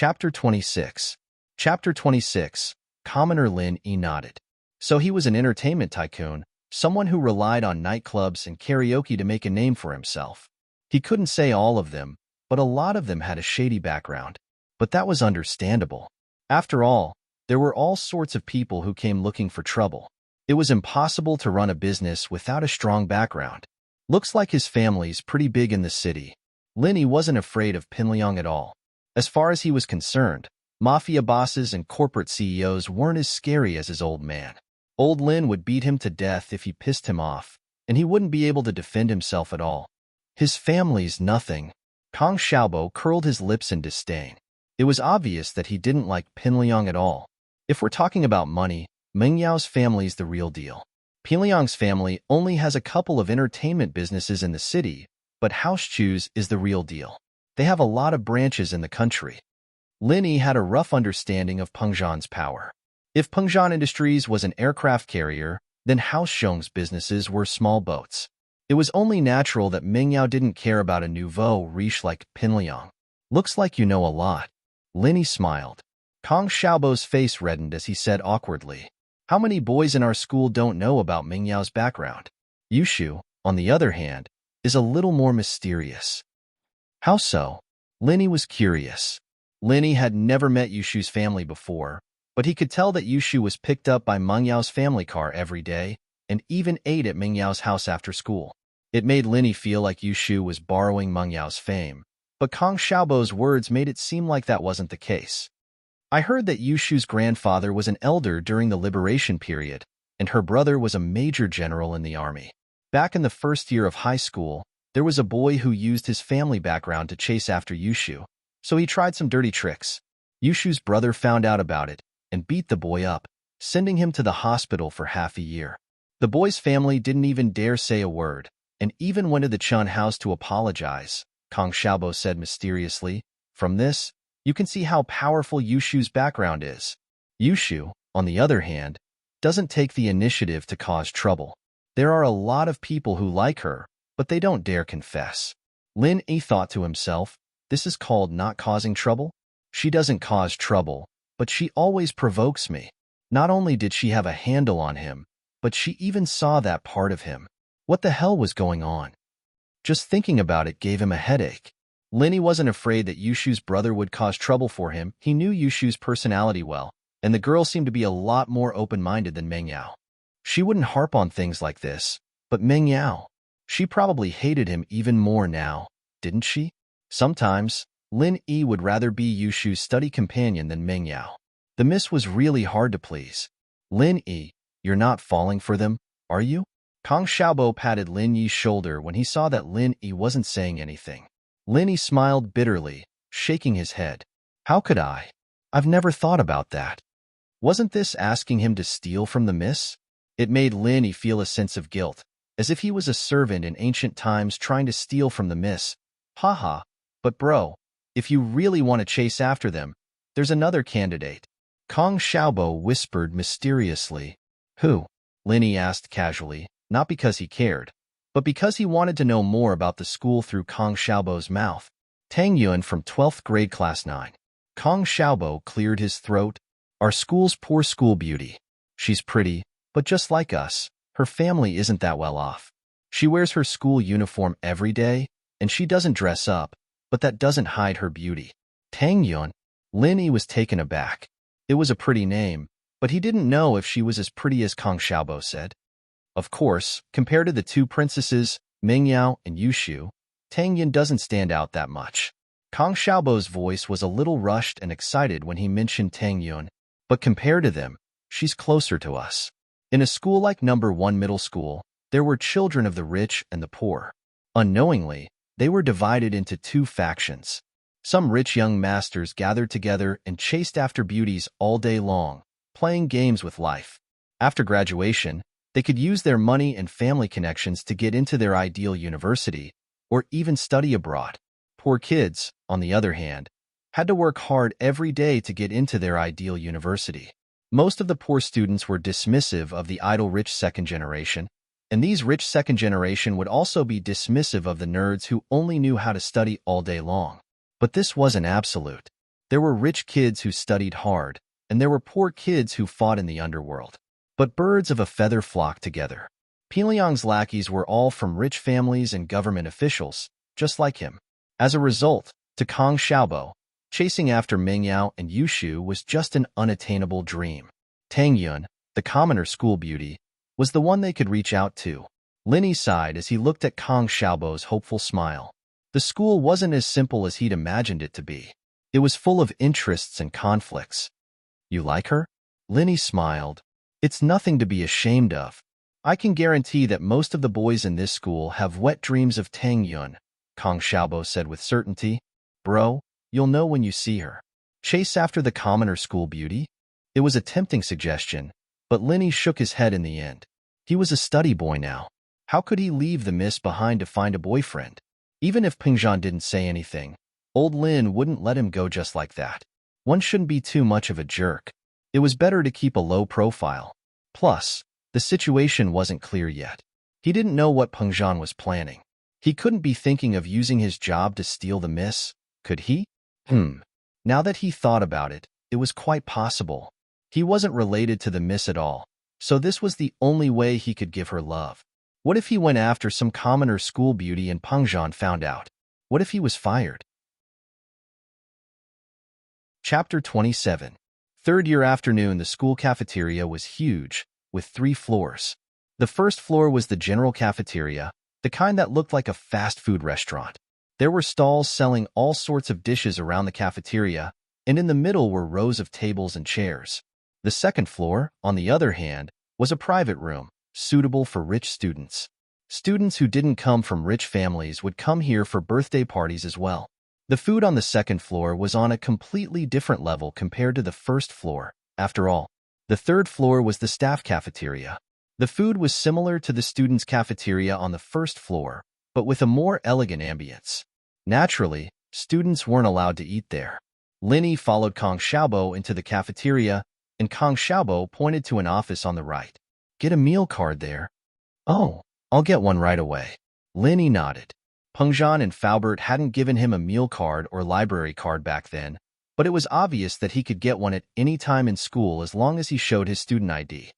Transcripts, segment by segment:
Chapter 26. Chapter 26. Commoner Lin E nodded. So he was an entertainment tycoon, someone who relied on nightclubs and karaoke to make a name for himself. He couldn't say all of them, but a lot of them had a shady background. But that was understandable. After all, there were all sorts of people who came looking for trouble. It was impossible to run a business without a strong background. Looks like his family's pretty big in the city. Lin wasn't afraid of Pinliang at all. As far as he was concerned, mafia bosses and corporate CEOs weren't as scary as his old man. Old Lin would beat him to death if he pissed him off, and he wouldn't be able to defend himself at all. His family's nothing. Kang Xiaobo curled his lips in disdain. It was obvious that he didn't like Pinliang at all. If we're talking about money, Meng Yao's family's the real deal. Pinliang's family only has a couple of entertainment businesses in the city, but House Chu's is the real deal. They have a lot of branches in the country. Lin had a rough understanding of Pengzhan's power. If Pengzhan Industries was an aircraft carrier, then House Xiong's businesses were small boats. It was only natural that Meng Yao didn't care about a nouveau riche like Pinliang. Looks like you know a lot. Lin smiled. Kang Xiaobo's face reddened as he said awkwardly, "How many boys in our school don't know about Meng Yao's background?" Yushu, on the other hand, is a little more mysterious. How so? Lin was curious. Lin had never met Yushu's family before, but he could tell that Yushu was picked up by Meng Yao's family car every day and even ate at Meng Yao's house after school. It made Lin feel like Yushu was borrowing Meng Yao's fame, but Kang Xiaobo's words made it seem like that wasn't the case. I heard that Yushu's grandfather was an elder during the liberation period, and her brother was a major general in the army. Back in the first year of high school, there was a boy who used his family background to chase after Yushu, so he tried some dirty tricks. Yushu's brother found out about it and beat the boy up, sending him to the hospital for half a year. The boy's family didn't even dare say a word, and even went to the Chun house to apologize, Kang Xiaobo said mysteriously. From this, you can see how powerful Yushu's background is. Yushu, on the other hand, doesn't take the initiative to cause trouble. There are a lot of people who like her, but they don't dare confess. Lin thought to himself, this is called not causing trouble? She doesn't cause trouble, but she always provokes me. Not only did she have a handle on him, but she even saw that part of him. What the hell was going on? Just thinking about it gave him a headache. Lin wasn't afraid that Yushu's brother would cause trouble for him. He knew Yushu's personality well, and the girl seemed to be a lot more open-minded than Meng Yao. She wouldn't harp on things like this, but Meng Yao, she probably hated him even more now, didn't she? Sometimes, Lin would rather be Yushu's study companion than Meng Yao. The miss was really hard to please. Lin, you're not falling for them, are you? Kang Xiaobo patted Lin Yi's shoulder when he saw that Lin wasn't saying anything. Lin smiled bitterly, shaking his head. How could I? I've never thought about that. Wasn't this asking him to steal from the miss? It made Lin feel a sense of guilt, as if he was a servant in ancient times trying to steal from the miss. Haha, but bro, if you really want to chase after them, there's another candidate. Kang Xiaobo whispered mysteriously. Who? Lin asked casually, not because he cared, but because he wanted to know more about the school through Kang Xiaobo's mouth. Tang Yun from 12th grade class 9. Kang Xiaobo cleared his throat. Our school's poor school beauty. She's pretty, but just like us, her family isn't that well off. She wears her school uniform every day, and she doesn't dress up, but that doesn't hide her beauty. Tang Yun. Lin was taken aback. It was a pretty name, but he didn't know if she was as pretty as Kang Xiaobo said. Of course, compared to the two princesses, Meng Yao and Yushu, Tang Yun doesn't stand out that much. Kang Xiaobo's voice was a little rushed and excited when he mentioned Tang Yun, but compared to them, she's closer to us. In a school like No. 1 middle school, there were children of the rich and the poor. Unknowingly, they were divided into two factions. Some rich young masters gathered together and chased after beauties all day long, playing games with life. After graduation, they could use their money and family connections to get into their ideal university, or even study abroad. Poor kids, on the other hand, had to work hard every day to get into their ideal university. Most of the poor students were dismissive of the idle rich second generation, and these rich second generation would also be dismissive of the nerds who only knew how to study all day long. But this wasn't absolute. There were rich kids who studied hard, and there were poor kids who fought in the underworld. But birds of a feather flocked together. Piliang's lackeys were all from rich families and government officials, just like him. As a result, to Kang Xiaobo, chasing after Mingyao and Yushu was just an unattainable dream. Tang Yun, the commoner school beauty, was the one they could reach out to. Linny sighed as he looked at Kang Xiaobo's hopeful smile. The school wasn't as simple as he'd imagined it to be. It was full of interests and conflicts. You like her? Linny smiled. It's nothing to be ashamed of. I can guarantee that most of the boys in this school have wet dreams of Tang Yun, Kang Xiaobo said with certainty. Bro, you'll know when you see her. Chase after the commoner school beauty? It was a tempting suggestion, but Linny shook his head in the end. He was a study boy now. How could he leave the miss behind to find a boyfriend? Even if Pingzhan didn't say anything, old Lin wouldn't let him go just like that. One shouldn't be too much of a jerk. It was better to keep a low profile. Plus, the situation wasn't clear yet. He didn't know what Pengzhan was planning. He couldn't be thinking of using his job to steal the miss, could he? Now that he thought about it, it was quite possible. He wasn't related to the miss at all, so this was the only way he could give her love. What if he went after some commoner school beauty and Pengzhan found out? What if he was fired? Chapter 27. Third-year afternoon, the school cafeteria was huge, with 3 floors. The first floor was the general cafeteria, the kind that looked like a fast food restaurant. There were stalls selling all sorts of dishes around the cafeteria, and in the middle were rows of tables and chairs. The second floor, on the other hand, was a private room, suitable for rich students. Students who didn't come from rich families would come here for birthday parties as well. The food on the second floor was on a completely different level compared to the first floor. After all, the third floor was the staff cafeteria. The food was similar to the students' cafeteria on the first floor, but with a more elegant ambience. Naturally, students weren't allowed to eat there. Linny followed Kang Xiaobo into the cafeteria, and Kang Xiaobo pointed to an office on the right. Get a meal card there. Oh, I'll get one right away. Linny nodded. Pengzhan and Faubert hadn't given him a meal card or library card back then, but it was obvious that he could get one at any time in school as long as he showed his student ID.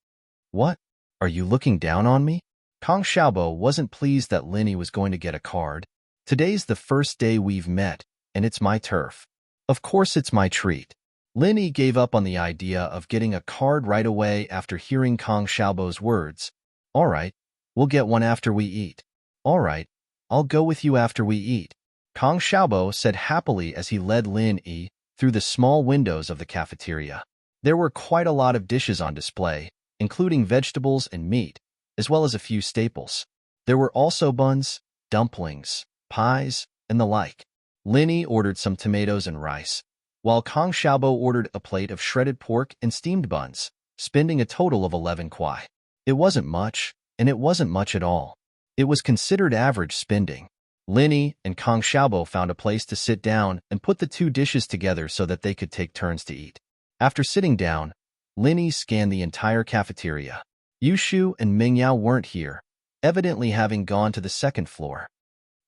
What? Are you looking down on me? Kang Xiaobo wasn't pleased that Linny was going to get a card. Today's the first day we've met, and it's my turf. Of course it's my treat. Linny gave up on the idea of getting a card right away after hearing Kang Xiaobo's words. All right, we'll get one after we eat. All right, I'll go with you after we eat. Kang Xiaobo said happily as he led Lin Yi through the small windows of the cafeteria. There were quite a lot of dishes on display, including vegetables and meat, as well as a few staples. There were also buns, dumplings, pies, and the like. Linny ordered some tomatoes and rice, while Kang Xiaobo ordered a plate of shredded pork and steamed buns, spending a total of 11 kuai. It wasn't much, and it wasn't much at all. It was considered average spending. Linny and Kang Xiaobo found a place to sit down and put the 2 dishes together so that they could take turns to eat. After sitting down, Linny scanned the entire cafeteria. Yushu and Mingyao weren't here, evidently having gone to the second floor.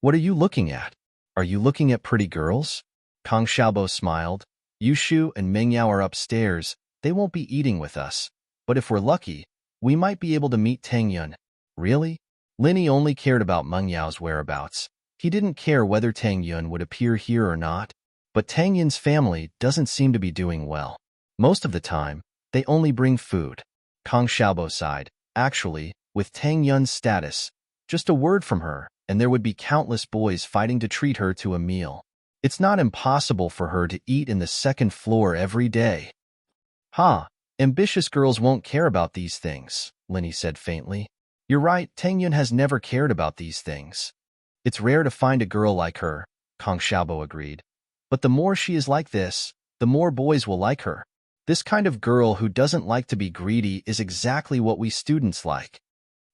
What are you looking at? Are you looking at pretty girls? Kang Xiaobo smiled. Yushu and Mingyao are upstairs. They won't be eating with us. But if we're lucky, we might be able to meet Tang Yun. Really? Linny only cared about Mengyao's whereabouts. He didn't care whether Tang Yun would appear here or not. But Tang Yun's family doesn't seem to be doing well. Most of the time, they only bring food. Kang Xiaobo sighed. Actually, with Tang Yun's status, just a word from her, and there would be countless boys fighting to treat her to a meal. It's not impossible for her to eat in the second floor every day. Ambitious girls won't care about these things, Linny said faintly. You're right, Tang Yun has never cared about these things. It's rare to find a girl like her, Kang Xiaobo agreed. But the more she is like this, the more boys will like her. This kind of girl who doesn't like to be greedy is exactly what we students like.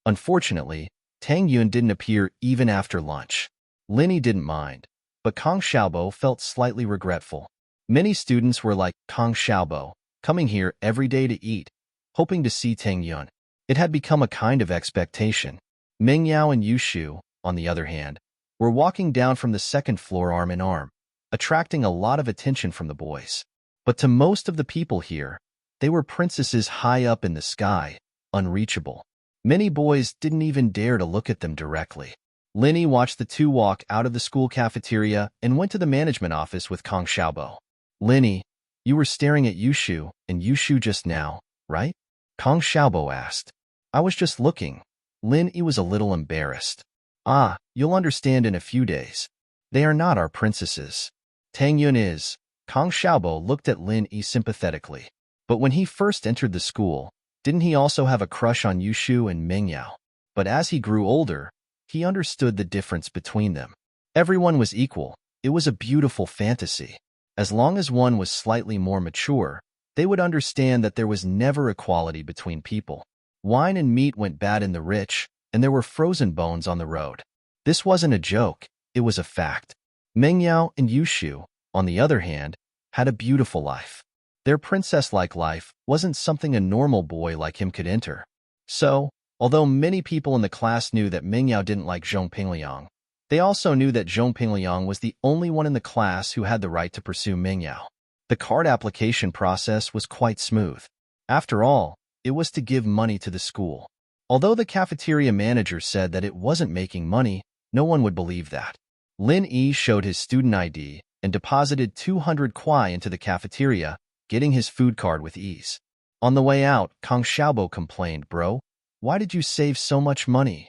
Unfortunately, Tang Yun didn't appear even after lunch. Linny didn't mind, but Kang Xiaobo felt slightly regretful. Many students were like Kang Xiaobo, coming here every day to eat, hoping to see Tang Yun. It had become a kind of expectation. Mingyao and Yushu, on the other hand, were walking down from the second floor arm in arm. attracting a lot of attention from the boys. But to most of the people here, they were princesses high up in the sky, unreachable. Many boys didn't even dare to look at them directly. Linny watched the two walk out of the school cafeteria and went to the management office with Kong Xiaobo. Linny, you were staring at Yushu and Yushu just now, right? Kong Xiaobo asked. I was just looking. Linny was a little embarrassed. Ah, you'll understand in a few days. They are not our princesses. Tang Yun is. Kong Xiaobo looked at Linny sympathetically. But when he first entered the school, didn't he also have a crush on Yushu and Mengyao? But as he grew older, he understood the difference between them. Everyone was equal. It was a beautiful fantasy. As long as one was slightly more mature, they would understand that there was never equality between people. Wine and meat went bad in the rich, and there were frozen bones on the road. This wasn't a joke, it was a fact. Mengyao and Yushu, on the other hand, had a beautiful life. Their princess-like life wasn't something a normal boy like him could enter. So, although many people in the class knew that Mengyao didn't like Zhong Pingliang, they also knew that Zhong Pingliang was the only one in the class who had the right to pursue Mengyao. The card application process was quite smooth. After all, it was to give money to the school. Although the cafeteria manager said that it wasn't making money, no one would believe that. Lin Yi showed his student ID and deposited 200 kuai into the cafeteria, getting his food card with ease. On the way out, Kong Xiaobo complained, Bro, why did you save so much money?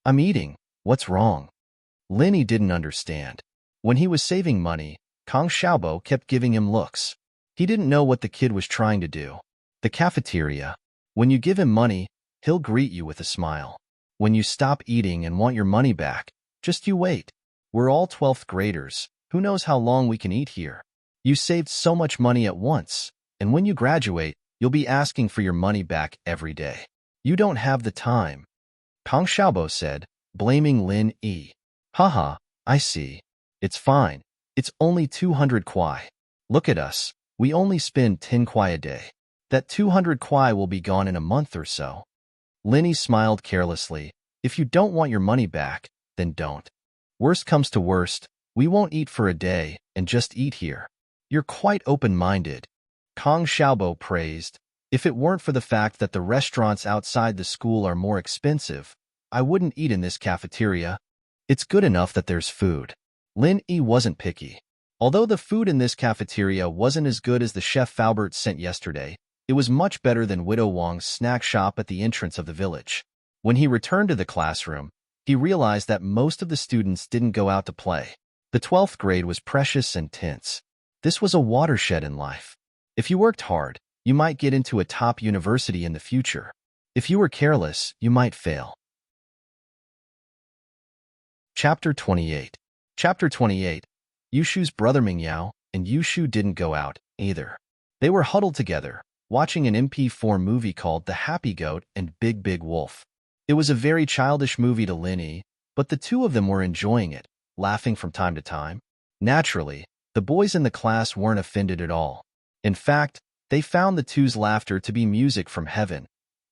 I'm eating. What's wrong? Linny didn't understand. When he was saving money, Kong Xiaobo kept giving him looks. He didn't know what the kid was trying to do. The cafeteria. When you give him money, he'll greet you with a smile. When you stop eating and want your money back, just you wait. We're all 12th graders. Who knows how long we can eat here? You saved so much money at once, and when you graduate, you'll be asking for your money back every day. You don't have the time. Kong Xiaobo said, blaming Lin Yi. Haha, I see. It's fine. It's only 200 kuai. Look at us. We only spend 10 kuai a day. That 200 kuai will be gone in a month or so. Linny smiled carelessly. If you don't want your money back, then don't. Worst comes to worst, we won't eat for a day and just eat here. You're quite open-minded. Kong Xiaobo praised. If it weren't for the fact that the restaurants outside the school are more expensive, I wouldn't eat in this cafeteria. It's good enough that there's food. Lin Yi wasn't picky. Although the food in this cafeteria wasn't as good as the Chef Faubert sent yesterday, it was much better than Widow Wang's snack shop at the entrance of the village. When he returned to the classroom, he realized that most of the students didn't go out to play. The 12th grade was precious and tense. This was a watershed in life. If you worked hard, you might get into a top university in the future. If you were careless, you might fail. Chapter 28. Chapter 28. Yushu's brother Mengyao and Yushu didn't go out, either. They were huddled together, watching an MP4 movie called The Happy Goat and Big Big Wolf. It was a very childish movie to Linny, but the two of them were enjoying it, laughing from time to time. Naturally, the boys in the class weren't offended at all. In fact, they found the two's laughter to be music from heaven,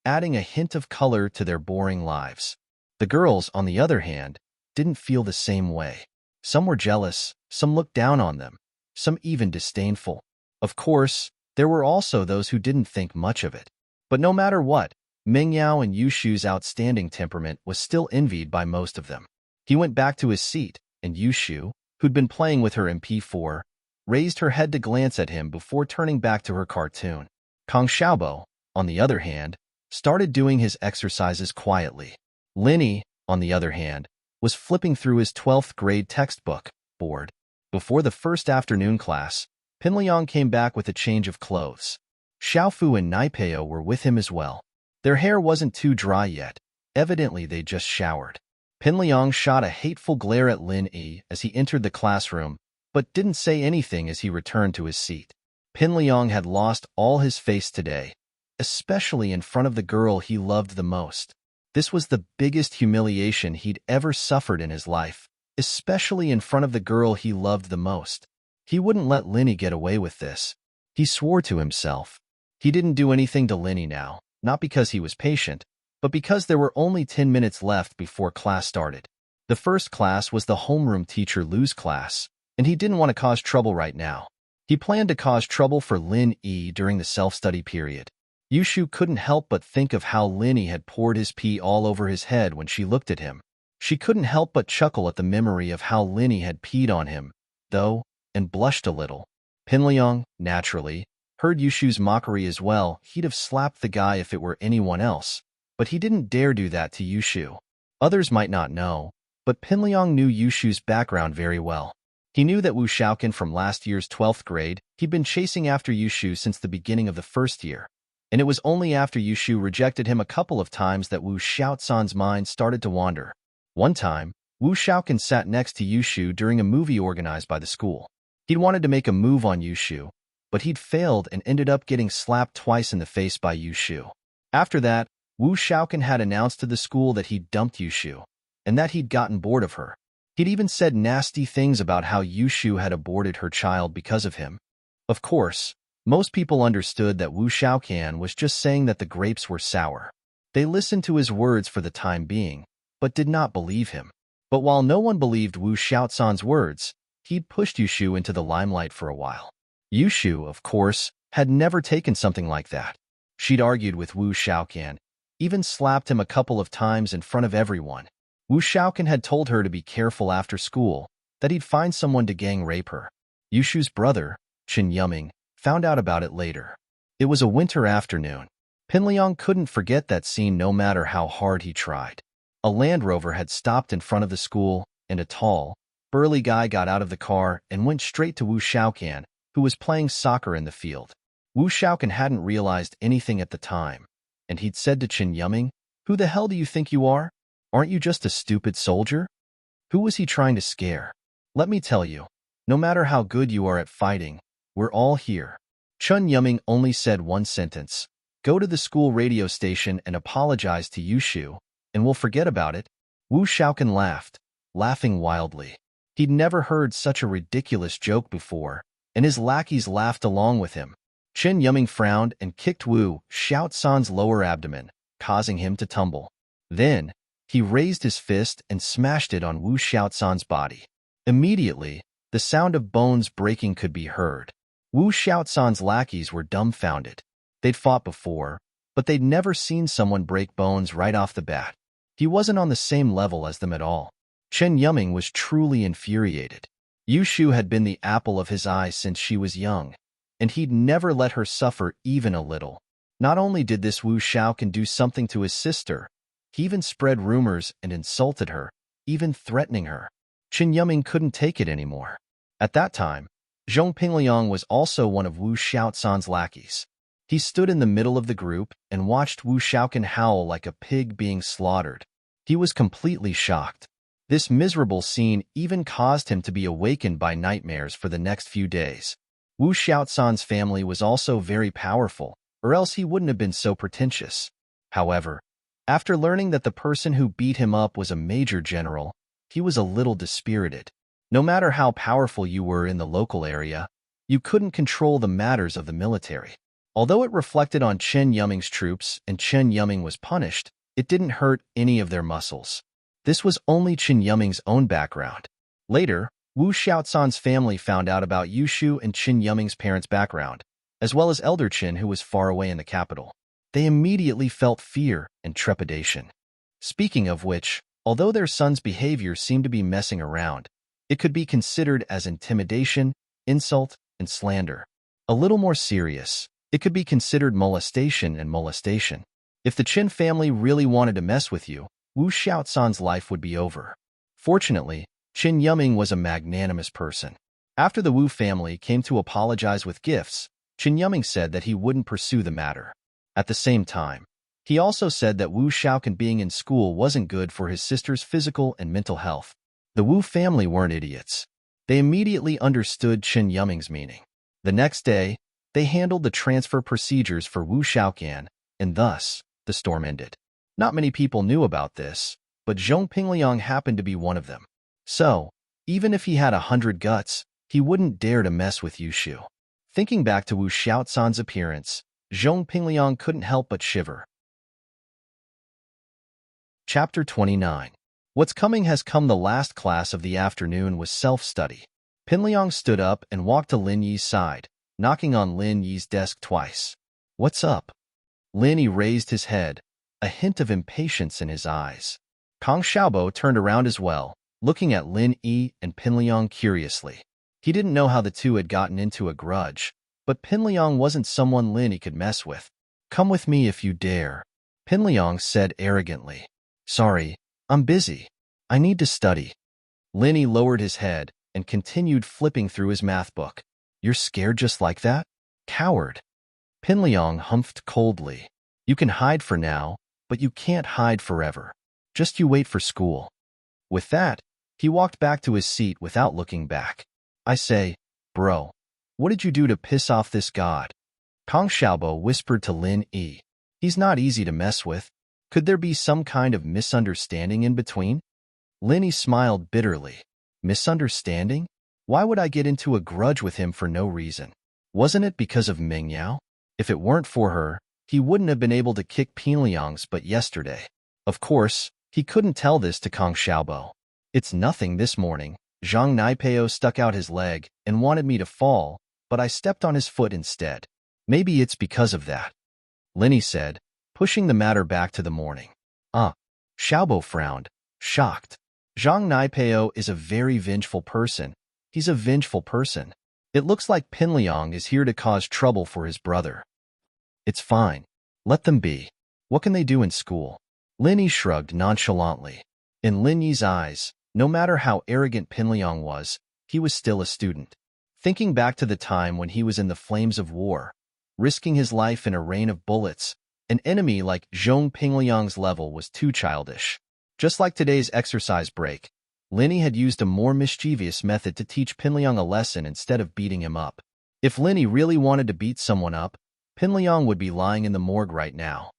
adding a hint of color to their boring lives. The girls, on the other hand, didn't feel the same way. Some were jealous, some looked down on them, some even disdainful. Of course, there were also those who didn't think much of it. But no matter what, Mengyao and Yushu's outstanding temperament was still envied by most of them. He went back to his seat, and Yushu, who'd been playing with her MP4, raised her head to glance at him before turning back to her cartoon. Kong Xiaobo, on the other hand, started doing his exercises quietly. Linny, on the other hand, was flipping through his 12th grade textbook, bored. Before the first afternoon class, Pinliang came back with a change of clothes. Xiaofu and Naipeo were with him as well. Their hair wasn't too dry yet. Evidently, they just showered. Pinliang shot a hateful glare at Lin Yi as he entered the classroom, but didn't say anything as he returned to his seat. Pinliang had lost all his face today, especially in front of the girl he loved the most. This was the biggest humiliation he'd ever suffered in his life, especially in front of the girl he loved the most. He wouldn't let Linny get away with this. He swore to himself. He didn't do anything to Linny now, not because he was patient, but because there were only 10 minutes left before class started. The first class was the homeroom teacher Lu's class, and he didn't want to cause trouble right now. He planned to cause trouble for Lin Yi during the self-study period. Yushu couldn't help but think of how Lin Yi had poured his pee all over his head when she looked at him. She couldn't help but chuckle at the memory of how Lin Yi had peed on him, though, and blushed a little. Pinliang, naturally, heard Yushu's mockery as well. He'd have slapped the guy if it were anyone else, but he didn't dare do that to Yushu. Others might not know, but Pinliang knew Yushu's background very well. He knew that Wu Shaoqin from last year's 12th grade. He'd been chasing after Yushu since the beginning of the first year, and it was only after Yushu rejected him a couple of times that Wu Shaoqin's mind started to wander. One time, Wu Shaoqin sat next to Yushu during a movie organized by the school. He'd wanted to make a move on Yushu, but he'd failed and ended up getting slapped twice in the face by Yushu. After that, Wu Shaoqin had announced to the school that he'd dumped Yushu, and that he'd gotten bored of her. He'd even said nasty things about how Yushu had aborted her child because of him. Of course, most people understood that Wu Shaoqin was just saying that the grapes were sour. They listened to his words for the time being, but did not believe him. But while no one believed Wu Shaoqin's words, he'd pushed Yushu into the limelight for a while. Yushu, of course, had never taken something like that. She'd argued with Wu Shaoqin, even slapped him a couple of times in front of everyone. Wu Shaoqin had told her to be careful after school, that he'd find someone to gang rape her. Yushu's brother, Chen Yuming, found out about it later. It was a winter afternoon. Pinliang couldn't forget that scene no matter how hard he tried. A Land Rover had stopped in front of the school, and a tall, burly guy got out of the car and went straight to Wu Shaoqin, who was playing soccer in the field. Wu Shaoqin hadn't realized anything at the time, and he'd said to Chen Yuming, "Who the hell do you think you are? Aren't you just a stupid soldier?" Who was he trying to scare? Let me tell you, no matter how good you are at fighting, we're all here. Chen Yuming only said one sentence: "Go to the school radio station and apologize to Yushu, and we'll forget about it." Wu Shaoqin laughed, laughing wildly. He'd never heard such a ridiculous joke before, and his lackeys laughed along with him. Chen Yuming frowned and kicked Wu Shaoqin's lower abdomen, causing him to tumble. Then, he raised his fist and smashed it on Wu Shaoqin's body. Immediately, the sound of bones breaking could be heard. Wu Shaoqin's lackeys were dumbfounded. They'd fought before, but they'd never seen someone break bones right off the bat. He wasn't on the same level as them at all. Chen Yuming was truly infuriated. Yushu had been the apple of his eye since she was young, and he'd never let her suffer even a little. Not only did this Wu Shaoqin do something to his sister, he even spread rumors and insulted her, even threatening her. Chen Yuming couldn't take it anymore. At that time, Zhong Pingliang was also one of Wu Shaoqin's lackeys. He stood in the middle of the group and watched Wu Shaoqin howl like a pig being slaughtered. He was completely shocked. This miserable scene even caused him to be awakened by nightmares for the next few days. Wu Shaoqin's family was also very powerful, or else he wouldn't have been so pretentious. However, after learning that the person who beat him up was a major general, he was a little dispirited. No matter how powerful you were in the local area, you couldn't control the matters of the military. Although it reflected on Chen Yuming's troops and Chen Yuming was punished, it didn't hurt any of their muscles. This was only Chen Yuming's own background. Later, Wu Shaoqin's family found out about Yushu and Chen Yuming's parents' background, as well as Elder Chen, who was far away in the capital. They immediately felt fear and trepidation. Speaking of which, although their son's behavior seemed to be messing around, it could be considered as intimidation, insult, and slander. A little more serious, it could be considered molestation and molestation. If the Chen family really wanted to mess with you, Wu Shaoqin's life would be over. Fortunately, Chen Yuming was a magnanimous person. After the Wu family came to apologize with gifts, Chen Yuming said that he wouldn't pursue the matter. At the same time, he also said that Wu Shaoqin being in school wasn't good for his sister's physical and mental health. The Wu family weren't idiots. They immediately understood Chen Yuming's meaning. The next day, they handled the transfer procedures for Wu Shaoqin, and thus, the storm ended. Not many people knew about this, but Zhong Pingliang happened to be one of them. So, even if he had 100 guts, he wouldn't dare to mess with Yushu. Thinking back to Wu Shaoqin's appearance, Zhong Pingliang couldn't help but shiver. Chapter 29. What's coming has come. The last class of the afternoon was self-study. Pinliang stood up and walked to Lin Yi's side, knocking on Lin Yi's desk twice. "What's up?" Lin Yi raised his head, a hint of impatience in his eyes. Kang Xiaobo turned around as well, looking at Lin Yi and Pinliang curiously. He didn't know how the two had gotten into a grudge, but Pinliang wasn't someone Lin Yi could mess with. "Come with me if you dare," Pinliang said arrogantly. "Sorry, I'm busy. I need to study." Lin Yi lowered his head and continued flipping through his math book. "You're scared just like that? Coward." Pinliang humphed coldly. "You can hide for now, but you can't hide forever. Just you wait for school." With that, he walked back to his seat without looking back. "I say, bro, what did you do to piss off this god?" Kang Xiaobo whispered to Lin Yi. "He's not easy to mess with. Could there be some kind of misunderstanding in between?" Lin Yi smiled bitterly. "Misunderstanding? Why would I get into a grudge with him for no reason? Wasn't it because of Mingyao? If it weren't for her, he wouldn't have been able to kick Pinliang's butt yesterday." Of course, he couldn't tell this to Kang Xiaobo. "It's nothing this morning. Zhang Naipeo stuck out his leg and wanted me to fall, but I stepped on his foot instead. Maybe it's because of that," Lin Yi said, pushing the matter back to the morning. Xiaobo frowned, shocked. Zhang Naipeo is a very vengeful person. He's a vengeful person. It looks like Pinliang is here to cause trouble for his brother. "It's fine. Let them be. What can they do in school?" Lin Yi shrugged nonchalantly. In Lin Yi's eyes, no matter how arrogant Pinliang was, he was still a student. Thinking back to the time when he was in the flames of war, risking his life in a rain of bullets, an enemy like Zhong Pinliang's level was too childish. Just like today's exercise break, Lin Yi had used a more mischievous method to teach Pinliang a lesson instead of beating him up. If Lin Yi really wanted to beat someone up, Pinliang would be lying in the morgue right now.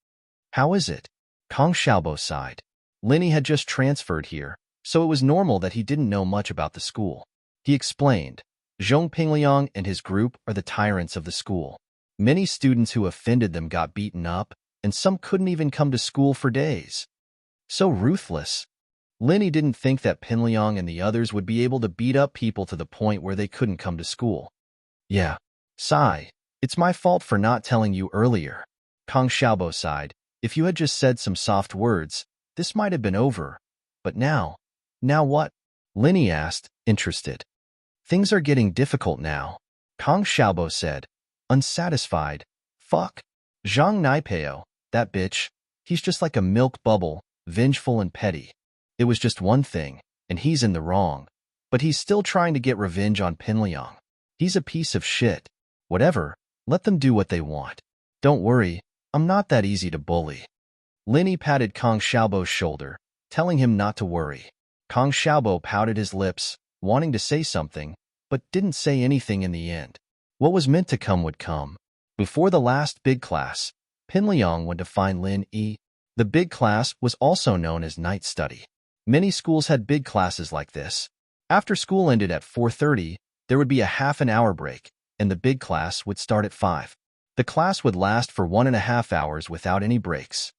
"How is it?" Kang Xiaobo sighed. Lin Yi had just transferred here, so it was normal that he didn't know much about the school. He explained, "Zhong Pingliang and his group are the tyrants of the school. Many students who offended them got beaten up, and some couldn't even come to school for days. So ruthless." Lin Yi didn't think that Pinliang and the others would be able to beat up people to the point where they couldn't come to school. "Yeah. Sigh. It's my fault for not telling you earlier." Kang Xiaobo sighed. "If you had just said some soft words, this might have been over. But now what?" Lin Yi asked, interested. "Things are getting difficult now," Kang Xiaobo said, unsatisfied. "Fuck. Zhang Naipeo, that bitch, he's just like a milk bubble, vengeful and petty. It was just one thing, and he's in the wrong. But he's still trying to get revenge on Pinliang. He's a piece of shit. Whatever, let them do what they want. Don't worry, I'm not that easy to bully." Lin Yi patted Kang Xiaobo's shoulder, telling him not to worry. Kang Xiaobo pouted his lips, wanting to say something, but didn't say anything in the end. What was meant to come would come. Before the last big class, Pinliang went to find Lin Yi. The big class was also known as night study. Many schools had big classes like this. After school ended at 4:30, there would be a half an hour break, and the big class would start at 5. The class would last for 1.5 hours without any breaks.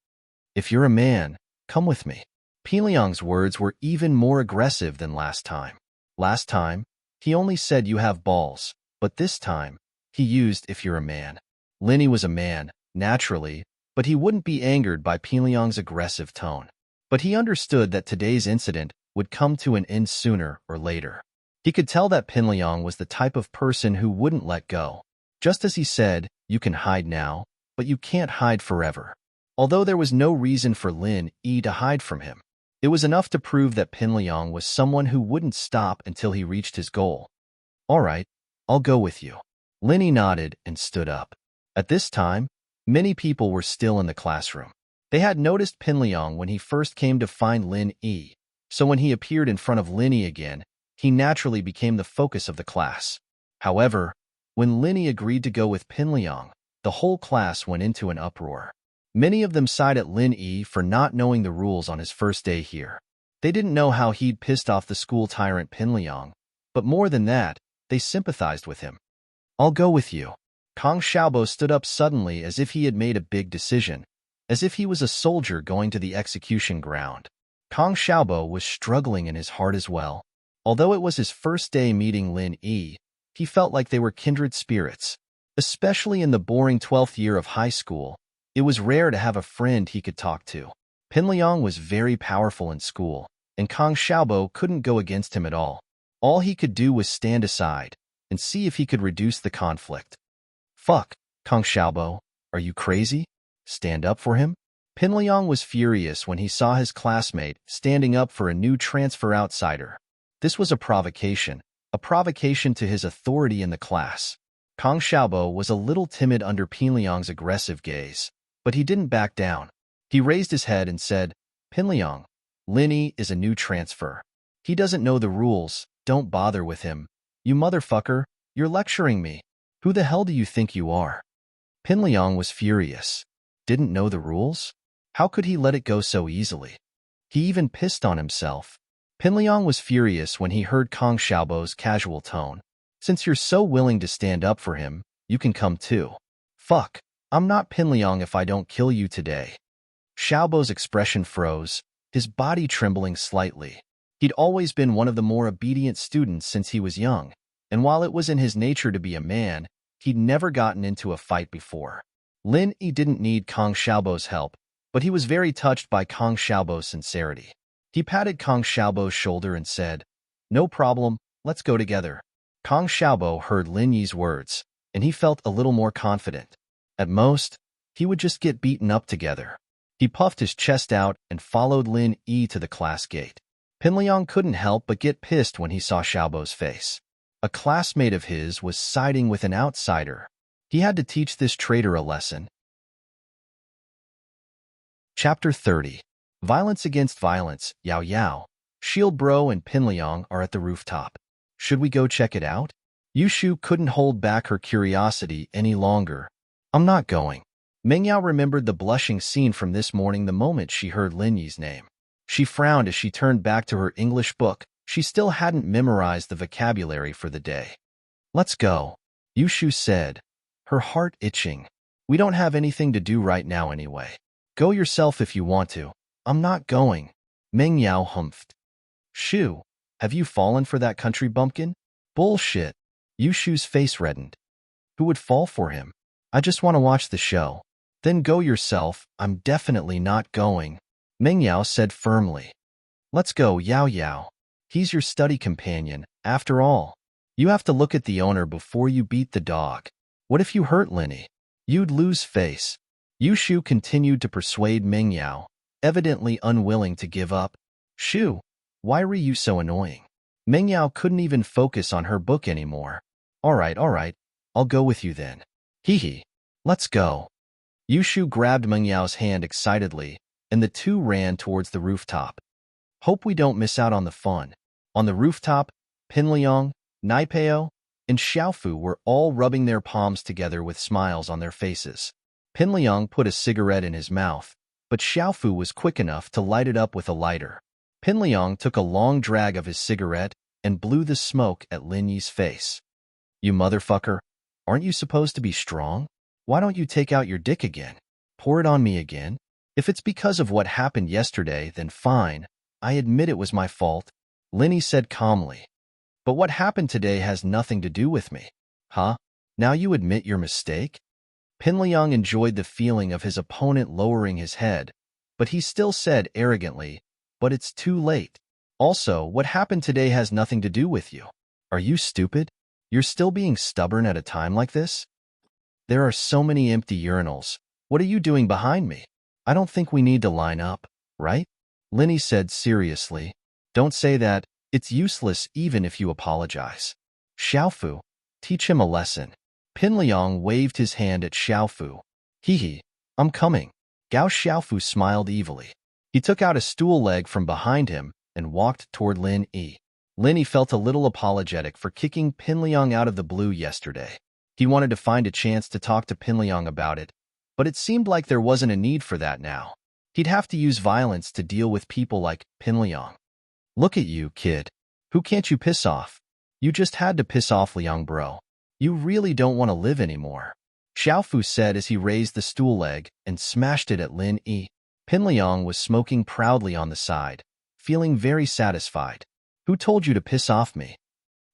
"If you're a man, come with me." Pinliang's words were even more aggressive than last time. Last time, he only said "you have balls," but this time, he used "if you're a man." Lin Yi was a man, naturally, but he wouldn't be angered by Pinliang's aggressive tone. But he understood that today's incident would come to an end sooner or later. He could tell that Pinliang was the type of person who wouldn't let go. Just as he said, "You can hide now, but you can't hide forever." Although there was no reason for Lin Yi to hide from him, it was enough to prove that Pinliang was someone who wouldn't stop until he reached his goal. "All right, I'll go with you." Lin Yi nodded and stood up. At this time, many people were still in the classroom. They had noticed Pinliang when he first came to find Lin Yi, so when he appeared in front of Lin Yi again, he naturally became the focus of the class. However, when Lin Yi agreed to go with Pinliang, the whole class went into an uproar. Many of them sighed at Lin Yi for not knowing the rules on his first day here. They didn't know how he'd pissed off the school tyrant Pinliang, but more than that, they sympathized with him. "I'll go with you." Kang Xiaobo stood up suddenly as if he had made a big decision, as if he was a soldier going to the execution ground. Kang Xiaobo was struggling in his heart as well. Although it was his first day meeting Lin Yi, he felt like they were kindred spirits. Especially in the boring 12th year of high school, it was rare to have a friend he could talk to. Pinliang was very powerful in school, and Kang Xiaobo couldn't go against him at all. All he could do was stand aside and see if he could reduce the conflict. Fuck, Kang Xiaobo, are you crazy? Stand up for him? Pinliang was furious when he saw his classmate standing up for a new transfer outsider. This was a provocation to his authority in the class. Kang Xiaobo was a little timid under Pinliang's aggressive gaze, but he didn't back down. He raised his head and said, Pinliang, Lin Yi is a new transfer. He doesn't know the rules, don't bother with him. You motherfucker, you're lecturing me. Who the hell do you think you are? Pinliang was furious. Didn't know the rules? How could he let it go so easily? He even pissed on himself. Pinliang was furious when he heard Kang Xiaobo's casual tone. Since you're so willing to stand up for him, you can come too. Fuck, I'm not Pinliang if I don't kill you today. Xiaobo's expression froze, his body trembling slightly. He'd always been one of the more obedient students since he was young, and while it was in his nature to be a man, he'd never gotten into a fight before. Lin Yi didn't need Kang Xiaobo's help, but he was very touched by Kang Xiaobo's sincerity. He patted Kang Xiaobo's shoulder and said, No problem, let's go together. Kang Xiaobo heard Lin Yi's words, and he felt a little more confident. At most, he would just get beaten up together. He puffed his chest out and followed Lin Yi to the class gate. Pinliang couldn't help but get pissed when he saw Xiaobo's face. A classmate of his was siding with an outsider. He had to teach this traitor a lesson. Chapter 30. Violence Against Violence. Yao Yao, Shield Bro and Pinliang are at the rooftop. Should we go check it out? Yushu couldn't hold back her curiosity any longer. I'm not going. Mengyao remembered the blushing scene from this morning the moment she heard Lin Yi's name. She frowned as she turned back to her English book. She still hadn't memorized the vocabulary for the day. Let's go, Yushu said, her heart itching. We don't have anything to do right now anyway. Go yourself if you want to. I'm not going. Mengyao humphed. Shu, have you fallen for that country bumpkin? Bullshit. Yushu's face reddened. Who would fall for him? I just want to watch the show. Then go yourself. I'm definitely not going, Mengyao said firmly. Let's go, Yao Yao. He's your study companion, after all. You have to look at the owner before you beat the dog. What if you hurt Linny? You'd lose face. Yushu continued to persuade Mengyao, evidently unwilling to give up. Shu, why were you so annoying? Mengyao couldn't even focus on her book anymore. All right, I'll go with you then. Hee, let's go. Yushu grabbed Mengyao's hand excitedly, and the two ran towards the rooftop. Hope we don't miss out on the fun. On the rooftop, Pinliang, Naipeo, and Xiaofu were all rubbing their palms together with smiles on their faces. Pinliang put a cigarette in his mouth, but Xiaofu was quick enough to light it up with a lighter. Pinliang took a long drag of his cigarette and blew the smoke at Lin Yi's face. You motherfucker, aren't you supposed to be strong? Why don't you take out your dick again? Pour it on me again? If it's because of what happened yesterday, then fine. I admit it was my fault, Lin Yi said calmly. But what happened today has nothing to do with me. Huh? Now you admit your mistake? Pinliang enjoyed the feeling of his opponent lowering his head, but he still said arrogantly, but it's too late. Also, what happened today has nothing to do with you. Are you stupid? You're still being stubborn at a time like this? There are so many empty urinals. What are you doing behind me? I don't think we need to line up, right? Lin Yi said seriously. Don't say that. It's useless even if you apologize. Xiaofu, teach him a lesson. Pinliang waved his hand at Xiaofu. Hee, I'm coming. Gao Xiaofu smiled evilly. He took out a stool leg from behind him and walked toward Lin Yi. Lin Yi felt a little apologetic for kicking Pinliang out of the blue yesterday. He wanted to find a chance to talk to Pinliang about it, but it seemed like there wasn't a need for that now. He'd have to use violence to deal with people like Pinliang. Look at you, kid. Who can't you piss off? You just had to piss off Liang bro. You really don't want to live anymore, Xiaofu said as he raised the stool leg and smashed it at Lin Yi. Pinliang was smoking proudly on the side, feeling very satisfied. Who told you to piss off me?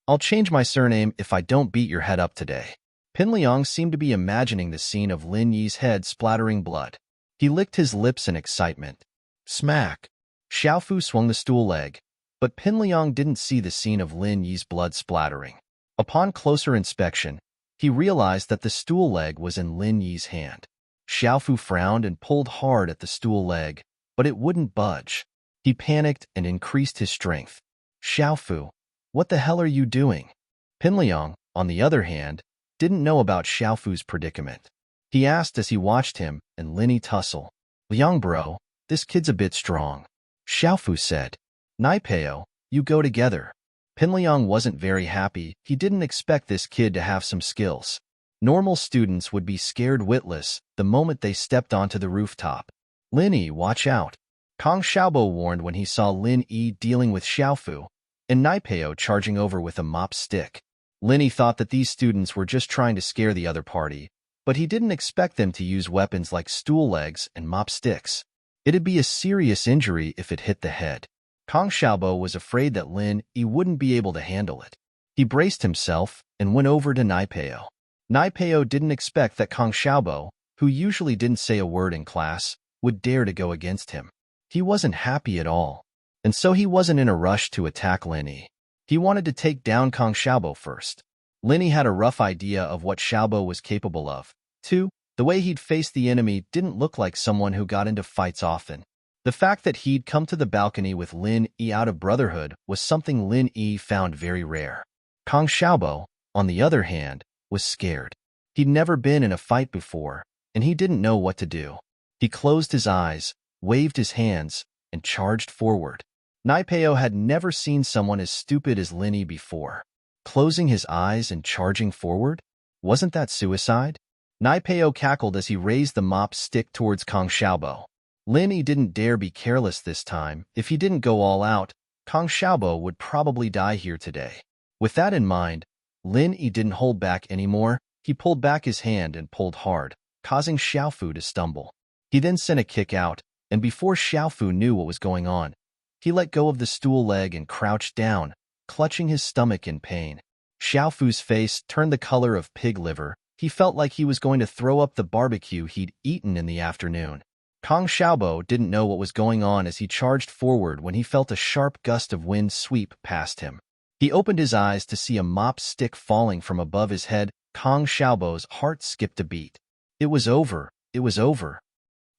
I'll change my surname if I don't beat your head up today. Pin Liang seemed to be imagining the scene of Lin Yi's head splattering blood. He licked his lips in excitement. Smack! Xiaofu swung the stool leg, but Pin Liang didn't see the scene of Lin Yi's blood splattering. Upon closer inspection, he realized that the stool leg was in Lin Yi's hand. Xiaofu frowned and pulled hard at the stool leg, but it wouldn't budge. He panicked and increased his strength. Xiaofu, what the hell are you doing? Pin Liang, on the other hand, didn't know about Xiaofu's predicament. He asked as he watched him and Lin Yi tussle. Liang bro, this kid's a bit strong. Xiaofu said. Naipeo, you go together. Pin Liang wasn't very happy. He didn't expect this kid to have some skills. Normal students would be scared witless the moment they stepped onto the rooftop. Lin Yi, watch out. Kong Xiaobo warned when he saw Lin Yi dealing with Xiaofu, and Naipeo charging over with a mop stick. Lin Yi thought that these students were just trying to scare the other party, but he didn't expect them to use weapons like stool legs and mop sticks. It'd be a serious injury if it hit the head. Kong Xiaobo was afraid that Lin Yi wouldn't be able to handle it. He braced himself and went over to Naipeo. Naipeo didn't expect that Kong Xiaobo, who usually didn't say a word in class, would dare to go against him. He wasn't happy at all, and so he wasn't in a rush to attack Lin Yi. He wanted to take down Kong Xiaobo first. Lin Yi had a rough idea of what Xiaobo was capable of. Too, the way he'd faced the enemy didn't look like someone who got into fights often. The fact that he'd come to the balcony with Lin Yi out of brotherhood was something Lin Yi found very rare. Kong Xiaobo, on the other hand, was scared. He'd never been in a fight before, and he didn't know what to do. He closed his eyes, waved his hands, and charged forward. Naipeo had never seen someone as stupid as Lin Yi before. Closing his eyes and charging forward? Wasn't that suicide? Naipeo cackled as he raised the mop stick towards Kong Xiaobo. Lin Yi didn't dare be careless this time. If he didn't go all out, Kong Xiaobo would probably die here today. With that in mind, Lin Yi didn't hold back anymore. He pulled back his hand and pulled hard, causing Xiaofu to stumble. He then sent a kick out, and before Xiaofu knew what was going on, he let go of the stool leg and crouched down, clutching his stomach in pain. Xiaofu's face turned the color of pig liver. He felt like he was going to throw up the barbecue he'd eaten in the afternoon. Kong Xiaobo didn't know what was going on as he charged forward when he felt a sharp gust of wind sweep past him. He opened his eyes to see a mop stick falling from above his head. Kong Xiaobo's heart skipped a beat. It was over. It was over.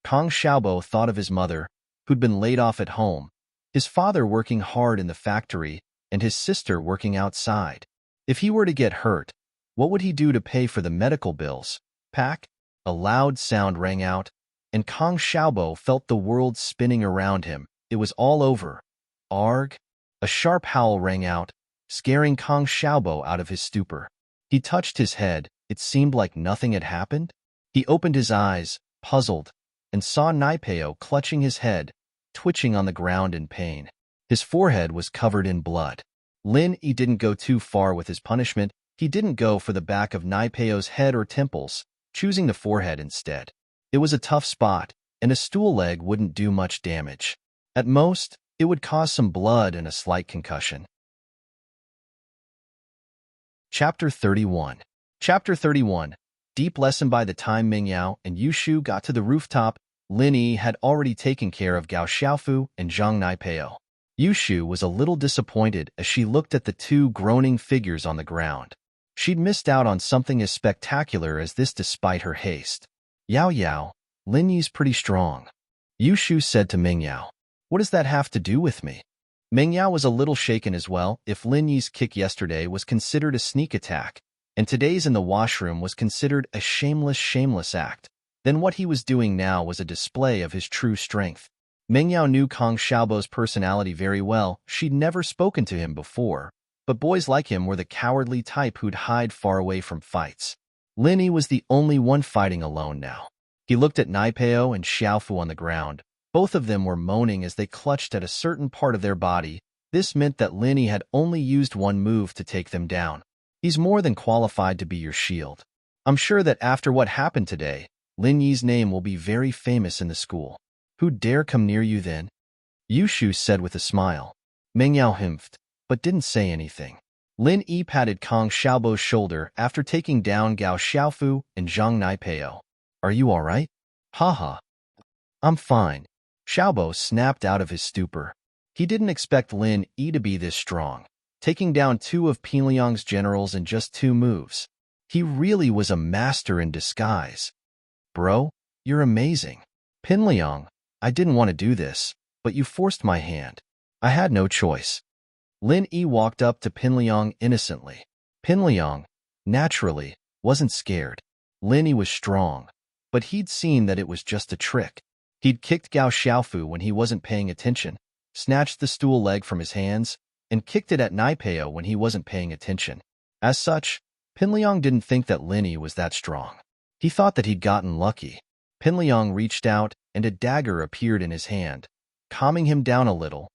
Kong Xiaobo thought of his mother, who'd been laid off at home, his father working hard in the factory, and his sister working outside. If he were to get hurt, what would he do to pay for the medical bills? Pack? A loud sound rang out, and Kong Xiaobo felt the world spinning around him. It was all over. Arg! A sharp howl rang out, scaring Kong Xiaobo out of his stupor. He touched his head. It seemed like nothing had happened. He opened his eyes, puzzled, and saw Naipeo clutching his head, twitching on the ground in pain. His forehead was covered in blood. Lin Yi didn't go too far with his punishment. He didn't go for the back of Naipeo's head or temples, choosing the forehead instead. It was a tough spot, and a stool leg wouldn't do much damage. At most, it would cause some blood and a slight concussion. Chapter 31. Chapter 31. Deep lesson. By the time Ming Yao and Yu Shu got to the rooftop, Lin Yi had already taken care of Gao Xiaofu and Zhang Naipeo. Yu Shu was a little disappointed as she looked at the two groaning figures on the ground. She'd missed out on something as spectacular as this despite her haste. Yao Yao, Lin Yi's pretty strong. Yu Shu said to Ming Yao. What does that have to do with me? Ming Yao was a little shaken as well. If Lin Yi's kick yesterday was considered a sneak attack, and today's in the washroom was considered a shameless act, then what he was doing now was a display of his true strength. Ming Yao knew Kong Xiaobo's personality very well. She'd never spoken to him before, but boys like him were the cowardly type who'd hide far away from fights. Lin Yi was the only one fighting alone now. He looked at Naipeo and Xiaofu on the ground. Both of them were moaning as they clutched at a certain part of their body. This meant that Lin Yi had only used one move to take them down. He's more than qualified to be your shield. I'm sure that after what happened today, Lin Yi's name will be very famous in the school. Who dare come near you then? Yu Shu said with a smile. Meng Yao himphed. but didn't say anything. Lin Yi patted Kong Xiaobo's shoulder after taking down Gao Xiaofu and Zhang Naipeo. Are you all right? Haha. I'm fine. Xiaobo snapped out of his stupor. He didn't expect Lin Yi to be this strong, taking down two of Pinliang's generals in just 2 moves. He really was a master in disguise. Bro, you're amazing. Pinliang, I didn't want to do this, but you forced my hand. I had no choice. Lin Yi walked up to Pinliang innocently. Pinliang, naturally, wasn't scared. Lin Yi was strong, but he'd seen that it was just a trick. He'd kicked Gao Xiaofu when he wasn't paying attention, snatched the stool leg from his hands, and kicked it at Naipeo when he wasn't paying attention. As such, Pinliang didn't think that Lin Yi was that strong. He thought that he'd gotten lucky. Pinliang reached out, and a dagger appeared in his hand, calming him down a little.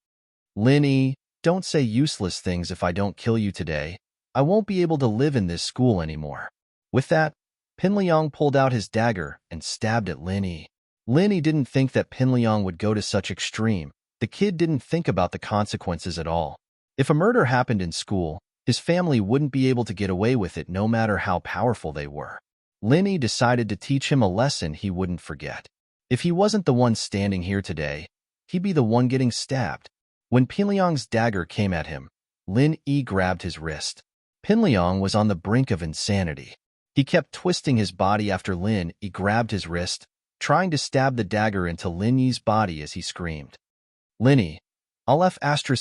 Lin Yi, don't say useless things. If I don't kill you today, I won't be able to live in this school anymore. With that, Pinliang pulled out his dagger and stabbed at Lin Yi. Lin Yi didn't think that Pinliang would go to such extreme. The kid didn't think about the consequences at all. If a murder happened in school, his family wouldn't be able to get away with it no matter how powerful they were. Lin Yi decided to teach him a lesson he wouldn't forget. If he wasn't the one standing here today, he'd be the one getting stabbed. When Pinliang's dagger came at him, Lin Yi grabbed his wrist. Pinliang was on the brink of insanity. He kept twisting his body after Lin Yi grabbed his wrist, trying to stab the dagger into Lin Yi's body as he screamed. Lin Yi, I'll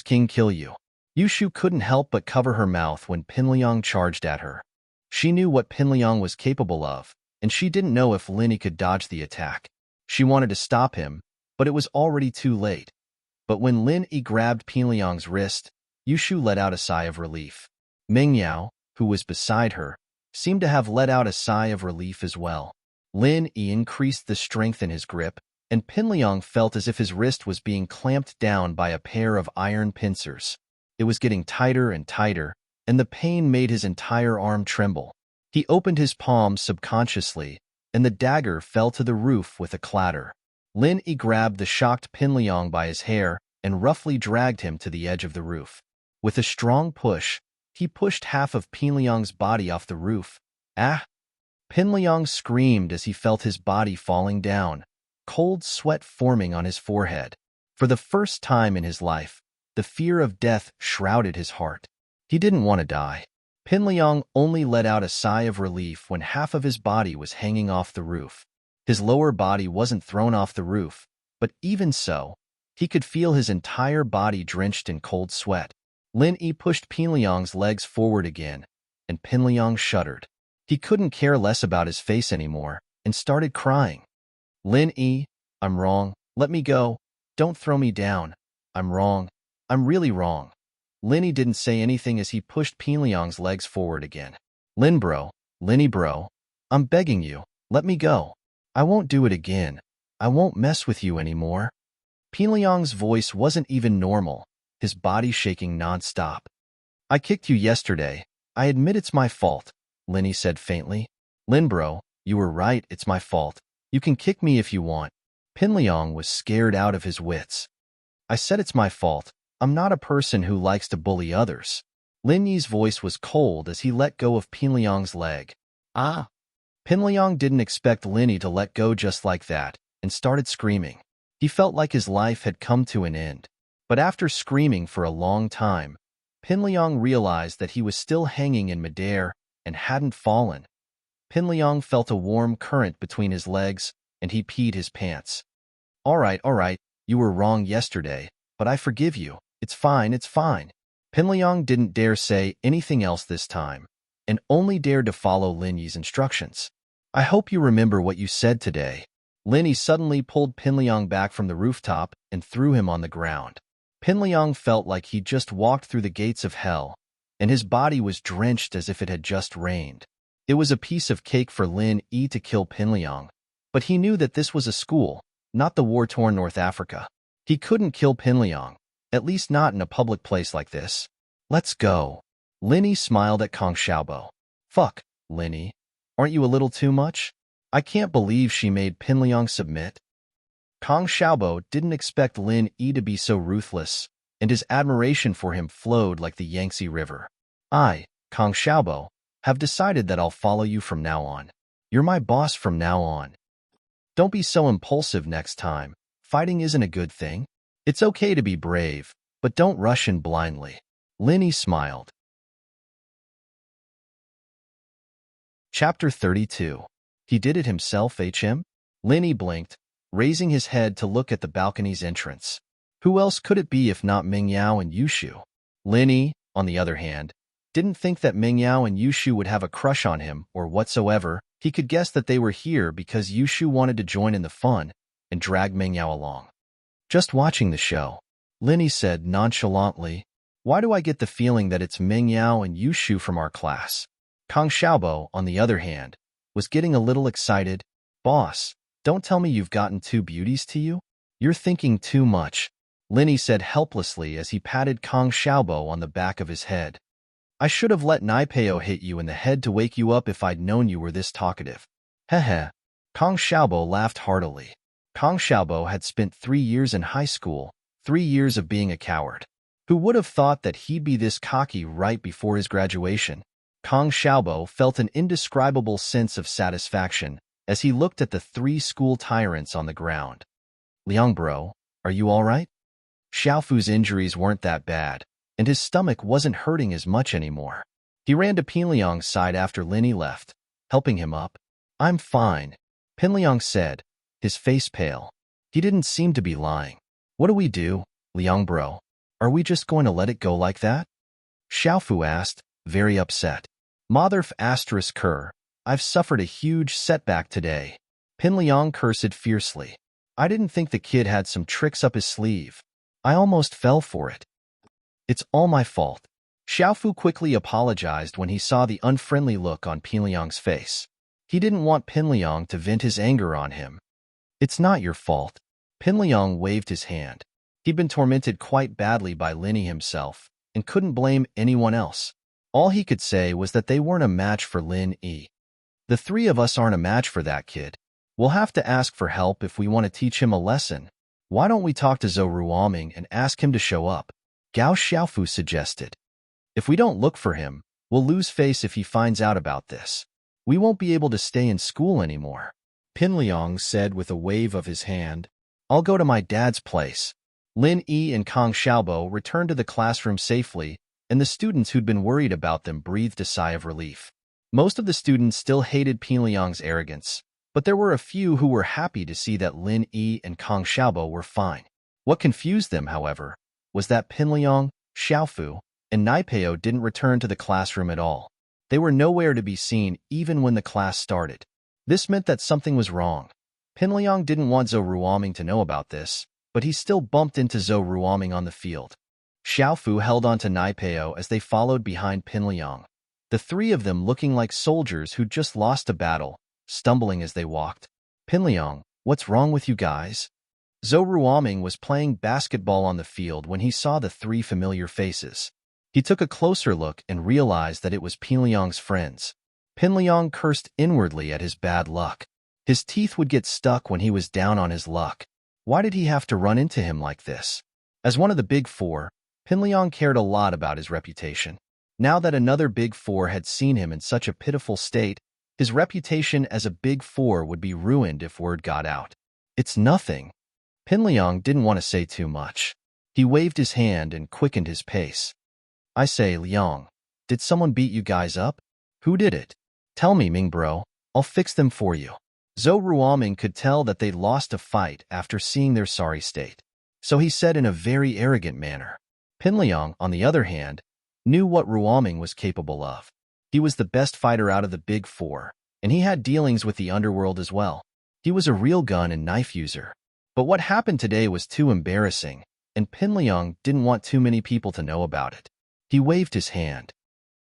King kill you. Yushu couldn't help but cover her mouth when Pinliang charged at her. She knew what Pinliang was capable of, and she didn't know if Lin Yi could dodge the attack. She wanted to stop him, but it was already too late. But when Lin Yi grabbed Pinliang's wrist, Yushu let out a sigh of relief. Mingyao, who was beside her, seemed to have let out a sigh of relief as well. Lin Yi increased the strength in his grip, and Pinliang felt as if his wrist was being clamped down by a pair of iron pincers. It was getting tighter and tighter, and the pain made his entire arm tremble. He opened his palm subconsciously, and the dagger fell to the roof with a clatter. Lin Yi grabbed the shocked Pinliang by his hair and roughly dragged him to the edge of the roof. With a strong push, he pushed half of Pinliang's body off the roof. Ah! Pinliang screamed as he felt his body falling down, cold sweat forming on his forehead. For the first time in his life, the fear of death shrouded his heart. He didn't want to die. Pinliang only let out a sigh of relief when half of his body was hanging off the roof. His lower body wasn't thrown off the roof, but even so, he could feel his entire body drenched in cold sweat. Lin Yi pushed Pinliang's legs forward again, and Pinliang shuddered. He couldn't care less about his face anymore and started crying. Lin Yi, I'm wrong. Let me go. Don't throw me down. I'm wrong. I'm really wrong. Lin Yi didn't say anything as he pushed Pinliang's legs forward again. Lin Yi bro, I'm begging you, let me go. I won't do it again. I won't mess with you anymore. Pinliang's voice wasn't even normal, his body shaking non-stop. I kicked you yesterday. I admit it's my fault, Lin Yi said faintly. Lin bro, you were right, it's my fault. You can kick me if you want. Pinliang was scared out of his wits. I said it's my fault. I'm not a person who likes to bully others. Lin Yi's voice was cold as he let go of Pinliang's leg. Ah! Pinliang didn't expect Lin Yi to let go just like that, and started screaming. He felt like his life had come to an end. But after screaming for a long time, Pinliang realized that he was still hanging in midair and hadn't fallen. Pinliang felt a warm current between his legs, and he peed his pants. All right, you were wrong yesterday, but I forgive you. It's fine. Pinliang didn't dare say anything else this time, and only dared to follow Lin Yi's instructions. I hope you remember what you said today. Lin Yi suddenly pulled Pinliang back from the rooftop and threw him on the ground. Pinliang felt like he'd just walked through the gates of hell, and his body was drenched as if it had just rained. It was a piece of cake for Lin Yi to kill Pinliang, but he knew that this was a school, not the war-torn North Africa. He couldn't kill Pinliang, at least not in a public place like this. Let's go. Lin Yi smiled at Kong Xiaobo. Fuck, Lin Yi. Aren't you a little too much? I can't believe she made Pinliang submit. Kong Xiaobo didn't expect Lin Yi to be so ruthless, and his admiration for him flowed like the Yangtze River. I, Kong Xiaobo, have decided that I'll follow you from now on. You're my boss from now on. Don't be so impulsive next time. Fighting isn't a good thing. It's okay to be brave, but don't rush in blindly. Lin smiled. Chapter 32. He did it himself, HM? Lin blinked, raising his head to look at the balcony's entrance. Who else could it be if not Ming Yao and Yushu? Lin, on the other hand, didn't think that Ming Yao and Yushu would have a crush on him or whatsoever. He could guess that they were here because Yushu wanted to join in the fun and drag Ming Yao along. Just watching the show, Lin said nonchalantly, why do I get the feeling that it's Ming Yao and Yushu from our class? Kong Xiaobo, on the other hand, was getting a little excited. Boss, don't tell me you've gotten two beauties to you? You're thinking too much, Lin said helplessly as he patted Kong Xiaobo on the back of his head. I should have let Naipeo hit you in the head to wake you up if I'd known you were this talkative. Heh. Kong Xiaobo laughed heartily. Kong Xiaobo had spent 3 years in high school, 3 years of being a coward. Who would have thought that he'd be this cocky right before his graduation? Kong Xiaobo felt an indescribable sense of satisfaction as he looked at the 3 school tyrants on the ground. Liang bro, are you all right? Xiaofu's injuries weren't that bad, and his stomach wasn't hurting as much anymore. He ran to Pinliang's side after Lin left, helping him up. I'm fine, Pinliang said, his face pale. He didn't seem to be lying. What do we do, Liang bro? Are we just going to let it go like that? Xiaofu asked, very upset. Motherf asterisk cur, I've suffered a huge setback today. Pinliang cursed fiercely. I didn't think the kid had some tricks up his sleeve. I almost fell for it. It's all my fault. Xiaofu quickly apologized when he saw the unfriendly look on Pinliang's face. He didn't want Pinliang to vent his anger on him. It's not your fault. Pinliang waved his hand. He'd been tormented quite badly by Lin himself and couldn't blame anyone else. All he could say was that they weren't a match for Lin. The 3 of us aren't a match for that kid. We'll have to ask for help if we want to teach him a lesson. Why don't we talk to Zhou Ruoming and ask him to show up? Gao Xiaofu suggested. If we don't look for him, we'll lose face if he finds out about this. We won't be able to stay in school anymore. Pinliang said with a wave of his hand. I'll go to my dad's place. Lin and Kong Xiaobo returned to the classroom safely, and the students who'd been worried about them breathed a sigh of relief. Most of the students still hated Pinliang's arrogance, but there were a few who were happy to see that Lin and Kong Xiaobo were fine. What confused them, however, was that Pinliang, Xiaofu, and Naipeo didn't return to the classroom at all. They were nowhere to be seen even when the class started. This meant that something was wrong. Pinliang didn't want Zhou Ruoming to know about this, but he still bumped into Zhou Ruoming on the field. Xiaofu held on to Naipeo as they followed behind Pinliang, the 3 of them looking like soldiers who'd just lost a battle, stumbling as they walked. Pinliang, what's wrong with you guys? Zhou Ruoming was playing basketball on the field when he saw the 3 familiar faces. He took a closer look and realized that it was Pinliang's friends. Pinliang cursed inwardly at his bad luck. His teeth would get stuck when he was down on his luck. Why did he have to run into him like this? As one of the Big 4, Pinliang cared a lot about his reputation. Now that another Big 4 had seen him in such a pitiful state, his reputation as a Big 4 would be ruined if word got out. It's nothing. Pinliang didn't want to say too much. He waved his hand and quickened his pace. I say, Liang, did someone beat you guys up? Who did it? Tell me, Ming bro. I'll fix them for you. Zhou Ruoming could tell that they'd lost a fight after seeing their sorry state, so he said in a very arrogant manner. Pinliang, on the other hand, knew what Ruoming was capable of. He was the best fighter out of the Big 4, and he had dealings with the underworld as well. He was a real gun and knife user. But what happened today was too embarrassing, and Pinliang didn't want too many people to know about it. He waved his hand.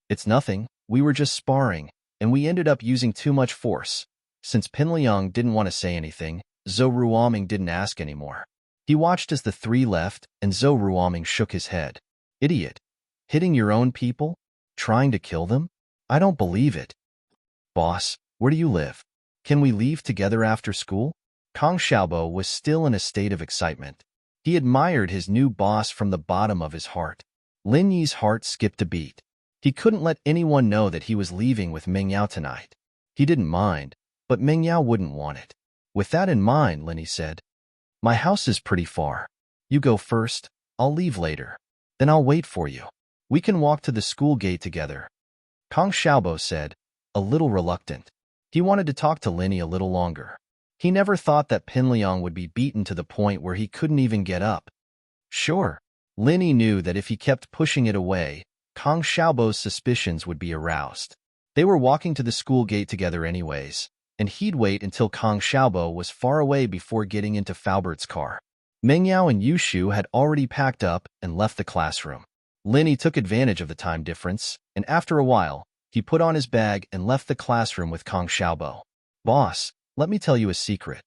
It's nothing, we were just sparring, and we ended up using too much force. Since Pinliang didn't want to say anything, Zhou Ruoming didn't ask anymore. He watched as the 3 left, and Zhou Ruoming shook his head. Idiot. Hitting your own people? Trying to kill them? I don't believe it. Boss, where do you live? Can we leave together after school? Kong Xiaobo was still in a state of excitement. He admired his new boss from the bottom of his heart. Lin Yi's heart skipped a beat. He couldn't let anyone know that he was leaving with Meng Yao tonight. He didn't mind, but Meng Yao wouldn't want it. With that in mind, Lin Yi said, "My house is pretty far. You go first, I'll leave later. Then I'll wait for you. We can walk to the school gate together." Kang Xiaobo said, a little reluctant. He wanted to talk to Lin Yi a little longer. He never thought that Pinliang would be beaten to the point where he couldn't even get up. Sure, Lin Yi knew that if he kept pushing it away, Kang Xiaobo's suspicions would be aroused. They were walking to the school gate together anyways, and he'd wait until Kang Xiaobo was far away before getting into Faubert's car. Meng Yao and Yushu had already packed up and left the classroom. Lin Yi took advantage of the time difference, and after a while, he put on his bag and left the classroom with Kang Xiaobo. "Boss, let me tell you a secret,"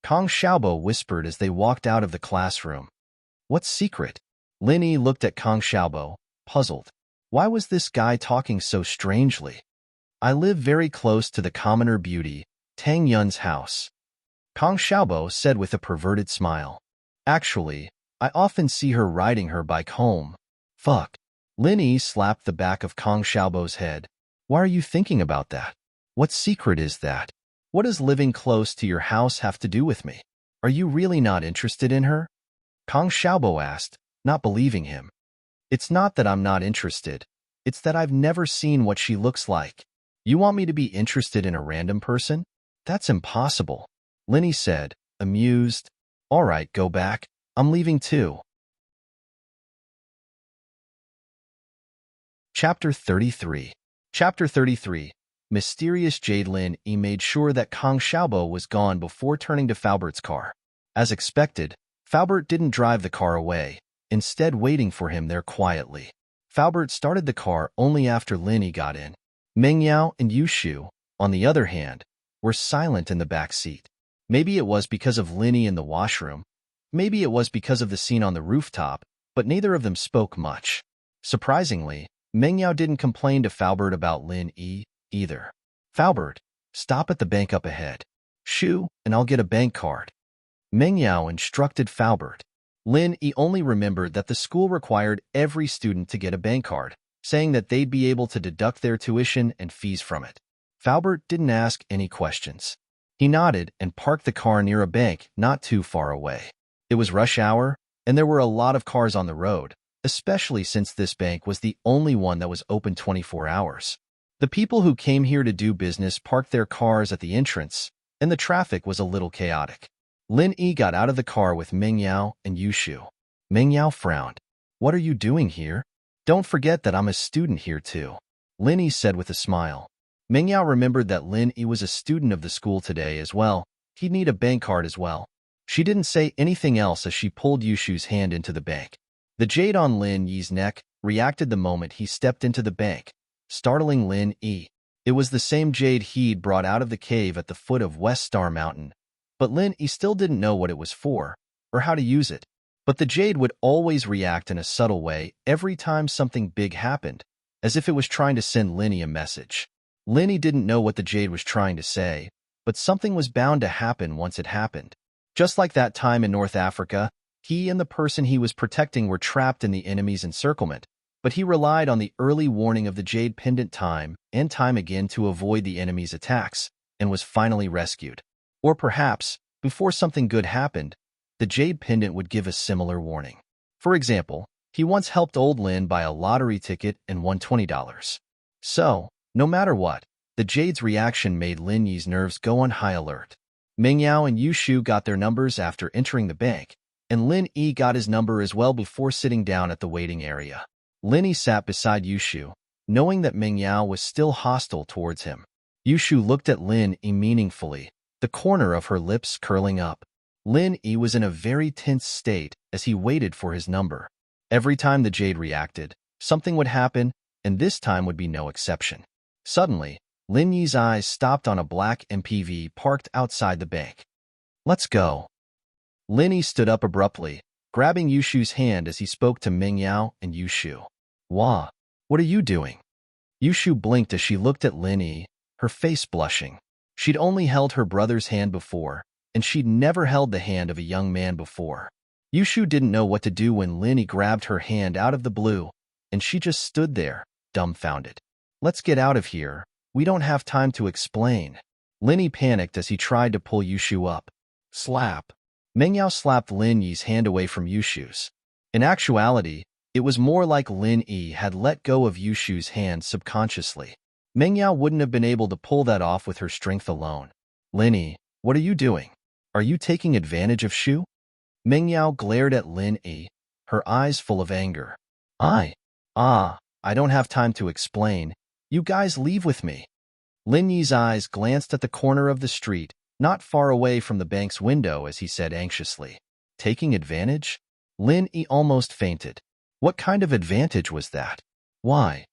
Kang Xiaobo whispered as they walked out of the classroom. "What secret?" Lin Yi looked at Kang Xiaobo, puzzled. Why was this guy talking so strangely? "I live very close to the commoner beauty, Tang Yun's house," Kang Xiaobo said with a perverted smile. "Actually, I often see her riding her bike home." Fuck. Lin Yi slapped the back of Kang Xiaobo's head. "Why are you thinking about that? What secret is that? What does living close to your house have to do with me? Are you really not interested in her?" Kang Xiaobo asked, not believing him. "It's not that I'm not interested. It's that I've never seen what she looks like. You want me to be interested in a random person? That's impossible," Lin Yi said, amused. "All right, go back. I'm leaving too." Chapter 33. Chapter 33. Mysterious Jade. Lin Yi made sure that Kang Xiaobo was gone before turning to Faubert's car. As expected, Faubert didn't drive the car away, instead waiting for him there quietly. Faubert started the car only after Lin Yi got in. Meng Yao and Yushu, on the other hand, were silent in the back seat. Maybe it was because of Lin Yi in the washroom. Maybe it was because of the scene on the rooftop, but neither of them spoke much. Surprisingly, Meng Yao didn't complain to Faubert about Lin Yi either. "Faubert, stop at the bank up ahead. Shoo, and I'll get a bank card," Meng Yao instructed Faubert. Lin Yi only remembered that the school required every student to get a bank card, saying that they'd be able to deduct their tuition and fees from it. Faubert didn't ask any questions. He nodded and parked the car near a bank not too far away. It was rush hour, and there were a lot of cars on the road, especially since this bank was the only one that was open 24 hours. The people who came here to do business parked their cars at the entrance, and the traffic was a little chaotic. Lin Yi got out of the car with Meng Yao and Yushu. Meng Yao frowned. "What are you doing here?" "Don't forget that I'm a student here too," Lin Yi said with a smile. Meng Yao remembered that Lin Yi was a student of the school today as well. He'd need a bank card as well. She didn't say anything else as she pulled Yushu's hand into the bank. The jade on Lin Yi's neck reacted the moment he stepped into the bank, startling Lin Yi. It was the same jade he'd brought out of the cave at the foot of West Star Mountain, but Lin Yi still didn't know what it was for, or how to use it. But the jade would always react in a subtle way every time something big happened, as if it was trying to send Lin Yi a message. Lin Yi didn't know what the jade was trying to say, but something was bound to happen once it happened. Just like that time in North Africa, he and the person he was protecting were trapped in the enemy's encirclement, but he relied on the early warning of the jade pendant time and time again to avoid the enemy's attacks, and was finally rescued. Or perhaps, before something good happened, the jade pendant would give a similar warning. For example, he once helped old Lin buy a lottery ticket and won $20. So, no matter what, the jade's reaction made Lin Yi's nerves go on high alert. Meng Yao and Yushu got their numbers after entering the bank, and Lin Yi got his number as well before sitting down at the waiting area. Lin Yi sat beside Yushu, knowing that Meng Yao was still hostile towards him. Yushu looked at Lin Yi meaningfully, the corner of her lips curling up. Lin Yi was in a very tense state as he waited for his number. Every time the jade reacted, something would happen, and this time would be no exception. Suddenly, Lin Yi's eyes stopped on a black MPV parked outside the bank. "Let's go." Lin Yi stood up abruptly, grabbing Yushu's hand as he spoke to Meng Yao and Yushu. "Wah, what are you doing?" Yushu blinked as she looked at Lin Yi, her face blushing. She'd only held her brother's hand before, and she'd never held the hand of a young man before. Yushu didn't know what to do when Linny grabbed her hand out of the blue, and she just stood there, dumbfounded. Let's get out of here. We don't have time to explain. Linny panicked as he tried to pull Yushu up. Slap. Mengyao slapped Lin Yi's hand away from Yushu's. In actuality, it was more like Lin Yi had let go of Yushu's hand subconsciously. Mengyao wouldn't have been able to pull that off with her strength alone. Lin Yi, what are you doing? Are you taking advantage of Shu? Mengyao glared at Lin Yi, her eyes full of anger. I don't have time to explain. You guys leave with me. Lin Yi's eyes glanced at the corner of the street, not far away from the bank's window as he said anxiously. Taking advantage? Lin Yi almost fainted. What kind of advantage was that? Why?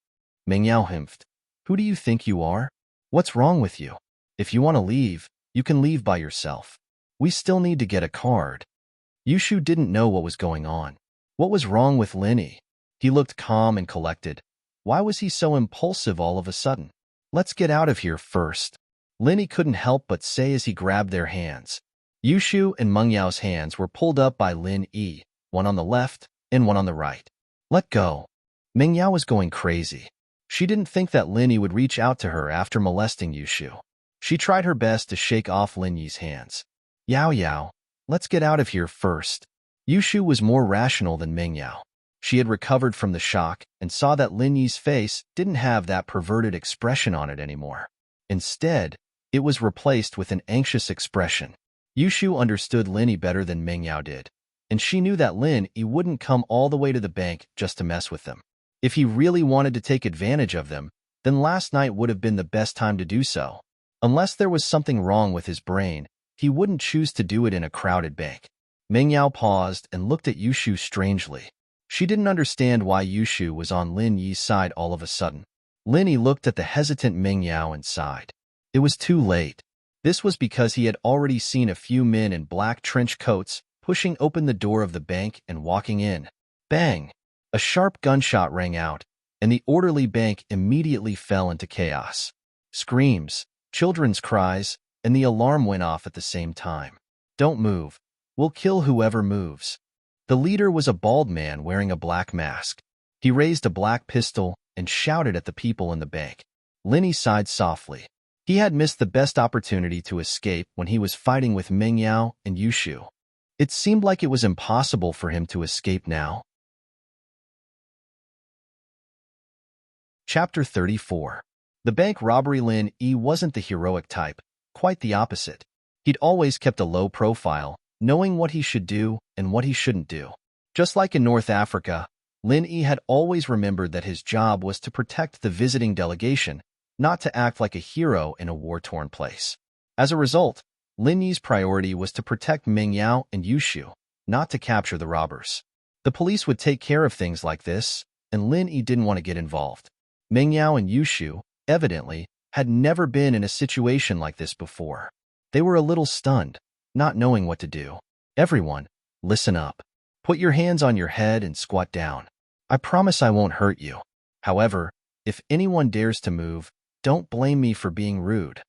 Mengyao himphed. Who do you think you are? What's wrong with you? If you want to leave, you can leave by yourself. We still need to get a card. Yushu didn't know what was going on. What was wrong with Lin Yi? He looked calm and collected. Why was he so impulsive all of a sudden? Let's get out of here first. Lin Yi couldn't help but say as he grabbed their hands. Yushu and Mengyao's hands were pulled up by Lin Yi, one on the left and one on the right. Let go. Mengyao was going crazy. She didn't think that Lin Yi would reach out to her after molesting Yushu. She tried her best to shake off Lin Yi's hands. Yao, let's get out of here first. Yushu was more rational than Mengyao. She had recovered from the shock and saw that Lin Yi's face didn't have that perverted expression on it anymore. Instead, it was replaced with an anxious expression. Yushu understood Lin Yi better than Mengyao did, and she knew that Lin Yi wouldn't come all the way to the bank just to mess with them. If he really wanted to take advantage of them, then last night would have been the best time to do so. Unless there was something wrong with his brain, he wouldn't choose to do it in a crowded bank. Mengyao paused and looked at Yushu strangely. She didn't understand why Yushu was on Lin Yi's side all of a sudden. Lin Yi looked at the hesitant Mengyao and sighed. It was too late. This was because he had already seen a few men in black trench coats pushing open the door of the bank and walking in. Bang! A sharp gunshot rang out, and the orderly bank immediately fell into chaos. Screams, children's cries, and the alarm went off at the same time. Don't move. We'll kill whoever moves. The leader was a bald man wearing a black mask. He raised a black pistol and shouted at the people in the bank. Lin Yi sighed softly. He had missed the best opportunity to escape when he was fighting with Mengyao and Yushu. It seemed like it was impossible for him to escape now. Chapter 34. The bank robbery. Lin Yi wasn't the heroic type, quite the opposite. He'd always kept a low profile, knowing what he should do and what he shouldn't do. Just like in North Africa, Lin Yi had always remembered that his job was to protect the visiting delegation, not to act like a hero in a war-torn place. As a result, Lin Yi's priority was to protect Mengyao and Yushu, not to capture the robbers. The police would take care of things like this, and Lin Yi didn't want to get involved. Mengyao and Yushu, evidently, had never been in a situation like this before. They were a little stunned, not knowing what to do. Everyone, listen up. Put your hands on your head and squat down. I promise I won't hurt you. However, if anyone dares to move, don't blame me for being rude.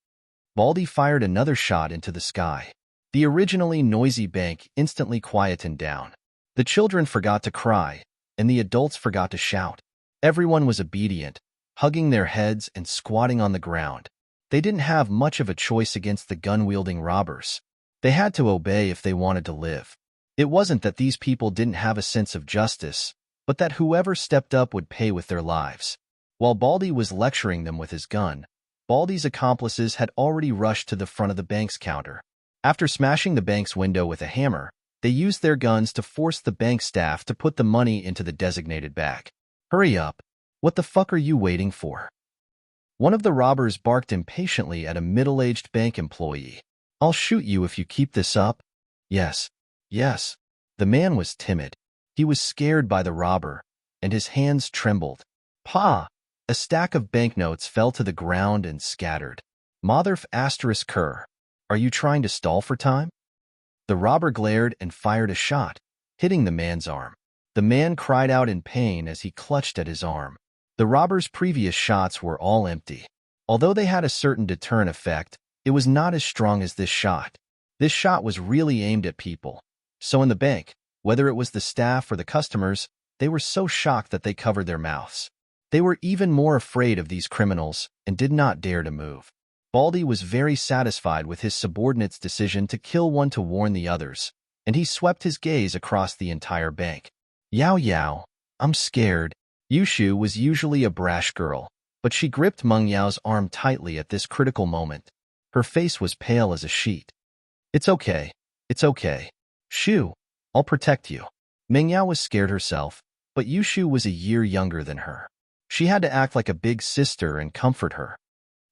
Baldy fired another shot into the sky. The originally noisy bank instantly quietened down. The children forgot to cry, and the adults forgot to shout. Everyone was obedient, hugging their heads and squatting on the ground. They didn't have much of a choice against the gun-wielding robbers. They had to obey if they wanted to live. It wasn't that these people didn't have a sense of justice, but that whoever stepped up would pay with their lives. While Baldy was lecturing them with his gun, Baldy's accomplices had already rushed to the front of the bank's counter. After smashing the bank's window with a hammer, they used their guns to force the bank staff to put the money into the designated bag. Hurry up. What the fuck are you waiting for? One of the robbers barked impatiently at a middle-aged bank employee. I'll shoot you if you keep this up. Yes. The man was timid. He was scared by the robber, and his hands trembled. Pa! A stack of banknotes fell to the ground and scattered. Motherf asterisk cur. Are you trying to stall for time? The robber glared and fired a shot, hitting the man's arm. The man cried out in pain as he clutched at his arm. The robber's previous shots were all empty. Although they had a certain deterrent effect, it was not as strong as this shot. This shot was really aimed at people. So in the bank, Whether it was the staff or the customers, they were so shocked that they covered their mouths. They were even more afraid of these criminals and did not dare to move. Baldy was very satisfied with his subordinate's decision to kill one to warn the others, and he swept his gaze across the entire bank. Yao Yao, I'm scared. Yushu was usually a brash girl, but she gripped Meng Yao's arm tightly at this critical moment. Her face was pale as a sheet. It's okay. It's okay. Shu, I'll protect you. Meng Yao was scared herself, but Yushu was a year younger than her. She had to act like a big sister and comfort her.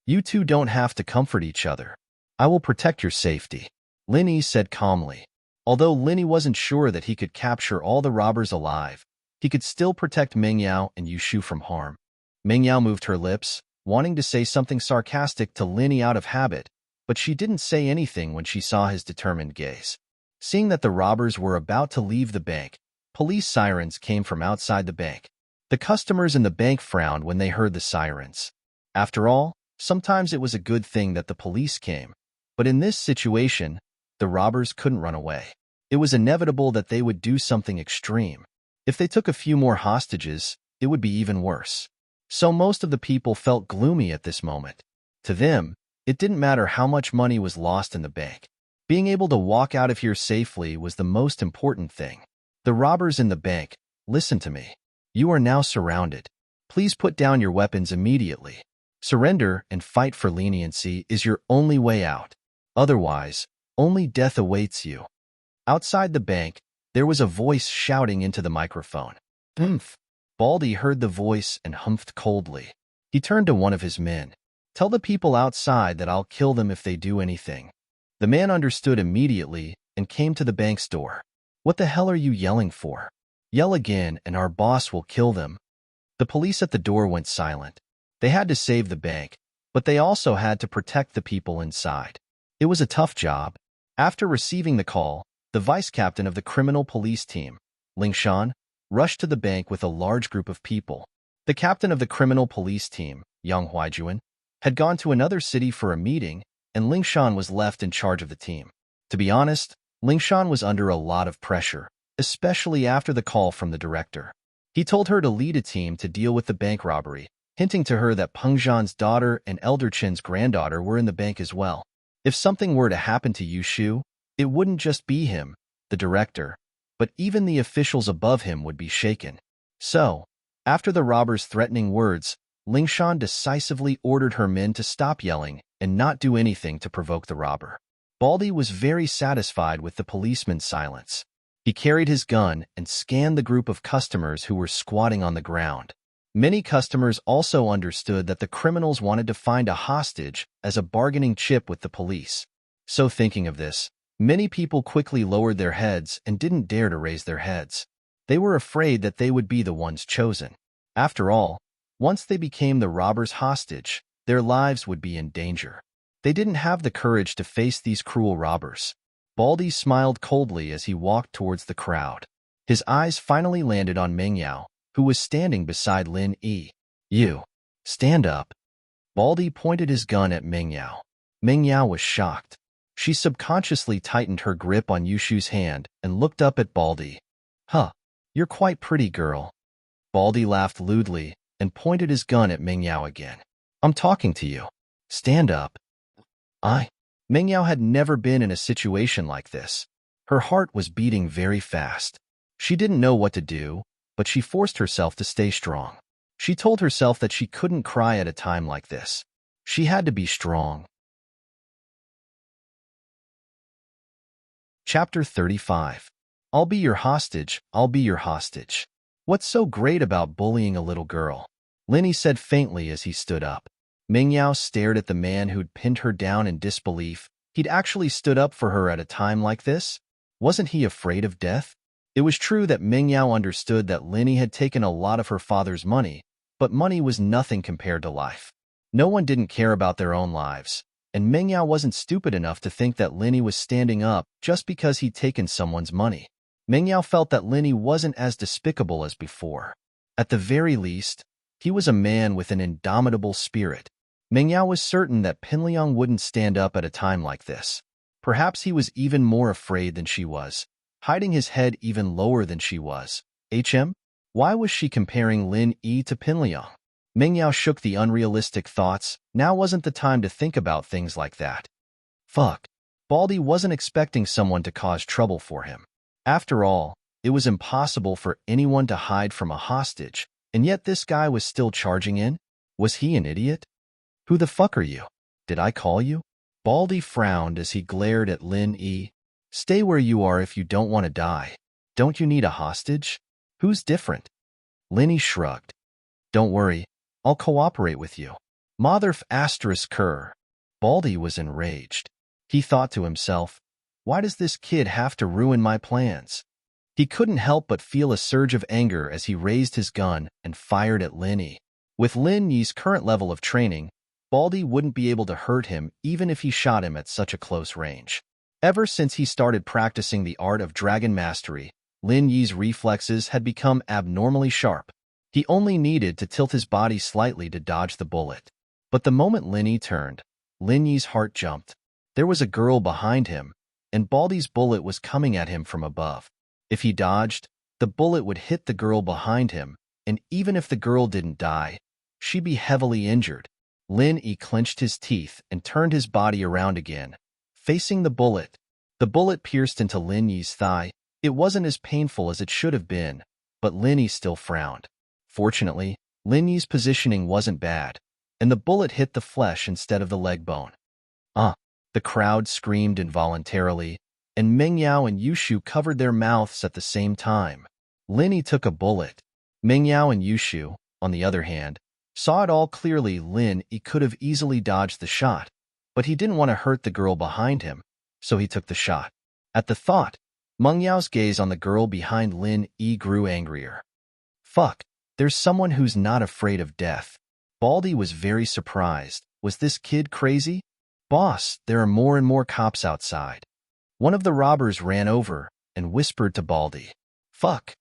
You two don't have to comfort each other. I will protect your safety, Lin Yi said calmly. Although Lin Yi wasn't sure that he could capture all the robbers alive, he could still protect Meng Yao and Yushu from harm. Meng Yao moved her lips, wanting to say something sarcastic to Lin Yi out of habit, but she didn't say anything when she saw his determined gaze. Seeing that the robbers were about to leave the bank, police sirens came from outside the bank. The customers in the bank frowned when they heard the sirens. After all, sometimes it was a good thing that the police came, but in this situation, the robbers couldn't run away. It was inevitable that they would do something extreme. If they took a few more hostages, it would be even worse. So most of the people felt gloomy at this moment. To them, it didn't matter how much money was lost in the bank. Being able to walk out of here safely was the most important thing. The robbers in the bank, listen to me. You are now surrounded. Please put down your weapons immediately. Surrender and fight for leniency is your only way out. Otherwise, only death awaits you. Outside the bank, there was a voice shouting into the microphone. Humph. Baldy heard the voice and humphed coldly. He turned to one of his men. Tell the people outside that I'll kill them if they do anything. The man understood immediately and came to the bank's door. What the hell are you yelling for? Yell again and our boss will kill them. The police at the door went silent. They had to save the bank, but they also had to protect the people inside. It was a tough job. After receiving the call, the vice captain of the criminal police team, Ling Shan, rushed to the bank with a large group of people. The captain of the criminal police team, Yang Huaijuan, had gone to another city for a meeting, and Ling Shan was left in charge of the team. To be honest, Ling Shan was under a lot of pressure, especially after the call from the director. He told her to lead a team to deal with the bank robbery, hinting to her that Peng Zhan's daughter and Elder Chen's granddaughter were in the bank as well. If something were to happen to Yushu, it wouldn't just be him, the director, but even the officials above him would be shaken. So, after the robber's threatening words, Ling Shan decisively ordered her men to stop yelling and not do anything to provoke the robber. Baldy was very satisfied with the policeman's silence. He carried his gun and scanned the group of customers who were squatting on the ground. Many customers also understood that the criminals wanted to find a hostage as a bargaining chip with the police. So thinking of this, many people quickly lowered their heads and didn't dare to raise their heads. They were afraid that they would be the ones chosen. After all, once they became the robbers' hostage, their lives would be in danger. They didn't have the courage to face these cruel robbers. Baldy smiled coldly as he walked towards the crowd. His eyes finally landed on Meng Yao, who was standing beside Lin Yi. You, stand up. Baldy pointed his gun at Meng Yao. Meng Yao was shocked. She subconsciously tightened her grip on Yushu's hand and looked up at Baldy. Huh, you're quite pretty, girl. Baldy laughed lewdly and pointed his gun at Meng Yao again. I'm talking to you. Stand up. Meng Yao had never been in a situation like this. Her heart was beating very fast. She didn't know what to do, but she forced herself to stay strong. She told herself that she couldn't cry at a time like this. She had to be strong. Chapter 35. I'll be your hostage, I'll be your hostage. What's so great about bullying a little girl? Lin Yi said faintly as he stood up. Meng Yao stared at the man who'd pinned her down in disbelief. He'd actually stood up for her at a time like this? Wasn't he afraid of death? It was true that Meng Yao understood that Lin Yi had taken a lot of her father's money, but money was nothing compared to life. No one didn't care about their own lives, and Meng Yao wasn't stupid enough to think that Lin Yi was standing up just because he'd taken someone's money. Meng Yao felt that Lin Yi wasn't as despicable as before. At the very least, he was a man with an indomitable spirit. Meng Yao was certain that Pinliang wouldn't stand up at a time like this. Perhaps he was even more afraid than she was. hiding his head even lower than she was. Why was she comparing Lin Yi to Pinliang? Meng Yao shook the unrealistic thoughts. Now wasn't the time to think about things like that. Fuck. Baldy wasn't expecting someone to cause trouble for him. After all, it was impossible for anyone to hide from a hostage, and yet this guy was still charging in? Was he an idiot? Who the fuck are you? Did I call you? Baldy frowned as he glared at Lin Yi. Stay where you are if you don't want to die. Don't you need a hostage? Who's different? Lin Yi shrugged. Don't worry, I'll cooperate with you. Motherf asterisk cur. Baldy was enraged. He thought to himself, why does this kid have to ruin my plans? He couldn't help but feel a surge of anger as he raised his gun and fired at Lin Yi. With Lin Yi's current level of training, Baldy wouldn't be able to hurt him even if he shot him at such a close range. Ever since he started practicing the art of dragon mastery, Lin Yi's reflexes had become abnormally sharp. He only needed to tilt his body slightly to dodge the bullet. But the moment Lin Yi turned, Lin Yi's heart jumped. There was a girl behind him, and Baldy's bullet was coming at him from above. If he dodged, the bullet would hit the girl behind him, and even if the girl didn't die, she'd be heavily injured. Lin Yi clenched his teeth and turned his body around again, facing the bullet. The bullet pierced into Lin Yi's thigh. It wasn't as painful as it should have been, but Lin Yi still frowned. Fortunately, Lin Yi's positioning wasn't bad, and the bullet hit the flesh instead of the leg bone. The crowd screamed involuntarily, and Meng Yao and Yushu covered their mouths at the same time. Lin Yi took a bullet. Meng Yao and Yushu, on the other hand, saw it all clearly. Lin Yi could have easily dodged the shot, but he didn't want to hurt the girl behind him, so he took the shot. At the thought, Meng Yao's gaze on the girl behind Lin Yi grew angrier. Fuck, there's someone who's not afraid of death. Baldy was very surprised. Was this kid crazy? Boss, there are more and more cops outside. One of the robbers ran over and whispered to Baldy. Fuck.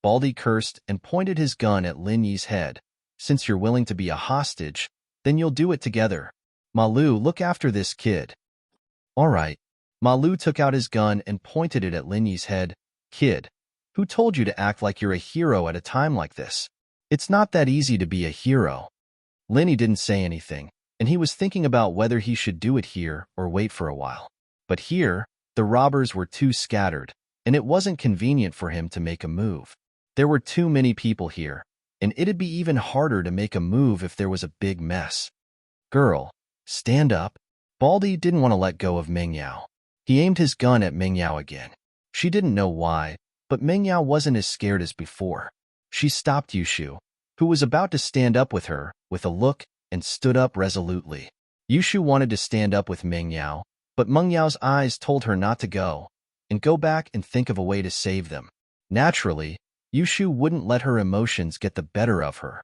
Baldy cursed and pointed his gun at Lin Yi's head. Since you're willing to be a hostage, then you'll do it together. Malu, look after this kid. All right. Malu took out his gun and pointed it at Lin Yi's head. Kid, who told you to act like you're a hero at a time like this? It's not that easy to be a hero. Lin Yi didn't say anything, and he was thinking about whether he should do it here or wait for a while. But here, the robbers were too scattered, and it wasn't convenient for him to make a move. There were too many people here, and it'd be even harder to make a move if there was a big mess. Girl, stand up. Baldy didn't want to let go of Meng Yao. He aimed his gun at Meng Yao again. She didn't know why, but Meng Yao wasn't as scared as before. She stopped Yushu, who was about to stand up with her, with a look, and stood up resolutely. Yushu wanted to stand up with Meng Yao, but Meng Yao's eyes told her not to go, and go back and think of a way to save them. Naturally, Yushu wouldn't let her emotions get the better of her.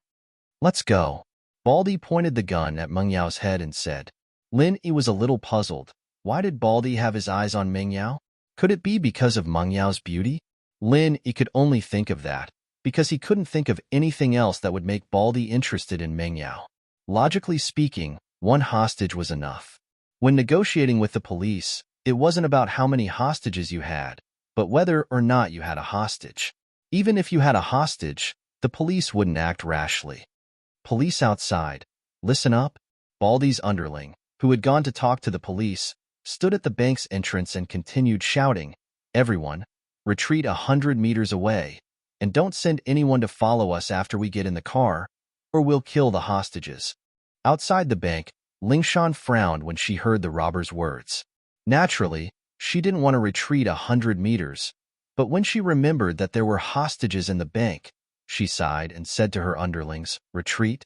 Let's go. Baldy pointed the gun at Meng Yao's head and said. Lin Yi was a little puzzled. Why did Baldy have his eyes on Meng Yao? Could it be because of Meng Yao's beauty? Lin Yi could only think of that, because he couldn't think of anything else that would make Baldy interested in Meng Yao. Logically speaking, one hostage was enough. When negotiating with the police, it wasn't about how many hostages you had, but whether or not you had a hostage. Even if you had a hostage, the police wouldn't act rashly. Police outside. Listen up. Baldy's underling, who had gone to talk to the police, stood at the bank's entrance and continued shouting, Everyone, retreat 100 meters away, and don't send anyone to follow us after we get in the car, or we'll kill the hostages. Outside the bank, Lingshan frowned when she heard the robber's words. Naturally, she didn't want to retreat 100 meters, but when she remembered that there were hostages in the bank, she sighed and said to her underlings, Retreat?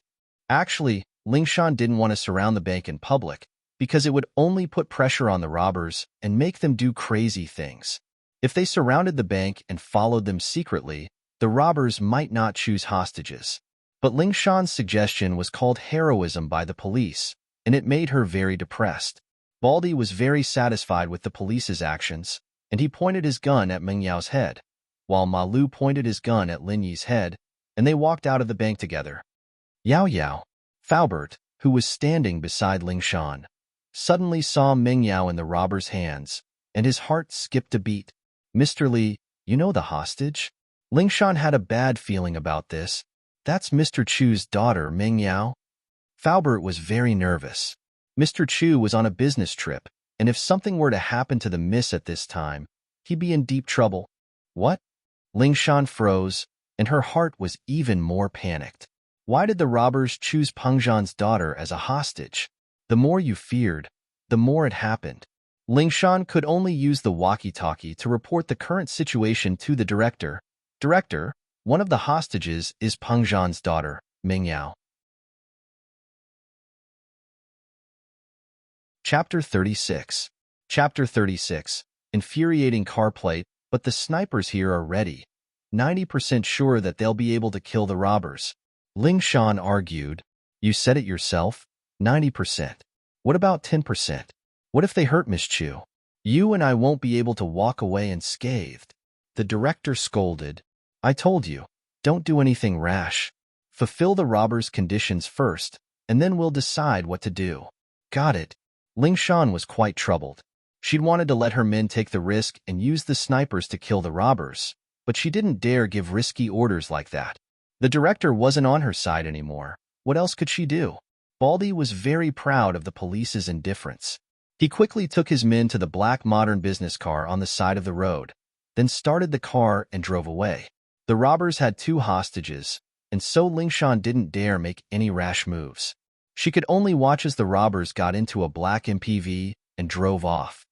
Actually, Lingshan didn't want to surround the bank in public, because it would only put pressure on the robbers and make them do crazy things. If they surrounded the bank and followed them secretly, the robbers might not choose hostages. But Lingshan's suggestion was called heroism by the police, and it made her very depressed. Baldy was very satisfied with the police's actions, and he pointed his gun at Meng Yao's head, while Malu pointed his gun at Lin Yi's head, and they walked out of the bank together. Yao Yao, Faubert, who was standing beside Lingshan, suddenly saw Meng Yao in the robber's hands, and his heart skipped a beat. Mr. Li, you know the hostage? Lingshan had a bad feeling about this. That's Mr. Chu's daughter, Ming Yao. Faubert was very nervous. Mr. Chu was on a business trip, and if something were to happen to the miss at this time, he'd be in deep trouble. What? Lingshan froze, and her heart was even more panicked. Why did the robbers choose Pengzhan's daughter as a hostage? The more you feared, the more it happened. Lingshan could only use the walkie-talkie to report the current situation to the director. Director, one of the hostages is Pengzhan's daughter, Ming Yao. Chapter 36. Chapter 36. Infuriating car plate, but the snipers here are ready. 90% sure that they'll be able to kill the robbers. Lingshan argued. You said it yourself. 90%. What about 10%? What if they hurt Miss Chu? You and I won't be able to walk away unscathed. The director scolded. I told you, don't do anything rash. Fulfill the robbers' conditions first, and then we'll decide what to do. Got it. Lingshan was quite troubled. She'd wanted to let her men take the risk and use the snipers to kill the robbers, but she didn't dare give risky orders like that. The director wasn't on her side anymore. What else could she do? Baldy was very proud of the police's indifference. He quickly took his men to the black modern business car on the side of the road, then started the car and drove away. The robbers had 2 hostages, and so Lingshan didn't dare make any rash moves. She could only watch as the robbers got into a black MPV and drove off.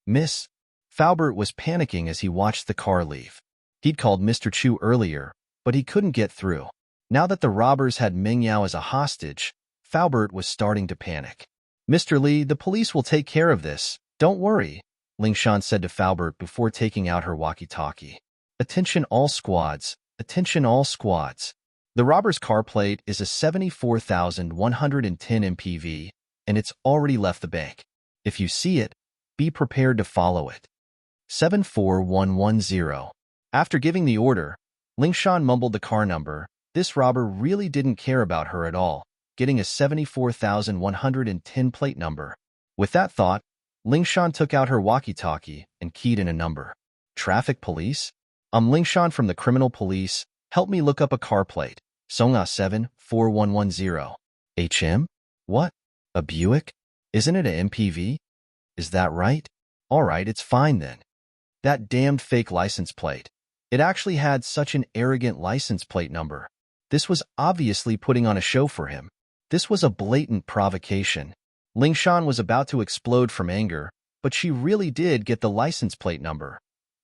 Miss Faubert was panicking as he watched the car leave. He'd called Mr. Chu earlier, but he couldn't get through. Now that the robbers had Ming Yao as a hostage, Faubert was starting to panic. Mr. Li, the police will take care of this. Don't worry, Lingshan said to Faubert before taking out her walkie-talkie. Attention all squads. Attention all squads. The robber's car plate is a 74,110 MPV, and it's already left the bank. If you see it, be prepared to follow it. 74110. After giving the order, Lingshan mumbled the car number. This robber really didn't care about her at all, getting a 74,110 plate number. With that thought, Lingshan took out her walkie-talkie and keyed in a number. Traffic police? I'm Lingshan from the criminal police. Help me look up a car plate. Songa 74110. HM? What? A Buick? Isn't it a MPV? Is that right? Alright, it's fine then. That damned fake license plate. It actually had such an arrogant license plate number. This was obviously putting on a show for him. This was a blatant provocation. Lingshan was about to explode from anger, but she really did get the license plate number.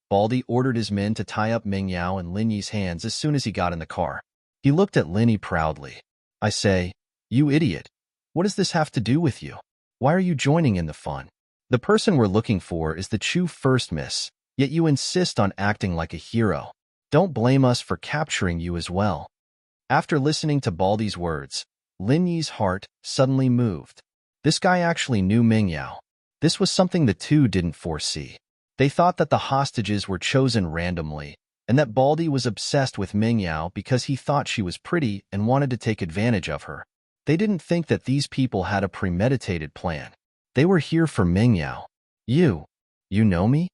Baldy ordered his men to tie up Ming Yao and Lin Yi's hands as soon as he got in the car. He looked at Lin Yi proudly. I say, you idiot. What does this have to do with you? Why are you joining in the fun? The person we're looking for is the Chu first miss, yet you insist on acting like a hero. Don't blame us for capturing you as well. After listening to Baldy's words, Lin Yi's heart suddenly moved. This guy actually knew Ming Yao. This was something the two didn't foresee. They thought that the hostages were chosen randomly, and that Baldy was obsessed with Ming Yao because he thought she was pretty and wanted to take advantage of her. They didn't think that these people had a premeditated plan. They were here for Ming Yao. You know me?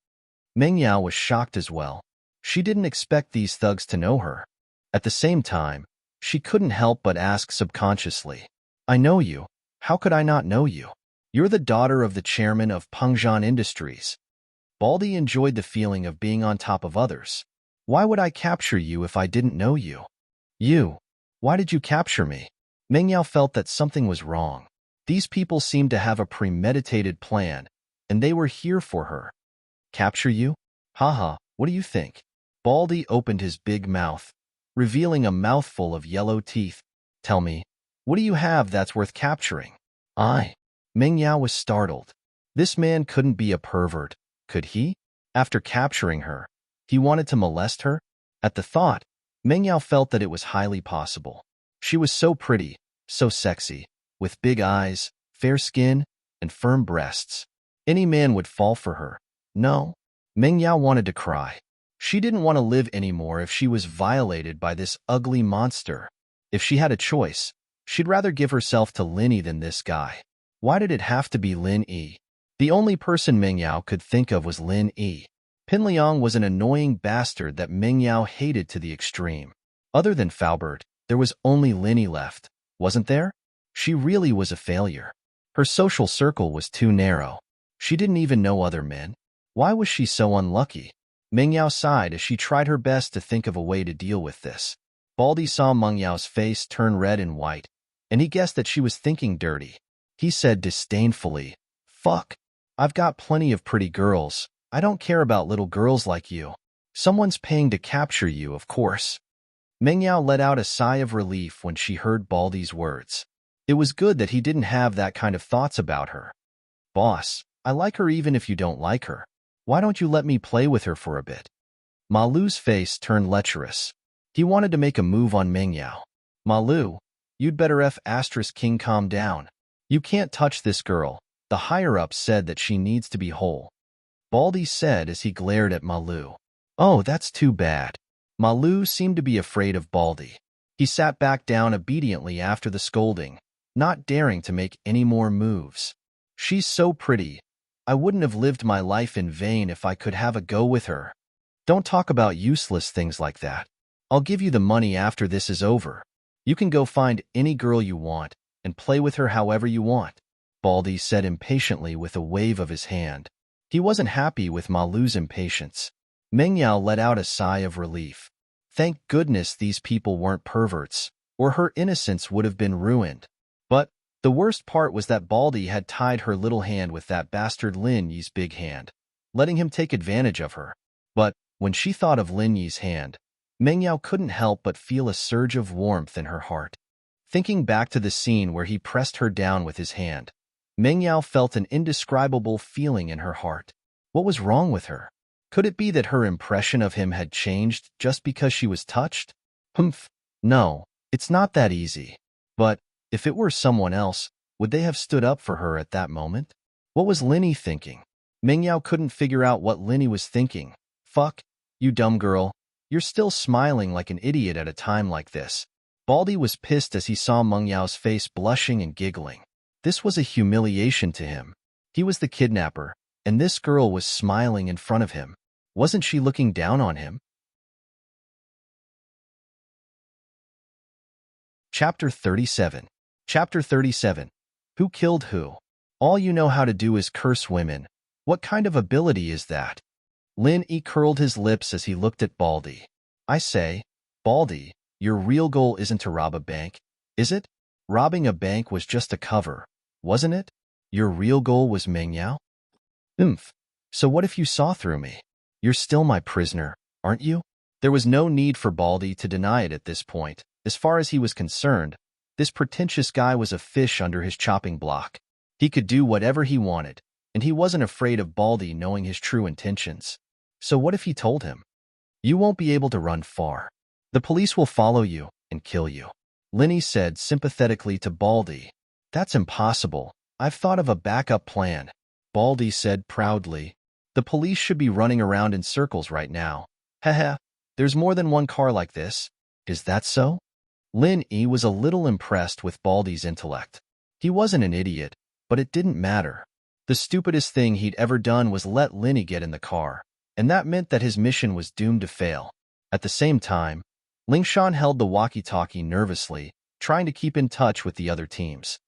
Ming Yao was shocked as well. She didn't expect these thugs to know her. At the same time, she couldn't help but ask subconsciously, I know you. How could I not know you? You're the daughter of the chairman of Pengzhan Industries. Baldy enjoyed the feeling of being on top of others. Why would I capture you if I didn't know you? Why did you capture me? Ming Yao felt that something was wrong. These people seemed to have a premeditated plan, and they were here for her. Capture you? Haha, what do you think? Baldy opened his big mouth, revealing a mouthful of yellow teeth. Tell me, what do you have that's worth capturing? Ming Yao was startled. This man couldn't be a pervert, could he? After capturing her, he wanted to molest her? At the thought, Ming Yao felt that it was highly possible. She was so pretty, so sexy, with big eyes, fair skin, and firm breasts. Any man would fall for her. No. Ming Yao wanted to cry. She didn't want to live anymore if she was violated by this ugly monster. If she had a choice, she'd rather give herself to Lin Yi than this guy. Why did it have to be Lin Yi? The only person Ming Yao could think of was Lin Yi. Pin Liang was an annoying bastard that Meng Yao hated to the extreme. Other than Faubert, there was only Linny left, wasn't there? She really was a failure. Her social circle was too narrow. She didn't even know other men. Why was she so unlucky? Meng Yao sighed as she tried her best to think of a way to deal with this. Baldy saw Meng Yao's face turn red and white, and he guessed that she was thinking dirty. He said disdainfully, "Fuck. I've got plenty of pretty girls. I don't care about little girls like you. Someone's paying to capture you, of course." Meng Yao let out a sigh of relief when she heard Baldy's words. It was good that he didn't have that kind of thoughts about her. "Boss, I like her even if you don't like her. Why don't you let me play with her for a bit?" Ma Lu's face turned lecherous. He wanted to make a move on Meng Yao. "Ma Lu, you'd better King calm down. You can't touch this girl. The higher-ups said that she needs to be whole," Baldy said as he glared at Ma Lu. "Oh, that's too bad." Ma Lu seemed to be afraid of Baldy. He sat back down obediently after the scolding, not daring to make any more moves. "She's so pretty. I wouldn't have lived my life in vain if I could have a go with her. Don't talk about useless things like that. I'll give you the money after this is over. You can go find any girl you want and play with her however you want," Baldy said impatiently with a wave of his hand. He wasn't happy with Ma Lu's impatience. Meng Yao let out a sigh of relief. Thank goodness these people weren't perverts, or her innocence would have been ruined. But the worst part was that Baldy had tied her little hand with that bastard Lin Yi's big hand, letting him take advantage of her. But when she thought of Lin Yi's hand, Meng Yao couldn't help but feel a surge of warmth in her heart. Thinking back to the scene where he pressed her down with his hand, Meng Yao felt an indescribable feeling in her heart. What was wrong with her? Could it be that her impression of him had changed just because she was touched? No, it's not that easy. But if it were someone else, would they have stood up for her at that moment? What was Linny thinking? Meng Yao couldn't figure out what Linny was thinking. "Fuck, you dumb girl. You're still smiling like an idiot at a time like this." Baldy was pissed as he saw Meng Yao's face blushing and giggling. This was a humiliation to him. He was the kidnapper, and this girl was smiling in front of him. Wasn't she looking down on him? Chapter 37. Chapter 37. Who killed who? All you know how to do is curse women. What kind of ability is that? Lin Yi curled his lips as he looked at Baldy. "I say, Baldy, your real goal isn't to rob a bank, is it? Robbing a bank was just a cover, wasn't it? Your real goal was Meng Yao?" So what if you saw through me? You're still my prisoner, aren't you?" There was no need for Baldy to deny it at this point. As far as he was concerned, this pretentious guy was a fish under his chopping block. He could do whatever he wanted, and he wasn't afraid of Baldy knowing his true intentions. So what if he told him, "You won't be able to run far. The police will follow you and kill you," Linny said sympathetically to Baldy. "That's impossible. I've thought of a backup plan," Baldy said proudly. "The police should be running around in circles right now." "Heh, there's more than one car like this." "Is that so?" Lin Yi was a little impressed with Baldy's intellect. He wasn't an idiot, but it didn't matter. The stupidest thing he'd ever done was let Linny get in the car, and that meant that his mission was doomed to fail. At the same time, Lingshan held the walkie-talkie nervously, trying to keep in touch with the other teams.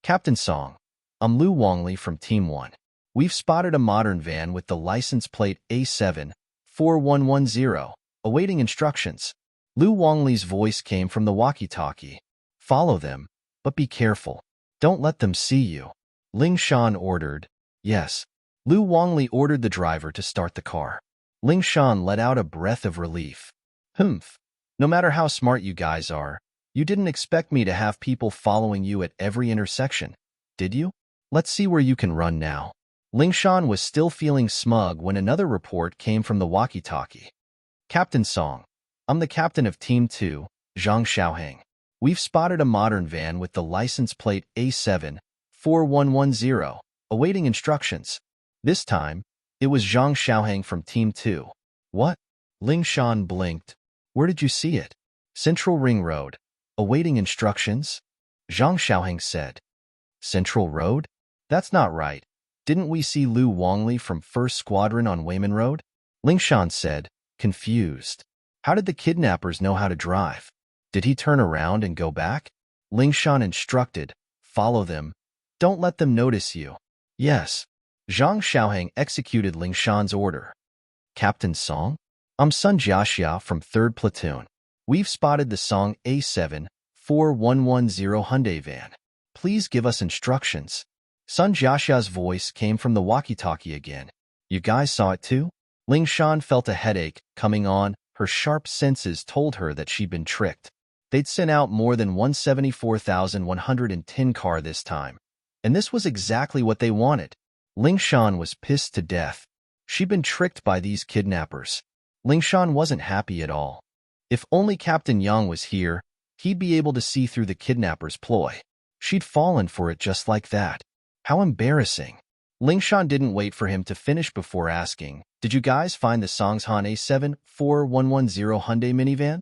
"Captain Song, I'm Lu Wongli from Team 1. We've spotted a modern van with the license plate A74110, awaiting instructions." Lu Wongli's voice came from the walkie-talkie. "Follow them, but be careful. Don't let them see you," Ling Shan ordered. "Yes." Lu Wongli ordered the driver to start the car. Ling Shan let out a breath of relief. No matter how smart you guys are, you didn't expect me to have people following you at every intersection, did you? Let's see where you can run now." Lingshan was still feeling smug when another report came from the walkie-talkie. "Captain Song, I'm the captain of Team 2, Zhang Xiaohang. We've spotted a modern van with the license plate A74110, awaiting instructions." This time, it was Zhang Xiaohang from Team 2. "What?" Lingshan blinked. "Where did you see it?" "Central Ring Road. Awaiting instructions?" Zhang Xiaohang said. "Central Road? That's not right. Didn't we see Lu Wongli from 1st Squadron on Wayman Road?" Lingshan said, confused. How did the kidnappers know how to drive? Did he turn around and go back? Lingshan instructed, follow them. Don't let them notice you. Yes. Zhang Xiaohang executed Lingshan's order. Captain Song? I'm Sun Jiaxia from 3rd Platoon. We've spotted the Song A7 4110 Hyundai van. Please give us instructions. Sun Jiaxia's voice came from the walkie-talkie again. You guys saw it too? Lingshan felt a headache coming on. Her sharp senses told her that she'd been tricked. They'd sent out more than 174,110 car this time. And this was exactly what they wanted. Lingshan was pissed to death. She'd been tricked by these kidnappers. Lingshan wasn't happy at all. If only Captain Yang was here, he'd be able to see through the kidnappers' ploy. She'd fallen for it just like that. How embarrassing. Lingshan didn't wait for him to finish before asking, did you guys find the Songshan A7 4110 Hyundai minivan?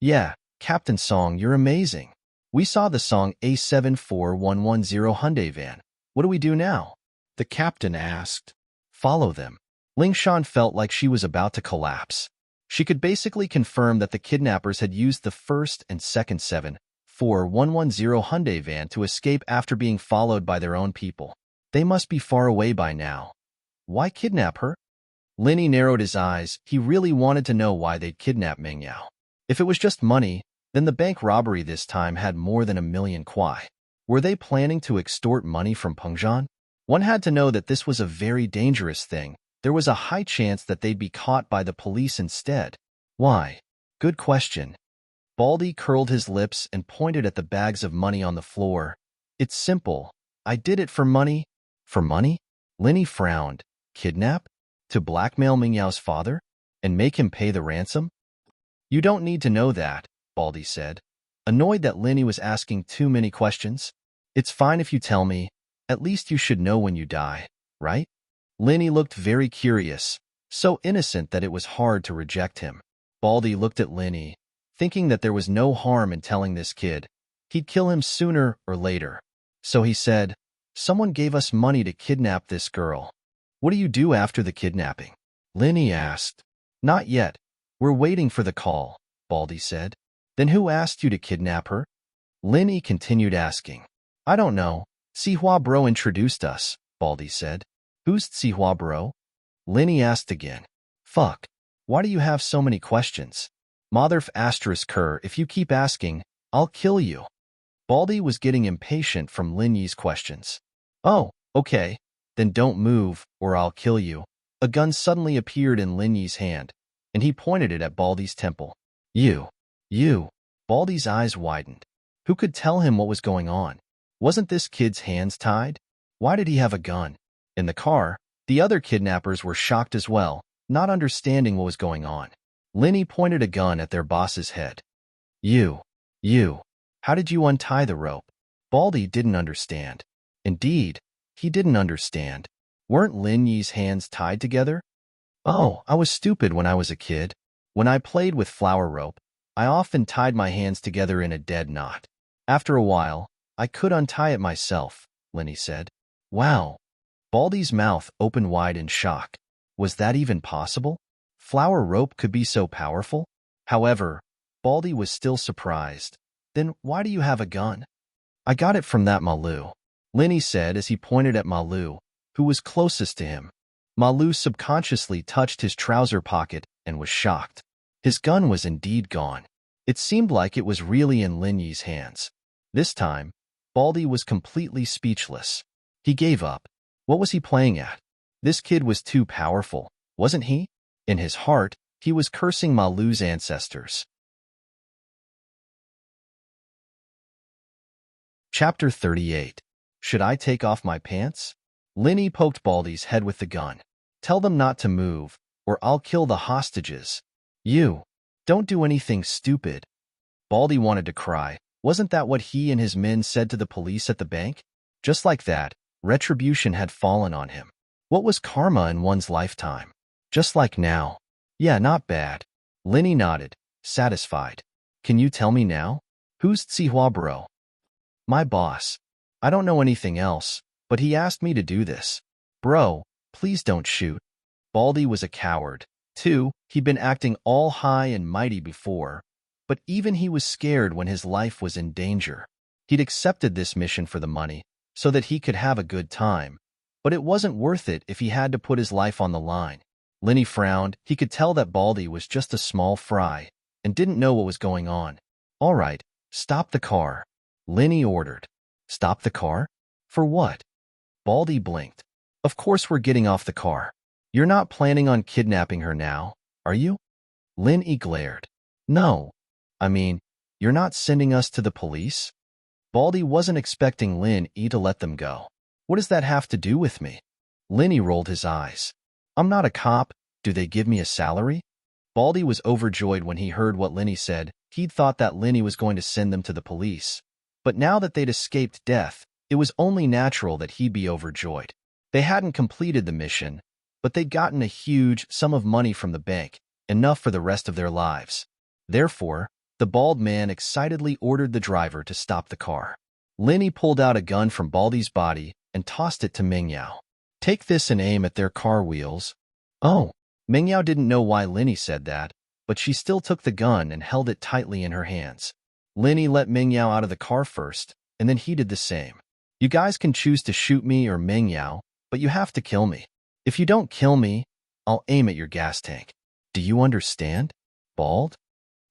Yeah, Captain Song, you're amazing. We saw the Song A7 4110 Hyundai van. What do we do now? The captain asked. Follow them. Lingshan felt like she was about to collapse. She could basically confirm that the kidnappers had used the first and second 74110 Hyundai van to escape after being followed by their own people. They must be far away by now. Why kidnap her? Linny narrowed his eyes. He really wanted to know why they'd kidnap Meng Yao. If it was just money, then the bank robbery this time had more than 1 million kuai. Were they planning to extort money from Pengzhan? One had to know that this was a very dangerous thing. There was a high chance that they'd be caught by the police instead. Why? Good question. Baldy curled his lips and pointed at the bags of money on the floor. It's simple. I did it for money. For money? Linny frowned. Kidnap? To blackmail Meng Yao's father? And make him pay the ransom? You don't need to know that, Baldy said, annoyed that Linny was asking too many questions. It's fine if you tell me. At least you should know when you die, right? Linny looked very curious, so innocent that it was hard to reject him. Baldy looked at Linny, thinking that there was no harm in telling this kid. He'd kill him sooner or later. So he said, someone gave us money to kidnap this girl. What do you do after the kidnapping? Linny asked. Not yet. We're waiting for the call, Baldy said. Then who asked you to kidnap her? Linny continued asking. I don't know. Sihua Bro introduced us, Baldy said. Who's Sihua Bro? Linny asked again. Fuck. Why do you have so many questions? Motherf asterisk her, if you keep asking, I'll kill you. Baldy was getting impatient from Linny's questions. Oh, okay. Then don't move, or I'll kill you. A gun suddenly appeared in Linny's hand, and he pointed it at Baldy's temple. You. Baldy's eyes widened. Who could tell him what was going on? Wasn't this kid's hands tied? Why did he have a gun? In the car, the other kidnappers were shocked as well, not understanding what was going on. Linny pointed a gun at their boss's head. You. How did you untie the rope? Baldy didn't understand. Indeed, he didn't understand. Weren't Lin Yi's hands tied together? Oh, I was stupid when I was a kid. When I played with flower rope, I often tied my hands together in a dead knot. After a while, I could untie it myself, Linny said. Wow. Baldy's mouth opened wide in shock. Was that even possible? Flower rope could be so powerful? However, Baldy was still surprised. Then why do you have a gun? I got it from that Malu, Linny said as he pointed at Malu, who was closest to him. Malu subconsciously touched his trouser pocket and was shocked. His gun was indeed gone. It seemed like it was really in Lin Yi's hands. This time, Baldy was completely speechless. He gave up. What was he playing at? This kid was too powerful, wasn't he? In his heart, he was cursing Malu's ancestors. Chapter 38. Should I take off my pants? Linny poked Baldy's head with the gun. Tell them not to move, or I'll kill the hostages. You. Don't do anything stupid. Baldy wanted to cry. Wasn't that what he and his men said to the police at the bank? Just like that, retribution had fallen on him. What was karma in one's lifetime? Just like now. Yeah, not bad. Linny nodded, satisfied. Can you tell me now? Who's Tsihua Bro? My boss. I don't know anything else, but he asked me to do this. Bro, please don't shoot. Baldy was a coward. 2. He'd been acting all high and mighty before, but even he was scared when his life was in danger. He'd accepted this mission for the money, so that he could have a good time, but it wasn't worth it if he had to put his life on the line. Linny frowned. He could tell that Baldy was just a small fry and didn't know what was going on. "All right, stop the car," Linny ordered. "Stop the car? For what?" Baldy blinked. "Of course we're getting off the car. You're not planning on kidnapping her now, are you?" Linny glared. "No. I mean, you're not sending us to the police?" Baldy wasn't expecting Linny to let them go. "What does that have to do with me?" Linny rolled his eyes. "I'm not a cop. Do they give me a salary?" Baldy was overjoyed when he heard what Linny said. He'd thought that Linny was going to send them to the police. But now that they'd escaped death, it was only natural that he'd be overjoyed. They hadn't completed the mission, but they'd gotten a huge sum of money from the bank, enough for the rest of their lives. Therefore, the bald man excitedly ordered the driver to stop the car. Linny pulled out a gun from Baldy's body and tossed it to Mingyao. "Take this and aim at their car wheels." "Oh." Mingyao didn't know why Linny said that, but she still took the gun and held it tightly in her hands. Linny let Mingyao out of the car first, and then he did the same. "You guys can choose to shoot me or Mingyao, but you have to kill me. If you don't kill me, I'll aim at your gas tank. Do you understand, Bald?"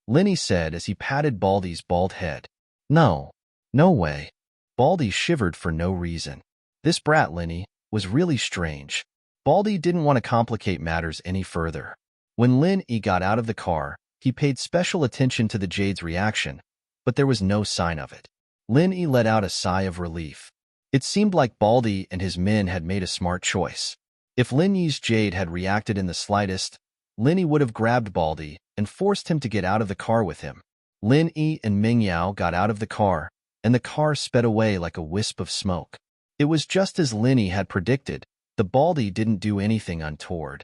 Linny said as he patted Baldy's bald head. "No. No way." Baldy shivered for no reason. This brat, Linny, was really strange. Baldy didn't want to complicate matters any further. When Linny got out of the car, he paid special attention to the Jade's reaction, but there was no sign of it. Linny let out a sigh of relief. It seemed like Baldy and his men had made a smart choice. If Linny's Jade had reacted in the slightest, Linny would have grabbed Baldy and forced him to get out of the car with him. Linny and Mingyao got out of the car, and the car sped away like a wisp of smoke. It was just as Linny had predicted. The Baldy didn't do anything untoward.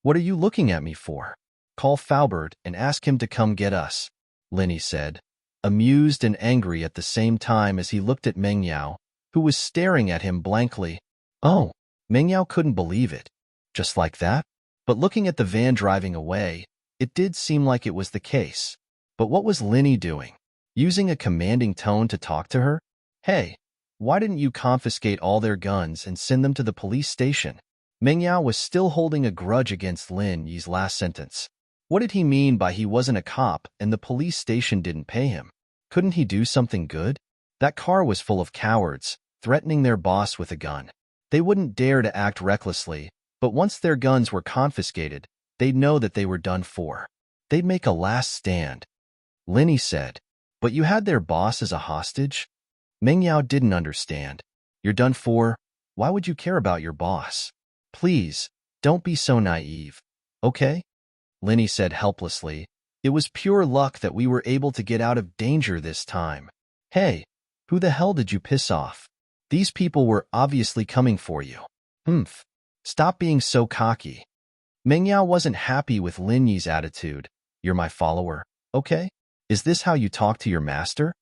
"What are you looking at me for? Call Faubert and ask him to come get us," Linny said, amused and angry at the same time as he looked at Mingyao, who was staring at him blankly. "Oh." Mingyao couldn't believe it. Just like that? But looking at the van driving away, it did seem like it was the case. But what was Linny doing? Using a commanding tone to talk to her? "Hey, why didn't you confiscate all their guns and send them to the police station?" Mingyao was still holding a grudge against Lin Yi's last sentence. What did he mean by he wasn't a cop and the police station didn't pay him? Couldn't he do something good? That car was full of cowards, threatening their boss with a gun. They wouldn't dare to act recklessly, but once their guns were confiscated, they'd know that they were done for. They'd make a last stand. Linny said, "But you had their boss as a hostage?" Mingyao didn't understand. "You're done for? Why would you care about your boss? Please, don't be so naive, okay?" Linny said helplessly. "It was pure luck that we were able to get out of danger this time." "Hey, who the hell did you piss off? These people were obviously coming for you." "Humph. Stop being so cocky." Mingyao wasn't happy with Lin Yi's attitude. "You're my follower, okay? Is this how you talk to your master?"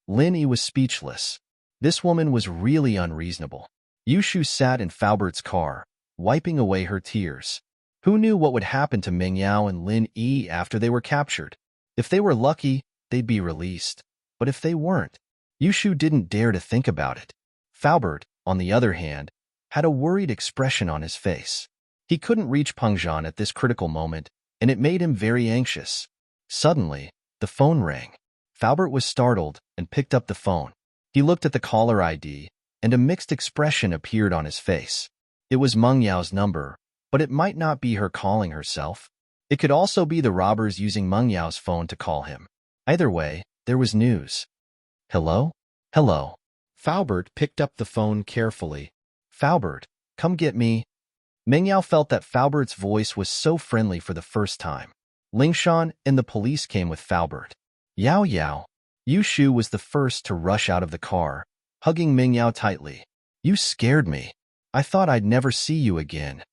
Lin Yi was speechless. This woman was really unreasonable. Yushu sat in Faubert's car, wiping away her tears. Who knew what would happen to Mingyao and Lin Yi after they were captured? If they were lucky, they'd be released. But if they weren't, Yushu didn't dare to think about it. Faubert, on the other hand, had a worried expression on his face. He couldn't reach Pengzhan at this critical moment, and it made him very anxious. Suddenly, the phone rang. Faubert was startled and picked up the phone. He looked at the caller ID, and a mixed expression appeared on his face. It was Meng Yao's number, but it might not be her calling herself. It could also be the robbers using Meng Yao's phone to call him. Either way, there was news. "Hello? Hello." Faubert picked up the phone carefully. "Faubert, come get me." Meng Yao felt that Faubert's voice was so friendly for the first time. Lingshan and the police came with Faubert. "Yao Yao." Yushu was the first to rush out of the car, hugging Meng Yao tightly. "You scared me. I thought I'd never see you again."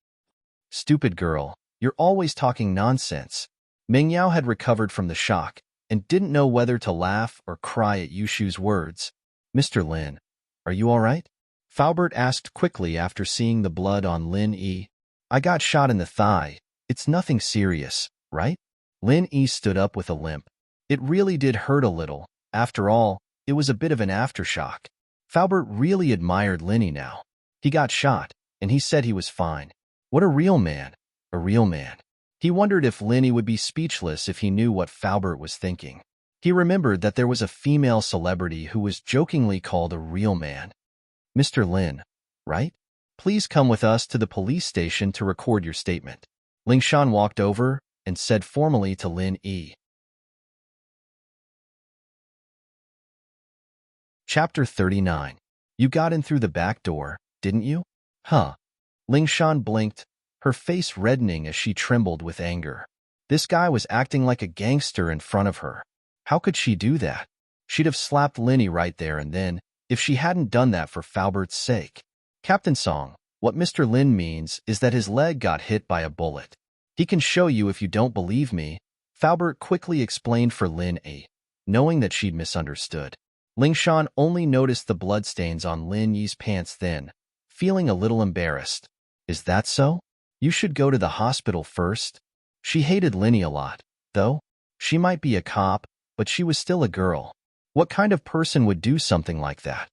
"Stupid girl, you're always talking nonsense." Meng Yao had recovered from the shock and didn't know whether to laugh or cry at Yushu's words. "Mr. Lin, are you all right?" Faubert asked quickly after seeing the blood on Lin Yi. "I got shot in the thigh. It's nothing serious, right? Lin Yi stood up with a limp. It really did hurt a little. After all, it was a bit of an aftershock. Faubert really admired Linny now. He got shot, and he said he was fine. What a real man. A real man. He wondered if Linny would be speechless if he knew what Faubert was thinking. He remembered that there was a female celebrity who was jokingly called a real man. Mr. Lin, right? Please come with us to the police station to record your statement. Ling Shan walked over and said formally to Lin Yi. Chapter 39. You got in through the back door, didn't you? Huh. Ling Shan blinked, her face reddening as she trembled with anger. This guy was acting like a gangster in front of her. How could she do that? She'd have slapped Linny right there and then, if she hadn't done that for Faubert's sake. Captain Song, what Mr. Lin means is that his leg got hit by a bullet. He can show you if you don't believe me, Faubert quickly explained for Lin Yi, knowing that she'd misunderstood. Ling Shan only noticed the bloodstains on Lin Yi's pants then, feeling a little embarrassed. Is that so? You should go to the hospital first. She hated Linny a lot, though. She might be a cop, but she was still a girl. What kind of person would do something like that?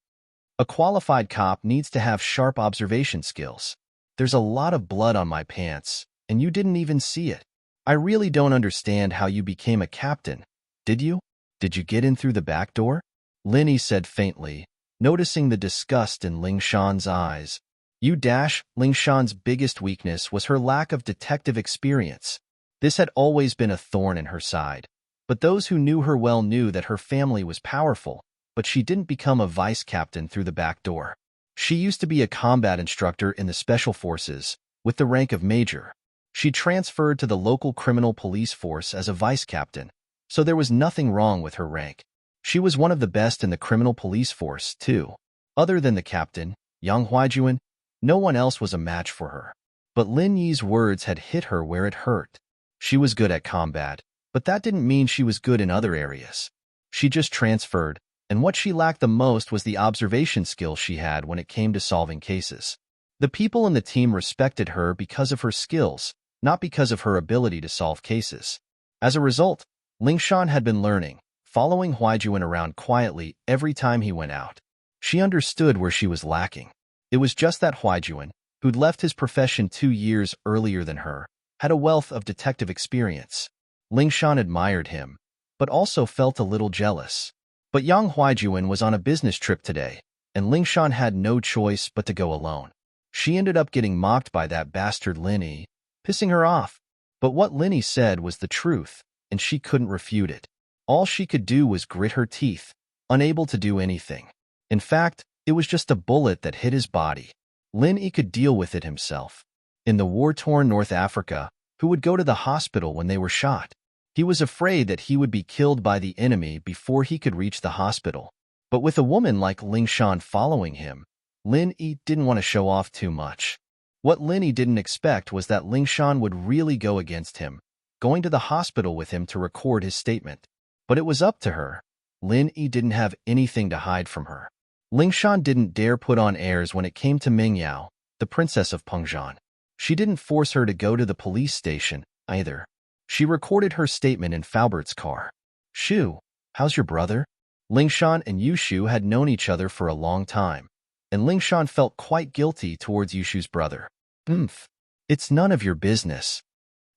A qualified cop needs to have sharp observation skills. There's a lot of blood on my pants, and you didn't even see it. I really don't understand how you became a captain. Did you? Did you get in through the back door? Linny said faintly, noticing the disgust in Ling Shan's eyes. Ling Shan's biggest weakness was her lack of detective experience. This had always been a thorn in her side. But those who knew her well knew that her family was powerful, but she didn't become a vice captain through the back door. She used to be a combat instructor in the Special Forces, with the rank of major. She transferred to the local criminal police force as a vice captain, so there was nothing wrong with her rank. She was one of the best in the criminal police force, too. Other than the captain, Yang Huaijuan, no one else was a match for her. But Lin Yi's words had hit her where it hurt. She was good at combat, but that didn't mean she was good in other areas. She just transferred, and what she lacked the most was the observation skills she had when it came to solving cases. The people in the team respected her because of her skills, not because of her ability to solve cases. As a result, Ling Shan had been learning, following Huaijuan around quietly every time he went out. She understood where she was lacking. It was just that Huaijuan, who'd left his profession 2 years earlier than her, had a wealth of detective experience. Ling Shan admired him, but also felt a little jealous. But Yang Huaijuan was on a business trip today, and Ling Shan had no choice but to go alone. She ended up getting mocked by that bastard Linny, pissing her off. But what Linny said was the truth, and she couldn't refute it. All she could do was grit her teeth, unable to do anything. In fact, it was just a bullet that hit his body. Linny could deal with it himself. In the war-torn North Africa, who would go to the hospital when they were shot? He was afraid that he would be killed by the enemy before he could reach the hospital. But with a woman like Ling Shan following him, Lin Yi didn't want to show off too much. What Lin Yi didn't expect was that Ling Shan would really go against him, going to the hospital with him to record his statement. But it was up to her. Lin Yi didn't have anything to hide from her. Ling Shan didn't dare put on airs when it came to Ming Yao, the princess of Pengzhan. She didn't force her to go to the police station, either. She recorded her statement in Faubert's car. Shu, how's your brother? Ling Shan and Yushu had known each other for a long time, and Ling Shan felt quite guilty towards Yushu's brother. It's none of your business.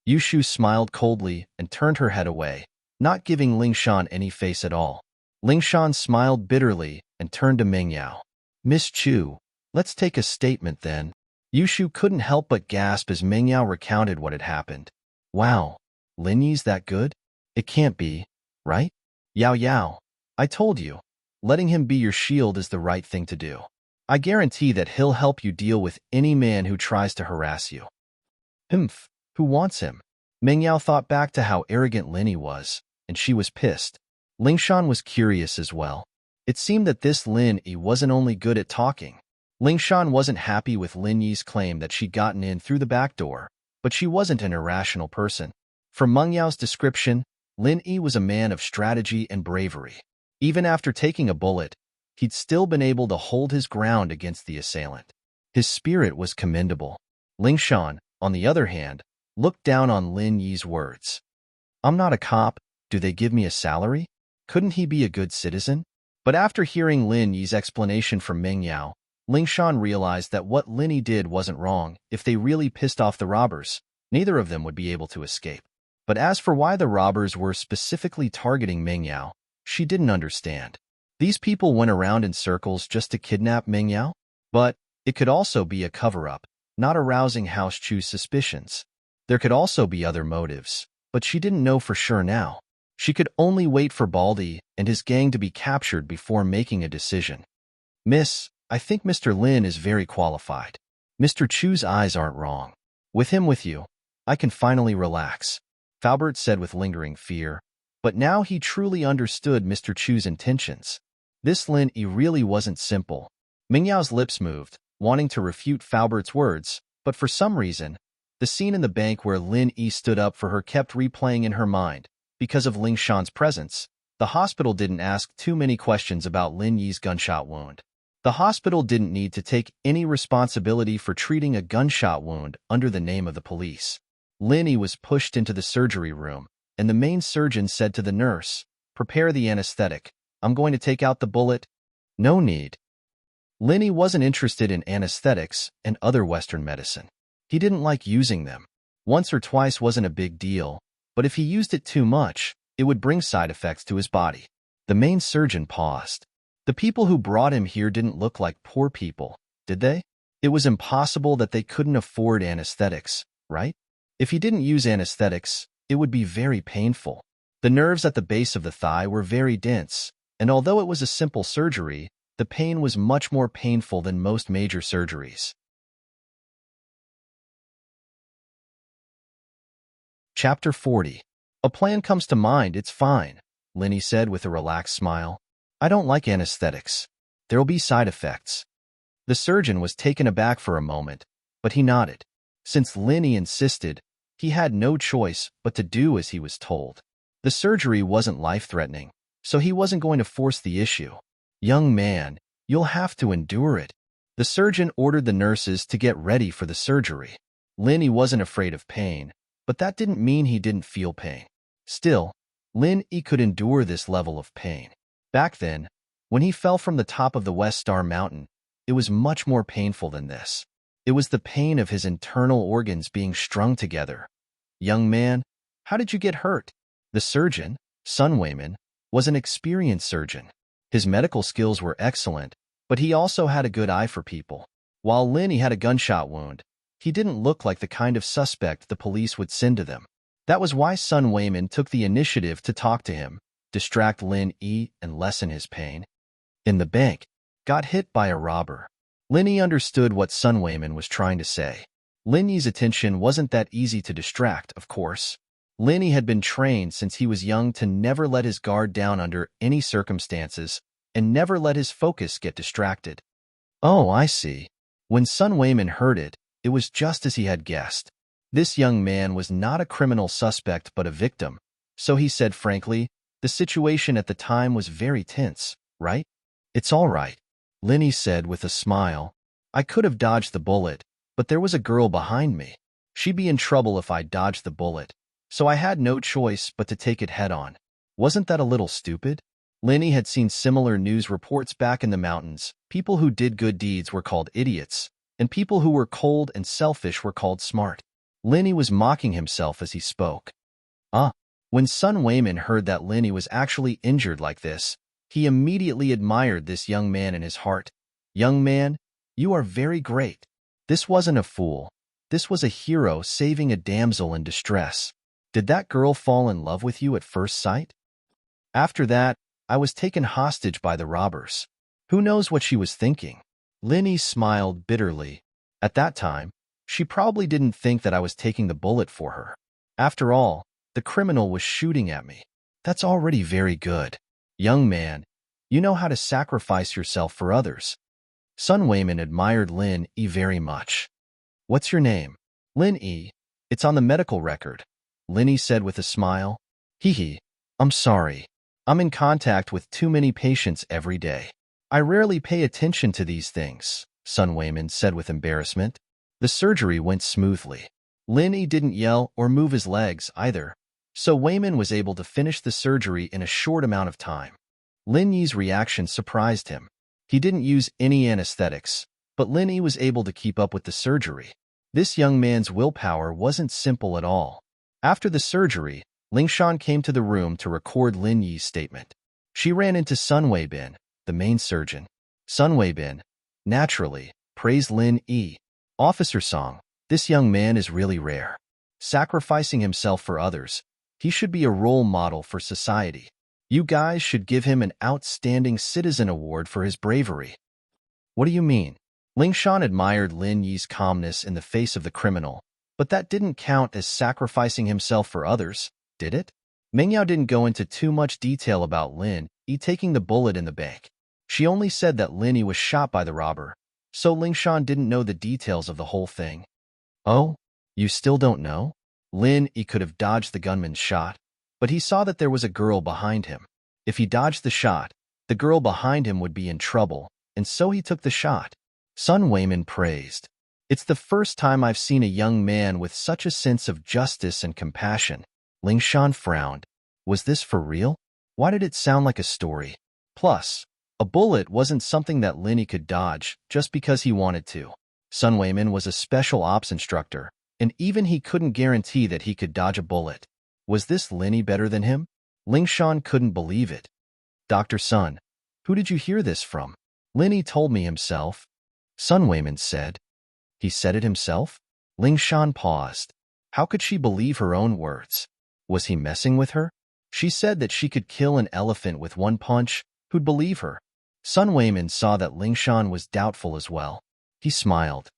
Yushu smiled coldly and turned her head away, not giving Ling Shan any face at all. Ling Shan smiled bitterly and turned to Ming Yao. Miss Chu, let's take a statement then. Yushu couldn't help but gasp as Ming Yao recounted what had happened. Wow, Lin Yi's that good? It can't be, right? Yao, I told you, letting him be your shield is the right thing to do. I guarantee that he'll help you deal with any man who tries to harass you. Who wants him? Ming Yao thought back to how arrogant Lin Yi was, and she was pissed. Ling Shan was curious as well. It seemed that this Lin Yi wasn't only good at talking. Ling Shan wasn't happy with Lin Yi's claim that she'd gotten in through the back door, but she wasn't an irrational person. From Meng Yao's description, Lin Yi was a man of strategy and bravery. Even after taking a bullet, he'd still been able to hold his ground against the assailant. His spirit was commendable. Ling Shan, on the other hand, looked down on Lin Yi's words. I'm not a cop. Do they give me a salary? Couldn't he be a good citizen? But after hearing Lin Yi's explanation from Meng Yao, Ling Shan realized that what Lin Yi did wasn't wrong. If they really pissed off the robbers, neither of them would be able to escape. But as for why the robbers were specifically targeting Meng Yao, she didn't understand. These people went around in circles just to kidnap Meng Yao? But it could also be a cover-up, not arousing House Chu's suspicions. There could also be other motives, but she didn't know for sure now. She could only wait for Baldy and his gang to be captured before making a decision. Miss, I think Mr. Lin is very qualified. Mr. Chu's eyes aren't wrong. With him with you, I can finally relax, Faubert said with lingering fear. But now he truly understood Mr. Chu's intentions. This Lin Yi really wasn't simple. Meng Yao's lips moved, wanting to refute Faubert's words, but for some reason, the scene in the bank where Lin Yi stood up for her kept replaying in her mind. Because of Ling Shan's presence, the hospital didn't ask too many questions about Lin Yi's gunshot wound. The hospital didn't need to take any responsibility for treating a gunshot wound under the name of the police. Lin Yi was pushed into the surgery room, and the main surgeon said to the nurse, "Prepare the anesthetic. I'm going to take out the bullet." No need. Lin Yi wasn't interested in anesthetics and other Western medicine. He didn't like using them. Once or twice wasn't a big deal, but if he used it too much, it would bring side effects to his body. The main surgeon paused. The people who brought him here didn't look like poor people, did they? It was impossible that they couldn't afford anesthetics, right? If he didn't use anesthetics, it would be very painful. The nerves at the base of the thigh were very dense, and although it was a simple surgery, the pain was much more painful than most major surgeries. Chapter 40. A plan comes to mind, it's fine, Lin Yi said with a relaxed smile. I don't like anesthetics. There'll be side effects. The surgeon was taken aback for a moment, but he nodded. Since Lin Yi insisted, he had no choice but to do as he was told. The surgery wasn't life-threatening, so he wasn't going to force the issue. Young man, you'll have to endure it. The surgeon ordered the nurses to get ready for the surgery. Lin Yi wasn't afraid of pain, but that didn't mean he didn't feel pain. Still, Lin Yi could endure this level of pain. Back then, when he fell from the top of the West Star Mountain, it was much more painful than this. It was the pain of his internal organs being strung together. Young man, how did you get hurt? The surgeon, Sun Weiman, was an experienced surgeon. His medical skills were excellent, but he also had a good eye for people. While Lin Yi had a gunshot wound, he didn't look like the kind of suspect the police would send to them. That was why Sun Weiman took the initiative to talk to him, distract Lin Yi, and lessen his pain. In the bank, got hit by a robber. Lin Yi understood what Sun Weiman was trying to say. Lin Yi's attention wasn't that easy to distract, of course. Lin Yi had been trained since he was young to never let his guard down under any circumstances and never let his focus get distracted. Oh, I see. When Sun Weiman heard it, it was just as he had guessed. This young man was not a criminal suspect but a victim, so he said frankly, the situation at the time was very tense, right? It's all right, Lin Yi said with a smile. I could have dodged the bullet, but there was a girl behind me. She'd be in trouble if I dodged the bullet, so I had no choice but to take it head-on. Wasn't that a little stupid? Lin Yi had seen similar news reports back in the mountains. People who did good deeds were called idiots, and people who were cold and selfish were called smart. Lin Yi was mocking himself as he spoke. When Sun Weiman heard that Lin Yi was actually injured like this, he immediately admired this young man in his heart. Young man, you are very great. This wasn't a fool. This was a hero saving a damsel in distress. Did that girl fall in love with you at first sight? After that, I was taken hostage by the robbers. Who knows what she was thinking? Lin Yi smiled bitterly. At that time, she probably didn't think that I was taking the bullet for her. After all, the criminal was shooting at me. That's already very good. Young man, you know how to sacrifice yourself for others. Sun Weiman admired Lin Yi very much. What's your name? Lin Yi. It's on the medical record, Lin Yi said with a smile. Hee. I'm sorry. I'm in contact with too many patients every day. I rarely pay attention to these things, Sun Weiman said with embarrassment. The surgery went smoothly. Lin Yi didn't yell or move his legs either, so Wayman was able to finish the surgery in a short amount of time. Lin Yi's reaction surprised him. He didn't use any anesthetics, but Lin Yi was able to keep up with the surgery. This young man's willpower wasn't simple at all. After the surgery, Lingshan came to the room to record Lin Yi's statement. She ran into Sun Weibin, the main surgeon. Sun Weibin, naturally, praised Lin Yi. Officer Song, this young man is really rare. Sacrificing himself for others, he should be a role model for society. You guys should give him an Outstanding Citizen Award for his bravery. What do you mean? Lingshan admired Lin Yi's calmness in the face of the criminal, but that didn't count as sacrificing himself for others, did it? Mengyao didn't go into too much detail about Lin Yi taking the bullet in the bank. She only said that Lin Yi was shot by the robber, so Lingshan didn't know the details of the whole thing. Oh? You still don't know? Lin Yi could have dodged the gunman's shot, but he saw that there was a girl behind him. If he dodged the shot, the girl behind him would be in trouble, and so he took the shot. Sun Wayman praised. It's the first time I've seen a young man with such a sense of justice and compassion. Lingshan frowned. Was this for real? Why did it sound like a story? Plus, a bullet wasn't something that Lin Yi could dodge just because he wanted to. Sun Wayman was a special ops instructor, and even he couldn't guarantee that he could dodge a bullet. Was this Lin Yi better than him? Lingshan couldn't believe it. Dr. Sun, who did you hear this from? Lin Yi told me himself. Sun Wayman said. He said it himself? Lingshan paused. How could she believe her own words? Was he messing with her? She said that she could kill an elephant with one punch. Who'd believe her? Sun Wayman saw that Lingshan was doubtful as well. He smiled.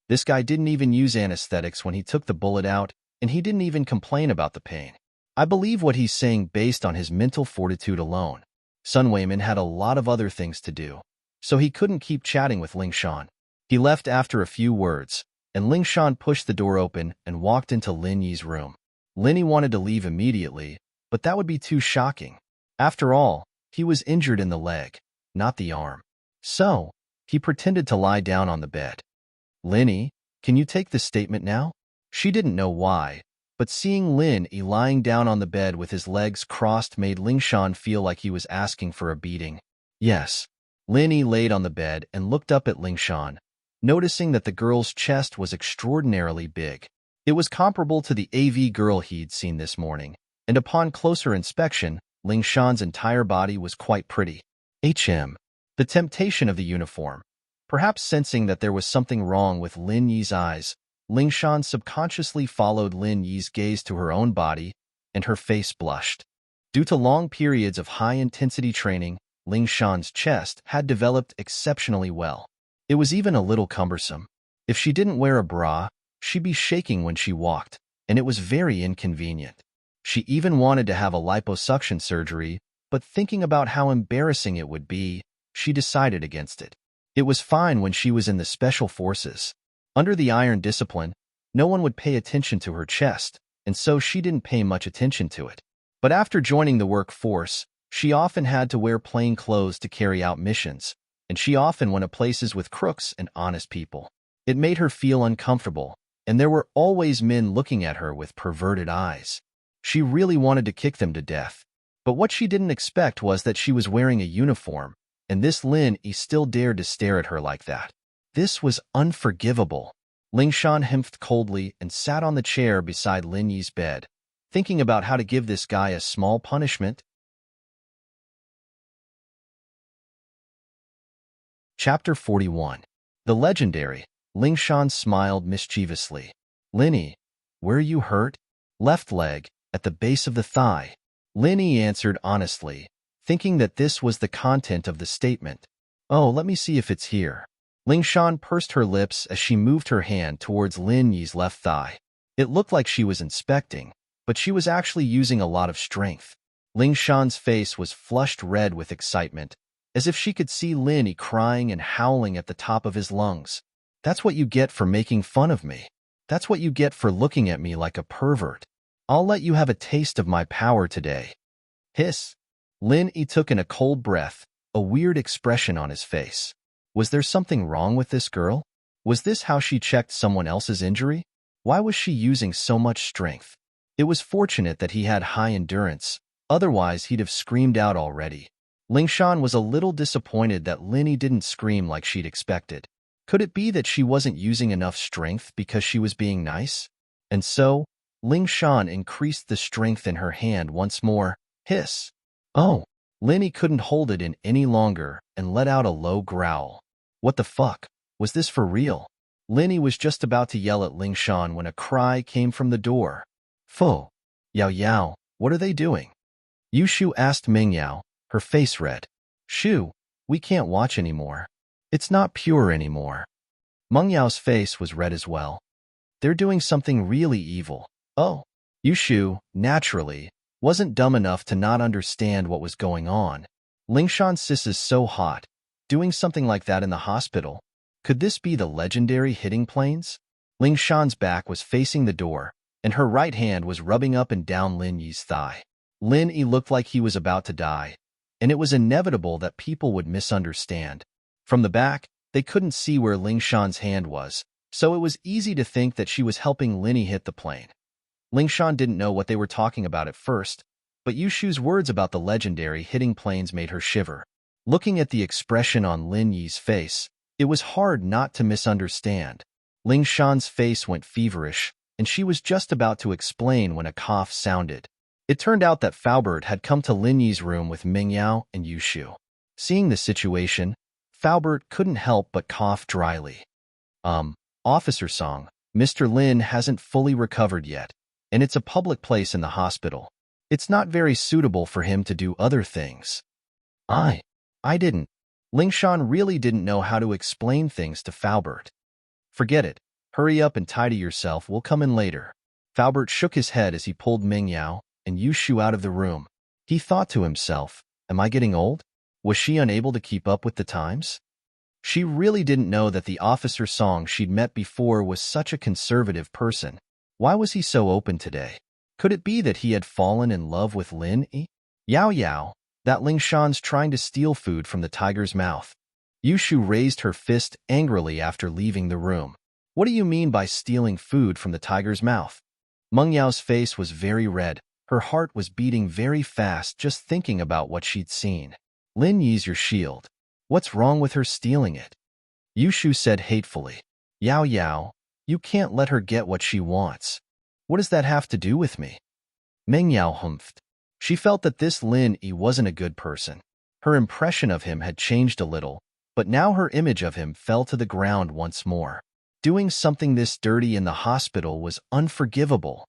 This guy didn't even use anesthetics when he took the bullet out, and he didn't even complain about the pain. I believe what he's saying based on his mental fortitude alone. Sun Wayman had a lot of other things to do, so he couldn't keep chatting with Lingshan. He left after a few words, and Lingshan pushed the door open and walked into Lin Yi's room. Lin Yi wanted to leave immediately, but that would be too shocking. After all, he was injured in the leg, not the arm. So, he pretended to lie down on the bed. Lin Yi, can you take this statement now? She didn't know why, but seeing Lin Yi lying down on the bed with his legs crossed made Lingshan feel like he was asking for a beating. Yes. Lin Yi laid on the bed and looked up at Lingshan, noticing that the girl's chest was extraordinarily big. It was comparable to the AV girl he'd seen this morning, and upon closer inspection, Lingshan's entire body was quite pretty. The temptation of the uniform. Perhaps sensing that there was something wrong with Lin Yi's eyes, Lingshan subconsciously followed Lin Yi's gaze to her own body, and her face blushed. Due to long periods of high-intensity training, Lingshan's chest had developed exceptionally well. It was even a little cumbersome. If she didn't wear a bra, she'd be shaking when she walked, and it was very inconvenient. She even wanted to have a liposuction surgery, but thinking about how embarrassing it would be, she decided against it. It was fine when she was in the special forces. Under the iron discipline, no one would pay attention to her chest, and so she didn't pay much attention to it. But after joining the workforce, she often had to wear plain clothes to carry out missions, and she often went to places with crooks and honest people. It made her feel uncomfortable, and there were always men looking at her with perverted eyes. She really wanted to kick them to death. But what she didn't expect was that she was wearing a uniform, and this Lin Yi still dared to stare at her like that. This was unforgivable. Lingshan hemphed coldly and sat on the chair beside Lin Yi's bed, thinking about how to give this guy a small punishment. Chapter 41. The legendary. Lingshan smiled mischievously. Lin Yi, where are you hurt? Left leg, at the base of the thigh. Lin Yi answered honestly, thinking that this was the content of the statement. Oh, let me see if it's here. Lingshan pursed her lips as she moved her hand towards Lin Yi's left thigh. It looked like she was inspecting, but she was actually using a lot of strength. Lingshan's face was flushed red with excitement, as if she could see Lin Yi crying and howling at the top of his lungs. That's what you get for making fun of me. That's what you get for looking at me like a pervert. I'll let you have a taste of my power today. Hiss. Lin Yi took in a cold breath, a weird expression on his face. Was there something wrong with this girl? Was this how she checked someone else's injury? Why was she using so much strength? It was fortunate that he had high endurance, otherwise he'd have screamed out already. Lingshan was a little disappointed that Linny didn't scream like she'd expected. Could it be that she wasn't using enough strength because she was being nice? And so, Lingshan increased the strength in her hand once more. Hiss! Oh! Linny couldn't hold it in any longer and let out a low growl. What the fuck? Was this for real? Linny was just about to yell at Lingshan when a cry came from the door. Pho! Yao Yao, what are they doing? Yushu asked Mingyao, her face red. Shu, we can't watch anymore. It's not pure anymore. Mengyao's face was red as well. They're doing something really evil. Oh. Yushu, naturally, wasn't dumb enough to not understand what was going on. Lingshan sis is so hot. Doing something like that in the hospital. Could this be the legendary hitting planes? Lingshan's back was facing the door, and her right hand was rubbing up and down Lin Yi's thigh. Lin Yi looked like he was about to die, and it was inevitable that people would misunderstand. From the back, they couldn't see where Lingshan's hand was, so it was easy to think that she was helping Lin Yi hit the plane. Lingshan didn't know what they were talking about at first, but Yushu's words about the legendary hitting planes made her shiver. Looking at the expression on Lin Yi's face, it was hard not to misunderstand. Lingshan's face went feverish, and she was just about to explain when a cough sounded. It turned out that Faubert had come to Lin Yi's room with Mingyao and Yushu. Seeing the situation, Faubert couldn't help but cough dryly. Officer Song, Mr. Lin hasn't fully recovered yet, and it's a public place in the hospital. It's not very suitable for him to do other things. I didn't. Lingshan really didn't know how to explain things to Faubert. Forget it. Hurry up and tidy yourself, we'll come in later. Faubert shook his head as he pulled Mingyao and Yushu out of the room. He thought to himself, am I getting old? Was she unable to keep up with the times? She really didn't know that the Officer Song she'd met before was such a conservative person. Why was he so open today? Could it be that he had fallen in love with Lin Yi? Yao Yao, that Lingshan's trying to steal food from the tiger's mouth. Yushu raised her fist angrily after leaving the room. What do you mean by stealing food from the tiger's mouth? Mengyao's face was very red. Her heart was beating very fast just thinking about what she'd seen. Lin Yi's your shield. What's wrong with her stealing it? Yushu said hatefully. Yao Yao, you can't let her get what she wants. What does that have to do with me? Mingyao humphed. She felt that this Lin Yi wasn't a good person. Her impression of him had changed a little, but now her image of him fell to the ground once more. Doing something this dirty in the hospital was unforgivable.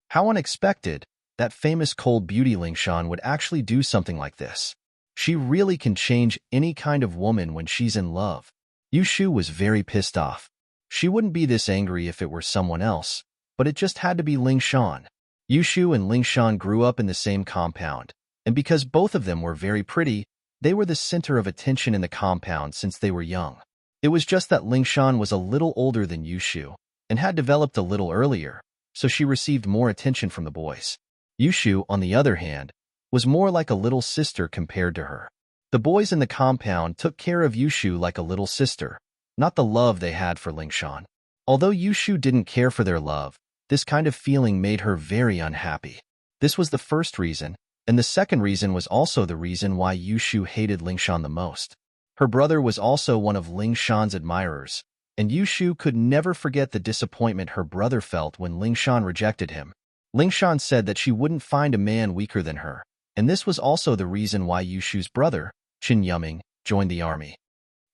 How unexpected that famous cold beauty Lingshan would actually do something like this. She really can change any kind of woman when she's in love. Yushu was very pissed off. She wouldn't be this angry if it were someone else, but it just had to be Lingshan. Yushu and Lingshan grew up in the same compound, and because both of them were very pretty, they were the center of attention in the compound since they were young. It was just that Lingshan was a little older than Yushu, and had developed a little earlier, so she received more attention from the boys. Yushu, on the other hand, was more like a little sister compared to her. The boys in the compound took care of Yushu like a little sister, not the love they had for Lingshan. Although Yushu didn't care for their love, this kind of feeling made her very unhappy. This was the first reason, and the second reason was also the reason why Yushu hated Lingshan the most. Her brother was also one of Lingshan's admirers, and Yushu could never forget the disappointment her brother felt when Lingshan rejected him. Lingshan said that she wouldn't find a man weaker than her, and this was also the reason why Yushu's brother, Qin Yuming, joined the army.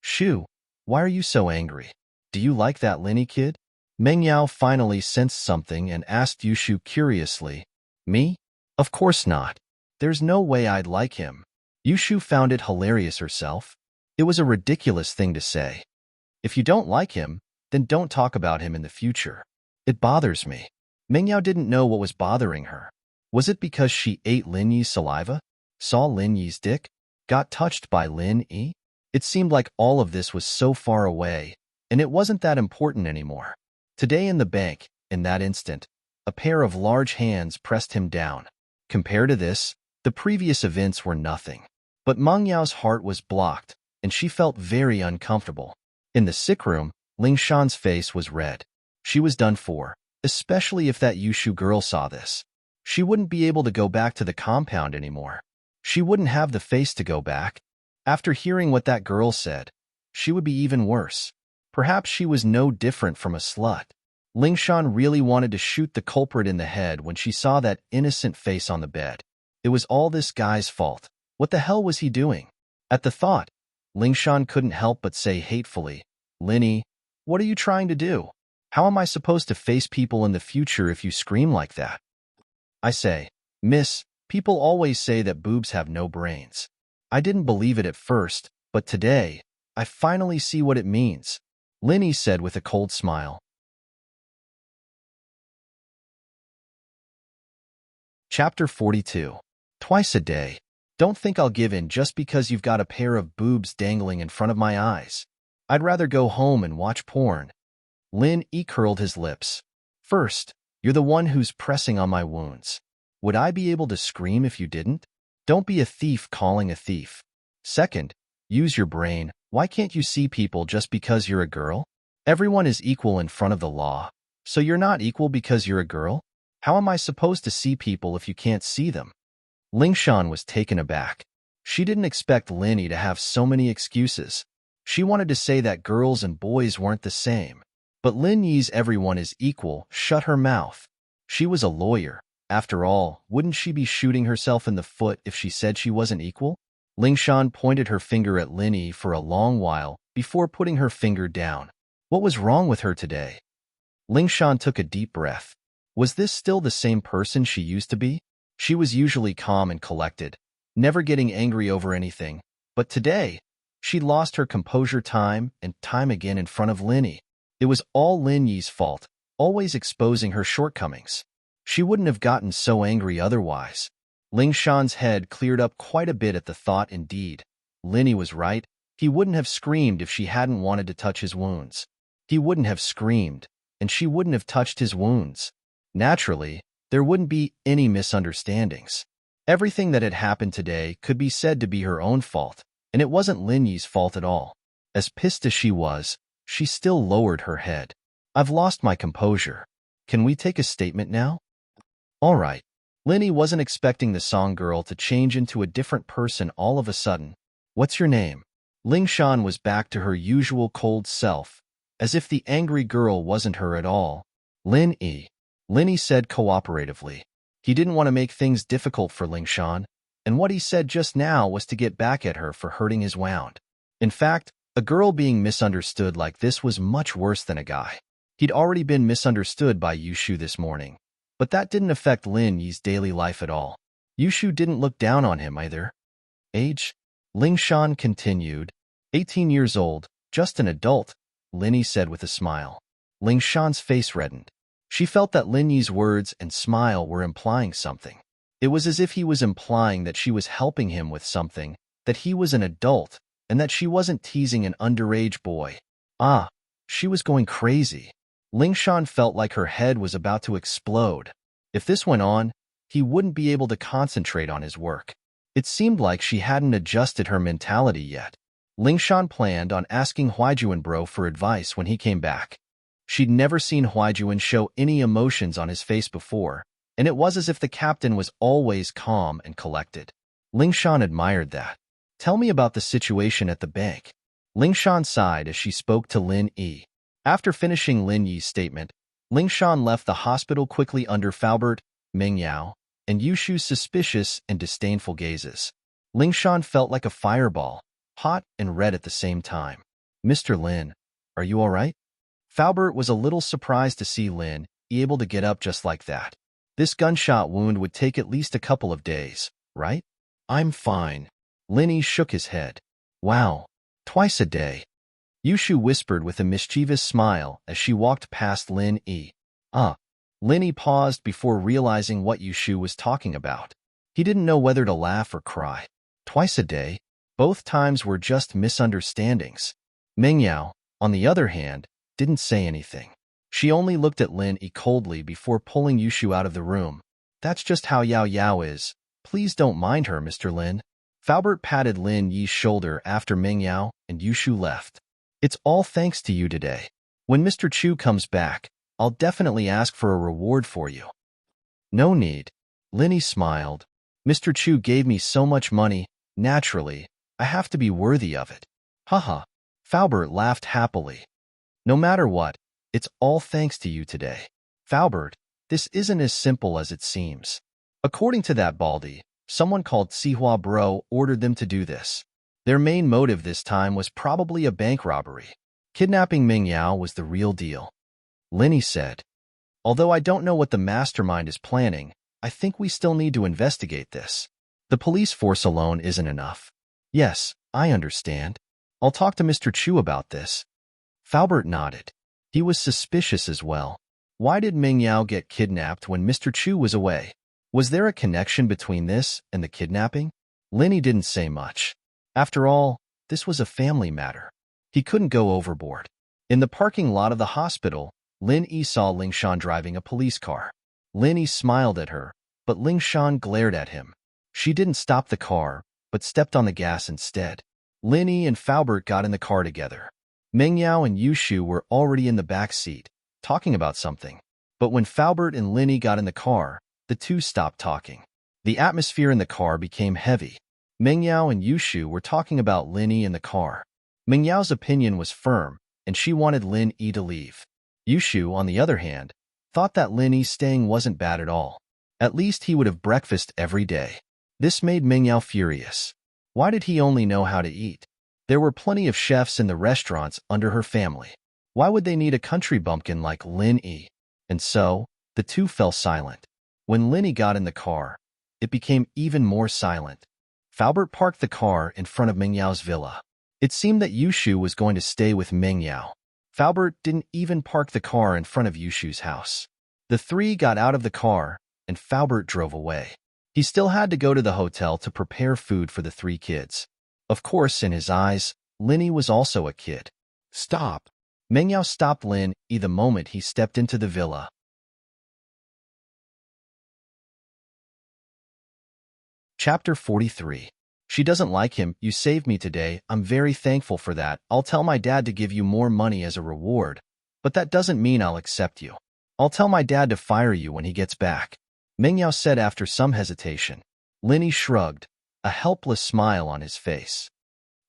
Shu, why are you so angry? Do you like that Linny kid? Mengyao finally sensed something and asked Yushu curiously. Me? Of course not. There's no way I'd like him. Yushu found it hilarious herself. It was a ridiculous thing to say. If you don't like him, then don't talk about him in the future. It bothers me. Mengyao didn't know what was bothering her. Was it because she ate Lin Yi's saliva? Saw Lin Yi's dick? Got touched by Lin Yi? It seemed like all of this was so far away, and it wasn't that important anymore. Today in the bank, in that instant, a pair of large hands pressed him down. Compared to this, the previous events were nothing. But Mengyao's heart was blocked, and she felt very uncomfortable. In the sick room, Lingshan's face was red. She was done for. especially if that Yushu girl saw this. She wouldn't be able to go back to the compound anymore. She wouldn't have the face to go back. After hearing what that girl said, she would be even worse. Perhaps she was no different from a slut. Lingshan really wanted to shoot the culprit in the head when she saw that innocent face on the bed. It was all this guy's fault. What the hell was he doing? At the thought, Lingshan couldn't help but say hatefully, "Linny, what are you trying to do? How am I supposed to face people in the future if you scream like that?" I say, "Miss, people always say that boobs have no brains." I didn't believe it at first, but today, I finally see what it means, Linny said with a cold smile. Chapter 42. Twice a day. Don't think I'll give in just because you've got a pair of boobs dangling in front of my eyes. I'd rather go home and watch porn. Lin E curled his lips. First, you're the one who's pressing on my wounds. Would I be able to scream if you didn't? Don't be a thief calling a thief. Second, use your brain. Why can't you see people just because you're a girl? Everyone is equal in front of the law. So you're not equal because you're a girl? How am I supposed to see people if you can't see them? Lingshan was taken aback. She didn't expect Linny to have so many excuses. She wanted to say that girls and boys weren't the same. But Lin Yi's everyone is equal shut her mouth. She was a lawyer. After all, wouldn't she be shooting herself in the foot if she said she wasn't equal? Lingshan pointed her finger at Lin Yi for a long while before putting her finger down. What was wrong with her today? Lingshan took a deep breath. Was this still the same person she used to be? She was usually calm and collected, never getting angry over anything. But today, she lost her composure time and time again in front of Lin Yi. It was all Lin Yi's fault, always exposing her shortcomings. She wouldn't have gotten so angry otherwise. Lingshan's head cleared up quite a bit at the thought. Indeed, Lin Yi was right. He wouldn't have screamed if she hadn't wanted to touch his wounds. He wouldn't have screamed, and she wouldn't have touched his wounds. Naturally, there wouldn't be any misunderstandings. Everything that had happened today could be said to be her own fault, and it wasn't Lin Yi's fault at all. As pissed as she was, she still lowered her head. I've lost my composure. Can we take a statement now? All right. Lin Yi wasn't expecting the song girl to change into a different person all of a sudden. What's your name? Lingshan was back to her usual cold self, as if the angry girl wasn't her at all. Lin Yi. Lin Yi said cooperatively. He didn't want to make things difficult for Lingshan, and what he said just now was to get back at her for hurting his wound. In fact, a girl being misunderstood like this was much worse than a guy. He'd already been misunderstood by Yushu this morning, but that didn't affect Lin Yi's daily life at all. Yushu didn't look down on him either. Age? Lingshan continued. 18 years old, just an adult, Lin Yi said with a smile. Lingshan's face reddened. She felt that Lin Yi's words and smile were implying something. It was as if he was implying that she was helping him with something, that he was an adult, and that she wasn't teasing an underage boy. Ah, she was going crazy. Lingshan felt like her head was about to explode. If this went on, he wouldn't be able to concentrate on his work. It seemed like she hadn't adjusted her mentality yet. Lingshan planned on asking Huijuan bro for advice when he came back. She'd never seen Huijuan show any emotions on his face before, and it was as if the captain was always calm and collected. Lingshan admired that. Tell me about the situation at the bank. Lingshan sighed as she spoke to Lin Yi. After finishing Lin Yi's statement, Lingshan left the hospital quickly under Faubert, Mingyao, and Yushu's suspicious and disdainful gazes. Lingshan felt like a fireball, hot and red at the same time. Mr. Lin, are you all right? Faubert was a little surprised to see Lin able to get up just like that. This gunshot wound would take at least a couple of days, right? I'm fine. Lin Yi shook his head. Wow, twice a day. Yushu whispered with a mischievous smile as she walked past Lin Yi. Lin Yi paused before realizing what Yushu was talking about. He didn't know whether to laugh or cry. Twice a day? Both times were just misunderstandings. Mingyao, on the other hand, didn't say anything. She only looked at Lin Yi coldly before pulling Yushu out of the room. That's just how Yao Yao is. Please don't mind her, Mr. Lin. Faubert patted Lin Yi's shoulder after Mingyao and Yushu left. It's all thanks to you today. When Mr. Chu comes back, I'll definitely ask for a reward for you. No need. Linny smiled. Mr. Chu gave me so much money, naturally, I have to be worthy of it. Haha. Faubert laughed happily. No matter what, it's all thanks to you today. Faubert, this isn't as simple as it seems. According to that baldy, someone called Sihua Bro ordered them to do this. Their main motive this time was probably a bank robbery. Kidnapping Ming Yao was the real deal. Linny said, although I don't know what the mastermind is planning, I think we still need to investigate this. The police force alone isn't enough. Yes, I understand. I'll talk to Mr. Chu about this. Faubert nodded. He was suspicious as well. Why did Ming Yao get kidnapped when Mr. Chu was away? Was there a connection between this and the kidnapping? Linny didn't say much. After all, this was a family matter. He couldn't go overboard. In the parking lot of the hospital, Lin Yi saw Ling Shan driving a police car. Lin Yi smiled at her, but Ling Shan glared at him. She didn't stop the car, but stepped on the gas instead. Lin Yi and Faubert got in the car together. Meng Yao and Yushu were already in the back seat, talking about something. But when Faubert and Lin Yi got in the car, the two stopped talking. The atmosphere in the car became heavy. Meng Yao and Yushu were talking about Lin Yi in the car. Meng Yao's opinion was firm, and she wanted Lin Yi to leave. Yushu, on the other hand, thought that Lin Yi staying wasn't bad at all. At least he would have breakfast every day. This made Meng Yao furious. Why did he only know how to eat? There were plenty of chefs in the restaurants under her family. Why would they need a country bumpkin like Lin Yi? And so, the two fell silent. When Lin Yi got in the car, it became even more silent. Faubert parked the car in front of Meng Yao's villa. It seemed that Yushu was going to stay with Meng Yao. Faubert didn't even park the car in front of Yushu's house. The three got out of the car, and Faubert drove away. He still had to go to the hotel to prepare food for the three kids. Of course, in his eyes, Lin Yi was also a kid. Stop! Meng Yao stopped Lin Yi the moment he stepped into the villa. Chapter 43. She doesn't like him. You saved me today. I'm very thankful for that. I'll tell my dad to give you more money as a reward, but that doesn't mean I'll accept you. I'll tell my dad to fire you when he gets back. Meng Yao said after some hesitation. Lin Yi shrugged, a helpless smile on his face.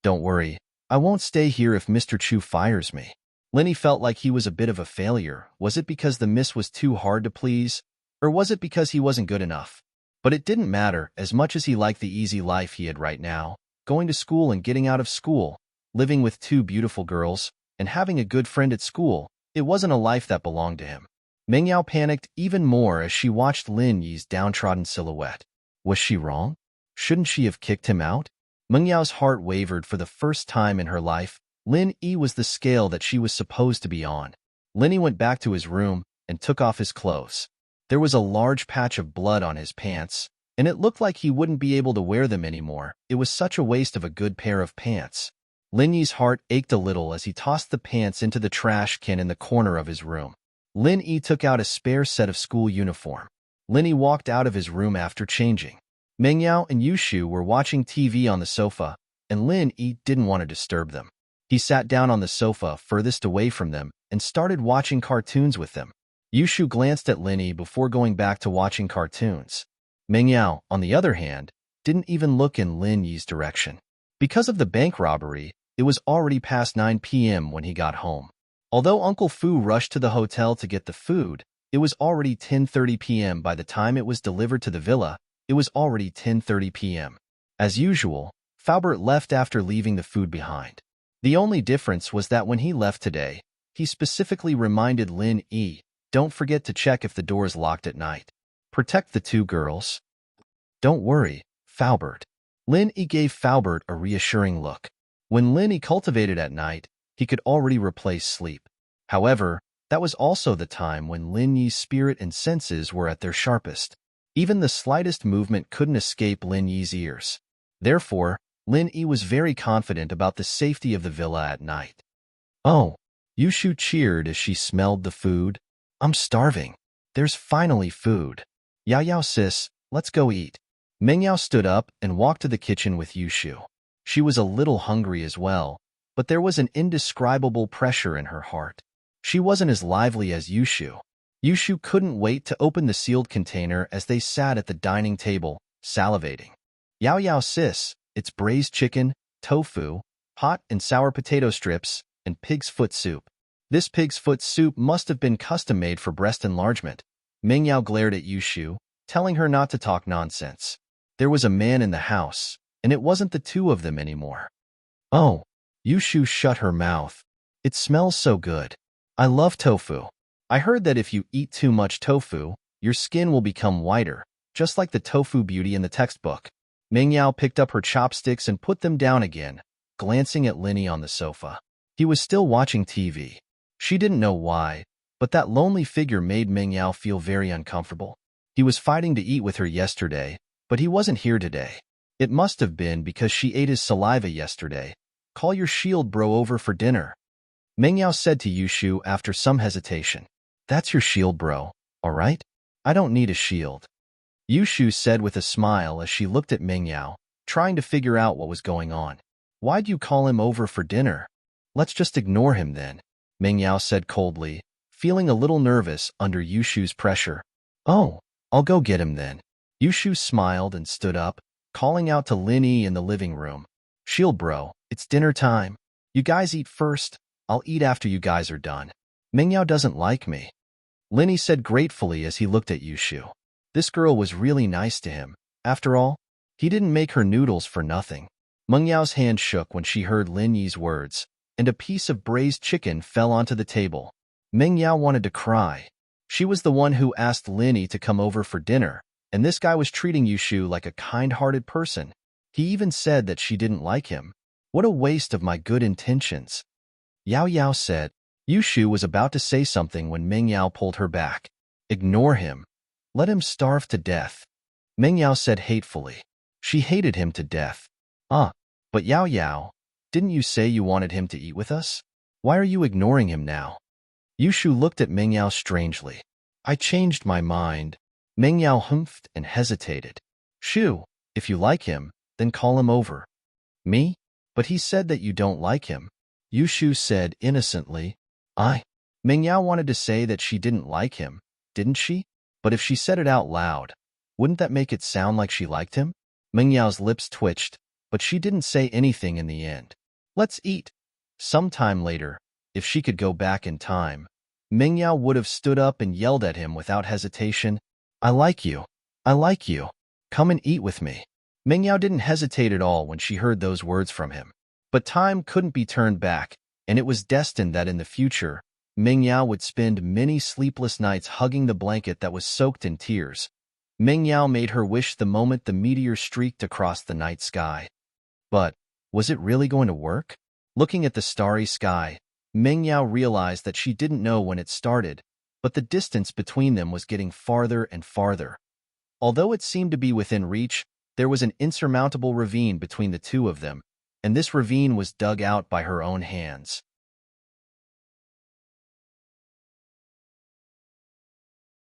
Don't worry, I won't stay here if Mr. Chu fires me. Lin Yi felt like he was a bit of a failure. Was it because the miss was too hard to please? Or was it because he wasn't good enough? But it didn't matter. As much as he liked the easy life he had right now, going to school and getting out of school, living with two beautiful girls, and having a good friend at school, it wasn't a life that belonged to him. Meng Yao panicked even more as she watched Lin Yi's downtrodden silhouette. Was she wrong? Shouldn't she have kicked him out? Meng Yao's heart wavered for the first time in her life. Lin Yi was the scale that she was supposed to be on. Lin Yi went back to his room and took off his clothes. There was a large patch of blood on his pants, and it looked like he wouldn't be able to wear them anymore. It was such a waste of a good pair of pants. Lin Yi's heart ached a little as he tossed the pants into the trash can in the corner of his room. Lin Yi took out a spare set of school uniform. Lin Yi walked out of his room after changing. Meng Yao and Yushu were watching TV on the sofa, and Lin Yi didn't want to disturb them. He sat down on the sofa furthest away from them and started watching cartoons with them. Yushu glanced at Lin Yi before going back to watching cartoons. Meng Yao, on the other hand, didn't even look in Lin Yi's direction. Because of the bank robbery, it was already past 9 p.m. when he got home. Although Uncle Fu rushed to the hotel to get the food, it was already 10:30 p.m. By the time it was delivered to the villa, it was already 10:30 p.m. As usual, Faubert left after leaving the food behind. The only difference was that when he left today, he specifically reminded Lin Yi, don't forget to check if the door is locked at night. Protect the two girls. Don't worry, Faubert. Lin Yi gave Faubert a reassuring look. When Lin Yi cultivated at night, he could already replace sleep. However, that was also the time when Lin Yi's spirit and senses were at their sharpest. Even the slightest movement couldn't escape Lin Yi's ears. Therefore, Lin Yi was very confident about the safety of the villa at night. Oh, Yushu cheered as she smelled the food. I'm starving. There's finally food. Yao sis, let's go eat. Meng Yao stood up and walked to the kitchen with Yushu. She was a little hungry as well, but there was an indescribable pressure in her heart. She wasn't as lively as Yushu. Yushu couldn't wait to open the sealed container as they sat at the dining table, salivating. Yao Yao sis, it's braised chicken, tofu, hot and sour potato strips, and pig's foot soup. This pig's foot soup must have been custom-made for breast enlargement. Meng Yao glared at Yushu, telling her not to talk nonsense. There was a man in the house, and it wasn't the two of them anymore. Oh, Yushu shut her mouth. It smells so good. I love tofu. I heard that if you eat too much tofu, your skin will become whiter, just like the tofu beauty in the textbook. Meng Yao picked up her chopsticks and put them down again, glancing at Linny on the sofa. He was still watching TV. She didn't know why, but that lonely figure made Meng Yao feel very uncomfortable. He was fighting to eat with her yesterday, but he wasn't here today. It must have been because she ate his saliva yesterday. Call your shield bro over for dinner, Meng Yao said to Yushu after some hesitation. That's your shield bro, all right? I don't need a shield, Yushu said with a smile as she looked at Meng Yao, trying to figure out what was going on. Why'd you call him over for dinner? Let's just ignore him then, Meng Yao said coldly, feeling a little nervous under Yushu's pressure. Oh, I'll go get him then. Yushu smiled and stood up, calling out to Linny in the living room. Shield bro, it's dinner time. You guys eat first. I'll eat after you guys are done. Meng Yao doesn't like me, Linny said gratefully as he looked at Yushu. This girl was really nice to him. After all, he didn't make her noodles for nothing. Meng Yao's hand shook when she heard Lin Yi's words, and a piece of braised chicken fell onto the table. Meng Yao wanted to cry. She was the one who asked Linny to come over for dinner, and this guy was treating Yushu like a kind-hearted person. He even said that she didn't like him. What a waste of my good intentions, Yao Yao said. Yushu was about to say something when Meng Yao pulled her back. Ignore him. Let him starve to death, Meng Yao said hatefully. She hated him to death. But Yao Yao, didn't you say you wanted him to eat with us? Why are you ignoring him now? Yushu looked at Meng Yao strangely. I changed my mind. Meng Yao humphed and hesitated. Shu, if you like him, then call him over. Me? But he said that you don't like him, Yushu said innocently. Meng Yao wanted to say that she didn't like him, didn't she? But if she said it out loud, wouldn't that make it sound like she liked him? Meng Yao's lips twitched, but she didn't say anything in the end. Let's eat. Sometime later, if she could go back in time, Meng Yao would have stood up and yelled at him without hesitation. I like you. I like you. Come and eat with me. Meng Yao didn't hesitate at all when she heard those words from him. But time couldn't be turned back, and it was destined that in the future, Meng Yao would spend many sleepless nights hugging the blanket that was soaked in tears. Meng Yao made her wish the moment the meteor streaked across the night sky. But, was it really going to work? Looking at the starry sky, Meng Yao realized that she didn't know when it started, but the distance between them was getting farther and farther. Although it seemed to be within reach, there was an insurmountable ravine between the two of them, and this ravine was dug out by her own hands.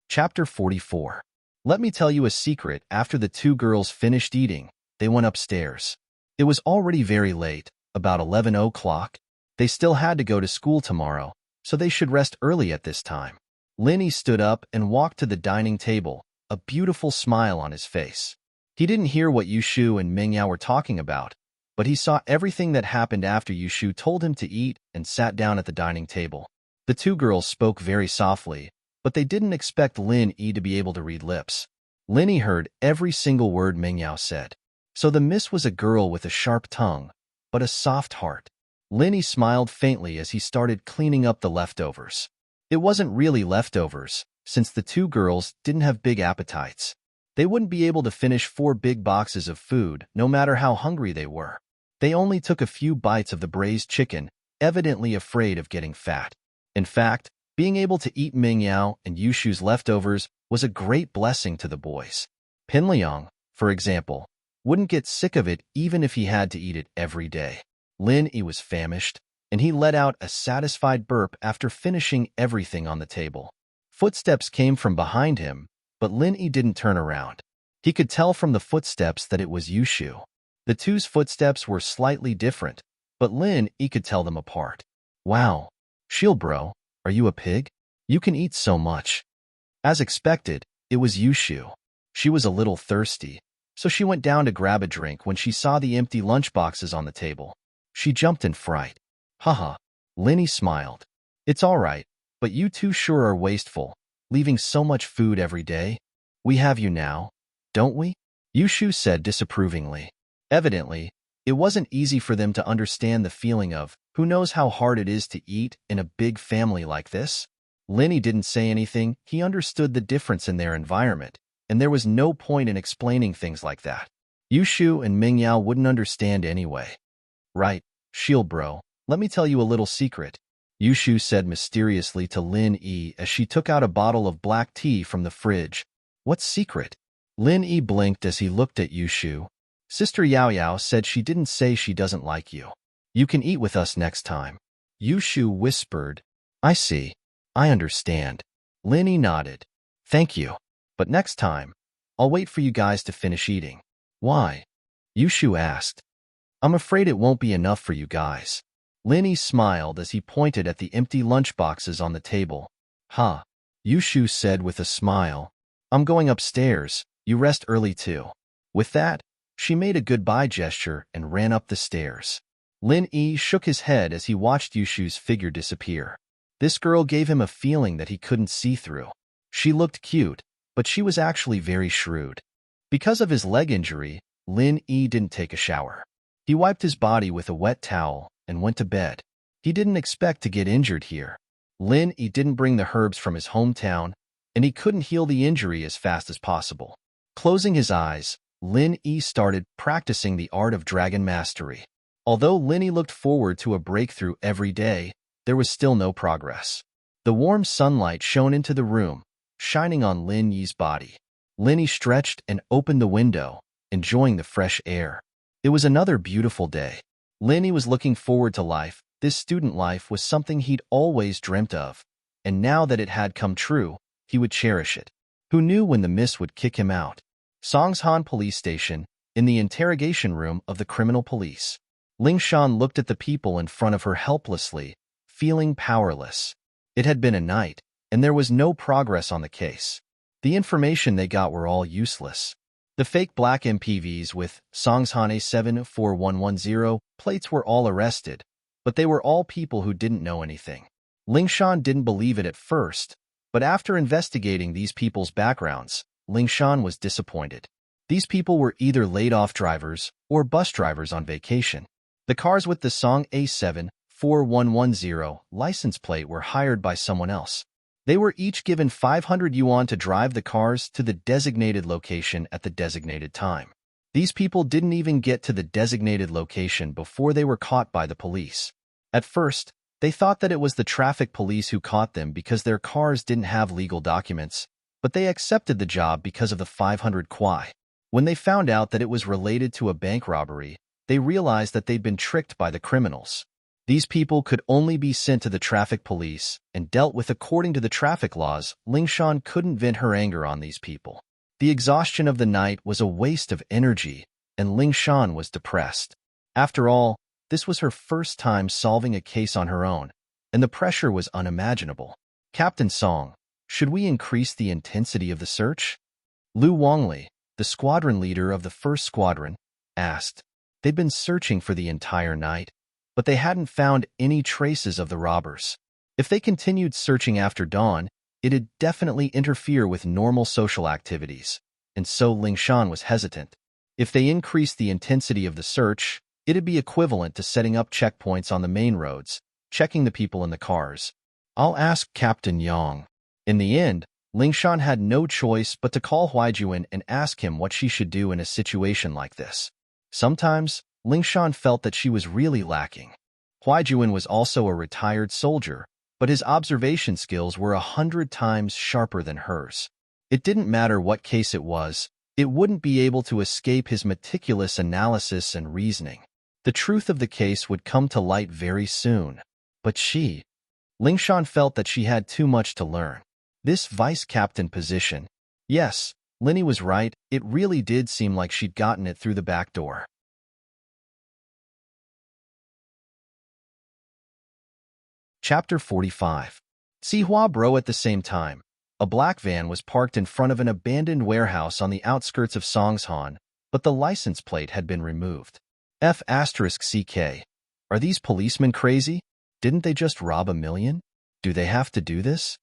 Chapter 44. Let me tell you a secret. After the two girls finished eating, they went upstairs. It was already very late, about 11 o'clock. They still had to go to school tomorrow, so they should rest early at this time. Linny stood up and walked to the dining table, a beautiful smile on his face. He didn't hear what Yushu and Meng Yao were talking about, but he saw everything that happened after Yushu told him to eat and sat down at the dining table. The two girls spoke very softly, but they didn't expect Lin Yi to be able to read lips. Linny heard every single word Meng Yao said. So the miss was a girl with a sharp tongue, but a soft heart. Linny smiled faintly as he started cleaning up the leftovers. It wasn't really leftovers, since the two girls didn't have big appetites. They wouldn't be able to finish 4 big boxes of food, no matter how hungry they were. They only took a few bites of the braised chicken, evidently afraid of getting fat. In fact, being able to eat Meng Yao and Yushu's leftovers was a great blessing to the boys. Pin Liang, for example, wouldn't get sick of it even if he had to eat it every day. Lin Yi was famished, and he let out a satisfied burp after finishing everything on the table. Footsteps came from behind him, but Lin Yi didn't turn around. He could tell from the footsteps that it was Yushu. The two's footsteps were slightly different, but Lin Yi could tell them apart. Wow, shield bro, Are you a pig? You can eat so much. As expected, it was Yushu. She was a little thirsty, so she went down to grab a drink when she saw the empty lunchboxes on the table. She jumped in fright. Haha. Linny smiled. It's all right, but you two sure are wasteful, leaving so much food every day. We have you now, don't we? Yushu said disapprovingly. Evidently, it wasn't easy for them to understand the feeling of, who knows how hard it is to eat in a big family like this? Linny didn't say anything. He understood the difference in their environment, and there was no point in explaining things like that. Yushu and Mingyao wouldn't understand anyway. Right, shield bro, let me tell you a little secret, Yushu said mysteriously to Lin Yi as she took out a bottle of black tea from the fridge. What secret? Lin Yi blinked as he looked at Yushu. Sister Yao Yao said she didn't say she doesn't like you. You can eat with us next time. Yushu whispered. I see. I understand. Lin Yi nodded. Thank you. But next time, I'll wait for you guys to finish eating. Why? Yushu asked. I'm afraid it won't be enough for you guys. Lin Yi smiled as he pointed at the empty lunchboxes on the table. Ha! Yushu said with a smile. I'm going upstairs. You rest early too. With that, she made a goodbye gesture and ran up the stairs. Lin Yi shook his head as he watched Yushu's figure disappear. This girl gave him a feeling that he couldn't see through. She looked cute, but she was actually very shrewd. Because of his leg injury, Lin Yi didn't take a shower. He wiped his body with a wet towel and went to bed. He didn't expect to get injured here. Lin Yi didn't bring the herbs from his hometown, and he couldn't heal the injury as fast as possible. Closing his eyes, Lin Yi started practicing the art of dragon mastery. Although Lin Yi looked forward to a breakthrough every day, there was still no progress. The warm sunlight shone into the room, shining on Lin Yi's body. Lin Yi stretched and opened the window, enjoying the fresh air. It was another beautiful day. Lin Yi was looking forward to life. This student life was something he'd always dreamt of, and now that it had come true, he would cherish it. Who knew when the mist would kick him out? Songshan Police Station, in the interrogation room of the criminal police. Ling Shan looked at the people in front of her helplessly, feeling powerless. It had been a night, and there was no progress on the case. The information they got were all useless. The fake black MPVs with Songshan A74110 plates were all arrested, but they were all people who didn't know anything. Ling Shan didn't believe it at first, but after investigating these people's backgrounds, Ling Shan was disappointed. These people were either laid-off drivers or bus drivers on vacation. The cars with the Song A74110 license plate were hired by someone else. They were each given 500 yuan to drive the cars to the designated location at the designated time. These people didn't even get to the designated location before they were caught by the police. At first, they thought that it was the traffic police who caught them because their cars didn't have legal documents, but they accepted the job because of the 500 kwai. When they found out that it was related to a bank robbery, they realized that they'd been tricked by the criminals. These people could only be sent to the traffic police and dealt with according to the traffic laws. Ling Shan couldn't vent her anger on these people. The exhaustion of the night was a waste of energy, and Ling Shan was depressed. After all, this was her first time solving a case on her own, and the pressure was unimaginable. Captain Song, should we increase the intensity of the search? Lu Wangli, the squadron leader of the first squadron, asked. They'd been searching for the entire night, but they hadn't found any traces of the robbers. If they continued searching after dawn, it'd definitely interfere with normal social activities, and so Ling Shan was hesitant. If they increased the intensity of the search, it'd be equivalent to setting up checkpoints on the main roads, checking the people in the cars. I'll ask Captain Yang. In the end, Ling Shan had no choice but to call Huaijuan and ask him what she should do in a situation like this. Sometimes, Ling Shan felt that she was really lacking. Huaijuan was also a retired soldier, but his observation skills were 100 times sharper than hers. It didn't matter what case it was, it wouldn't be able to escape his meticulous analysis and reasoning. The truth of the case would come to light very soon. But Ling Shan felt that she had too much to learn. This vice captain position. Yes, Linny was right, it really did seem like she'd gotten it through the back door. Chapter 45. Sihua bro at the same time. A black van was parked in front of an abandoned warehouse on the outskirts of Songshan, but the license plate had been removed. F***CK. Are these policemen crazy? Didn't they just rob 1,000,000? Do they have to do this?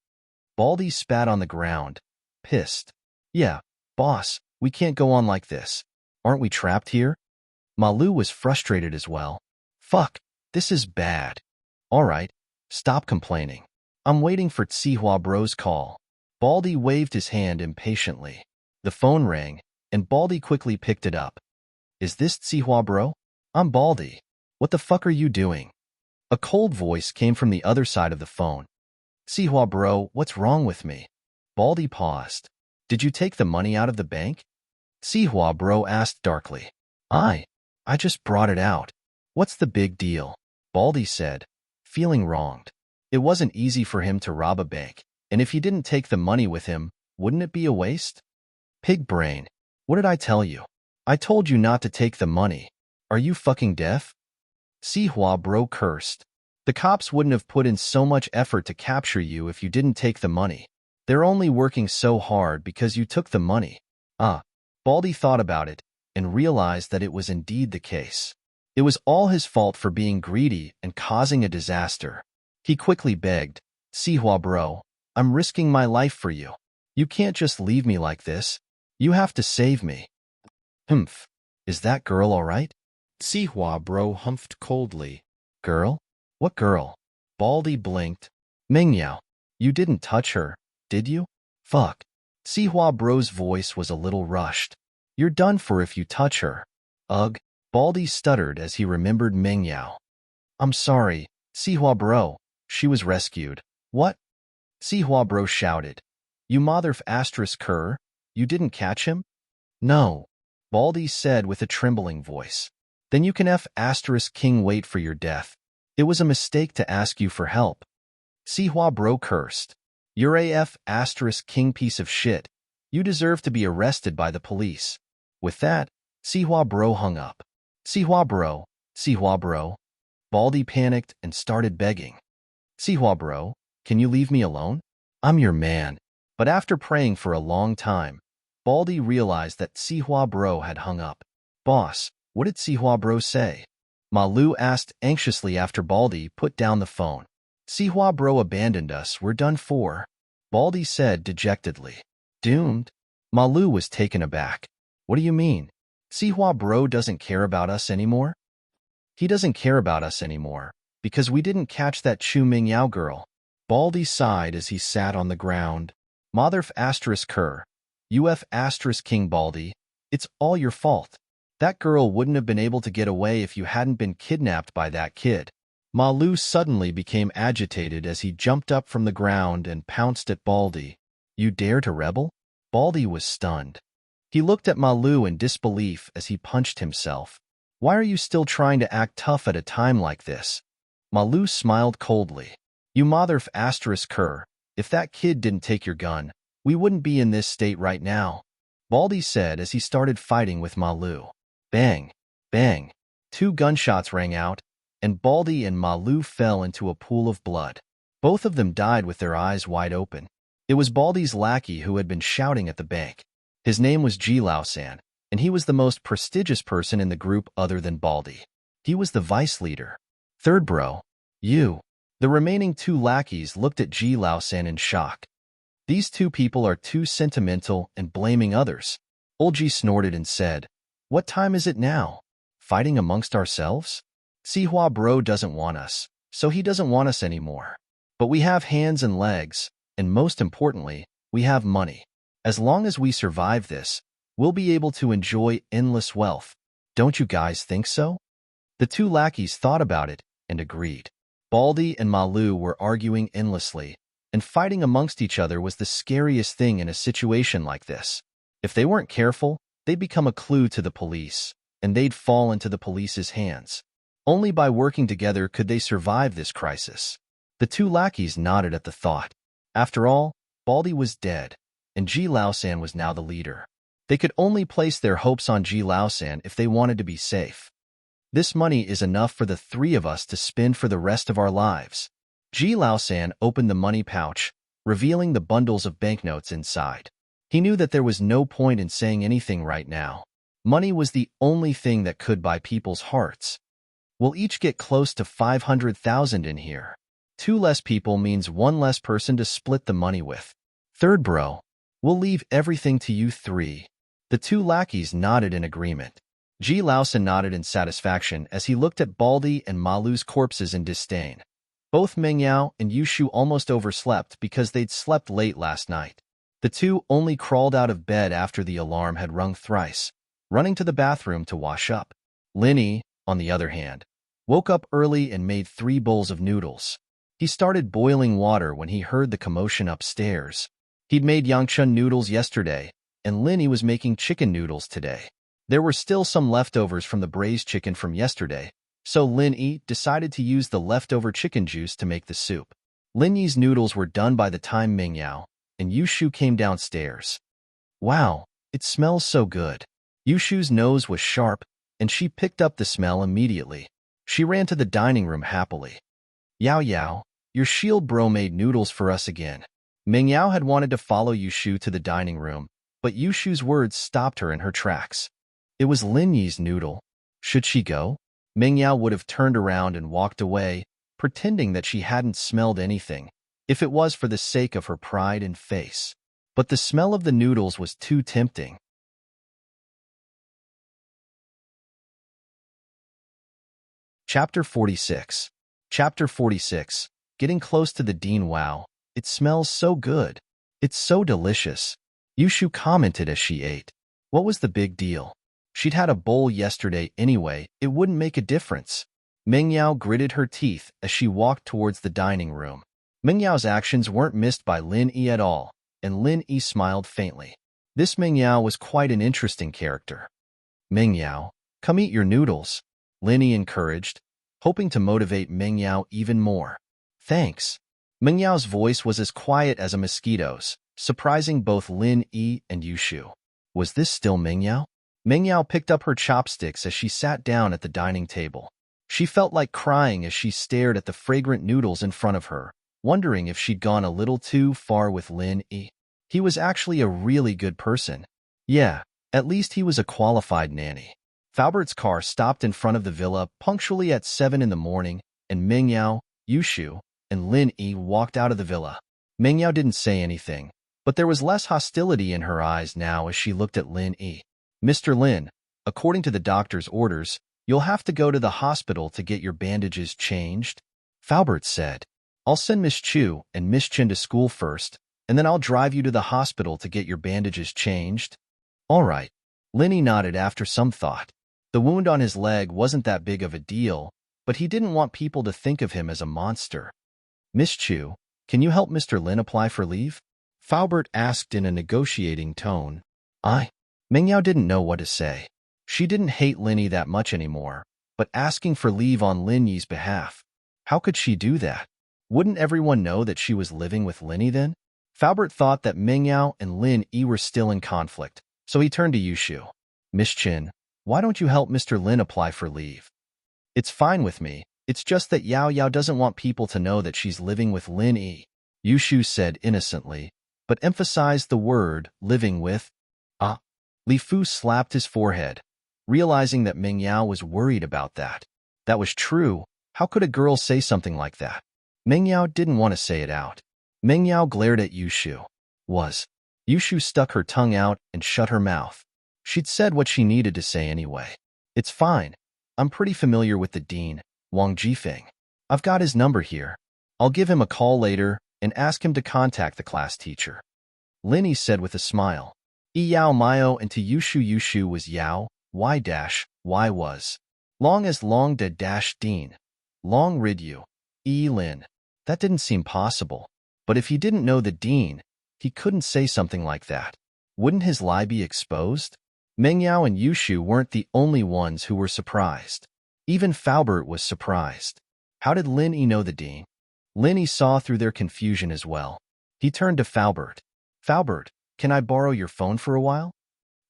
Baldy spat on the ground, pissed. Yeah, boss, we can't go on like this. Aren't we trapped here? Malu was frustrated as well. Fuck, this is bad. Alright, stop complaining. I'm waiting for Sihua bro's call. Baldy waved his hand impatiently. The phone rang, and Baldy quickly picked it up. Is this Sihua bro? I'm Baldy. What the fuck are you doing? A cold voice came from the other side of the phone. Sihua bro, what's wrong with me? Baldy paused. Did you take the money out of the bank? Sihua bro asked darkly. I just brought it out. What's the big deal? Baldy said, feeling wronged. It wasn't easy for him to rob a bank, and if he didn't take the money with him, wouldn't it be a waste? Pig brain, what did I tell you? I told you not to take the money. Are you fucking deaf? Sihua bro cursed. The cops wouldn't have put in so much effort to capture you if you didn't take the money. They're only working so hard because you took the money. Baldy thought about it and realized that it was indeed the case. It was all his fault for being greedy and causing a disaster. He quickly begged, Sihua bro, I'm risking my life for you. You can't just leave me like this. You have to save me. Humph. Is that girl all right? Sihua bro humphed coldly. Girl? What girl? Baldy blinked. Mingyao, you didn't touch her, did you? Fuck. Sihua bro's voice was a little rushed. You're done for if you touch her. Ugh. Baldy stuttered as he remembered Mingyao. I'm sorry, Sihua bro. She was rescued. What? Sihua bro shouted. You mother****, you didn't catch him? No. Baldy said with a trembling voice. Then you can F***king wait for your death. It was a mistake to ask you for help. Sihua bro cursed. You're a F***king piece of shit. You deserve to be arrested by the police. With that, Sihua bro hung up. Sihua bro. Baldy panicked and started begging. Sihua bro, can you leave me alone? I'm your man. But after praying for a long time, Baldy realized that Sihua bro had hung up. Boss, what did Sihua bro say? Malu asked anxiously after Baldy put down the phone. Sihua bro abandoned us, we're done for. Baldy said dejectedly. Doomed? Malu was taken aback. What do you mean? Sihua bro doesn't care about us anymore? He doesn't care about us anymore, because we didn't catch that Chu Mingyao girl. Baldy sighed as he sat on the ground. Mother****, King Baldy, it's all your fault. That girl wouldn't have been able to get away if you hadn't been kidnapped by that kid. Malu suddenly became agitated as he jumped up from the ground and pounced at Baldy. You dare to rebel? Baldy was stunned. He looked at Malu in disbelief as he punched himself. Why are you still trying to act tough at a time like this? Malu smiled coldly. You mother****, if that kid didn't take your gun, we wouldn't be in this state right now. Baldy said as he started fighting with Malu. Bang, bang. 2 gunshots rang out, and Baldy and Malu fell into a pool of blood. Both of them died with their eyes wide open. It was Baldy's lackey who had been shouting at the bank. His name was Ji Laosan, and he was the most prestigious person in the group other than Baldy. He was the vice leader. Third bro, you. The remaining 2 lackeys looked at Ji Laosan in shock. These 2 people are too sentimental and blaming others. Old Ji snorted and said, What time is it now? Fighting amongst ourselves? Sihua bro doesn't want us, so he doesn't want us anymore. But we have hands and legs, and most importantly, we have money. As long as we survive this, we'll be able to enjoy endless wealth. Don't you guys think so? The 2 lackeys thought about it and agreed. Baldy and Malu were arguing endlessly, and fighting amongst each other was the scariest thing in a situation like this. If they weren't careful, they'd become a clue to the police, and they'd fall into the police's hands. Only by working together could they survive this crisis. The 2 lackeys nodded at the thought. After all, Baldy was dead, and Ji Laosan was now the leader. They could only place their hopes on Ji Laosan if they wanted to be safe. This money is enough for the 3 of us to spend for the rest of our lives. Ji Laosan opened the money pouch, revealing the bundles of banknotes inside. He knew that there was no point in saying anything right now. Money was the only thing that could buy people's hearts. We'll each get close to 500,000 in here. 2 less people means 1 less person to split the money with. Third bro, we'll leave everything to you 3. The 2 lackeys nodded in agreement. Ji Laosan nodded in satisfaction as he looked at Baldi and Malu's corpses in disdain. Both Mengyao and Yushu almost overslept because they'd slept late last night. The 2 only crawled out of bed after the alarm had rung thrice, running to the bathroom to wash up. Lin Yi, on the other hand, woke up early and made 3 bowls of noodles. He started boiling water when he heard the commotion upstairs. He'd made yangchun noodles yesterday, and Lin Yi was making chicken noodles today. There were still some leftovers from the braised chicken from yesterday, so Lin Yi decided to use the leftover chicken juice to make the soup. Lin Yi's noodles were done by the time Mengyao and Yushu came downstairs. Wow, it smells so good. Yushu's nose was sharp, and she picked up the smell immediately. She ran to the dining room happily. Yao Yao, your shield bro made noodles for us again. Mengyao had wanted to follow Yushu to the dining room, but Yushu's words stopped her in her tracks. It was Lin Yi's noodle. Should she go? Mengyao would have turned around and walked away, pretending that she hadn't smelled anything, if it was for the sake of her pride and face. But the smell of the noodles was too tempting. Chapter 46. Chapter 46. Getting close to the Dean. Wow, it smells so good. It's so delicious. Yushu commented as she ate. What was the big deal? She'd had a bowl yesterday anyway, it wouldn't make a difference. Mengyao gritted her teeth as she walked towards the dining room. Mengyao's actions weren't missed by Lin Yi at all, and Lin Yi smiled faintly. This Mengyao was quite an interesting character. Mengyao, come eat your noodles, Lin Yi encouraged, hoping to motivate Mengyao even more. Thanks. Mengyao's voice was as quiet as a mosquito's, surprising both Lin Yi and Yushu. Was this still Mengyao? Mengyao picked up her chopsticks as she sat down at the dining table. She felt like crying as she stared at the fragrant noodles in front of her, wondering if she'd gone a little too far with Lin Yi. He was actually a really good person. Yeah, at least he was a qualified nanny. Faubert's car stopped in front of the villa punctually at 7 in the morning, and Mengyao, Yushu, and Lin Yi walked out of the villa. Mengyao didn't say anything, but there was less hostility in her eyes now as she looked at Lin Yi. Mr. Lin, according to the doctor's orders, you'll have to go to the hospital to get your bandages changed, Faubert said. I'll send Miss Chu and Miss Chen to school first, and then I'll drive you to the hospital to get your bandages changed. All right. Lin Yi nodded after some thought. The wound on his leg wasn't that big of a deal, but he didn't want people to think of him as a monster. Miss Chu, can you help Mr. Lin apply for leave? Faubert asked in a negotiating tone. Mengyao didn't know what to say. She didn't hate Lin Yi that much anymore, but asking for leave on Lin Yi's behalf. How could she do that? Wouldn't everyone know that she was living with Lin Yi then? Faubert thought that Mengyao and Lin Yi were still in conflict, so he turned to Yushu. Miss Chen, why don't you help Mr. Lin apply for leave? It's fine with me, it's just that Yao Yao doesn't want people to know that she's living with Lin Yi, Yushu said innocently, but emphasized the word living with. Li Fu slapped his forehead, realizing that Mengyao was worried about that. That was true. How could a girl say something like that? Mengyao didn't want to say it out. Mengyao glared at Yushu. Yushu stuck her tongue out and shut her mouth. She'd said what she needed to say anyway. It's fine. I'm pretty familiar with the dean, Wang Jifeng. I've got his number here. I'll give him a call later and ask him to contact the class teacher. Lin Yi said with a smile. Yao Mio and to Yushu was Yao, Y was. Long as Long de Dean. Long rid you. Lin. That didn't seem possible. But if he didn't know the dean, he couldn't say something like that. Wouldn't his lie be exposed? Mengyao and Yushu weren't the only ones who were surprised. Even Faubert was surprised. How did Lin Yi know the dean? Lin Yi saw through their confusion as well. He turned to Faubert. Faubert, can I borrow your phone for a while?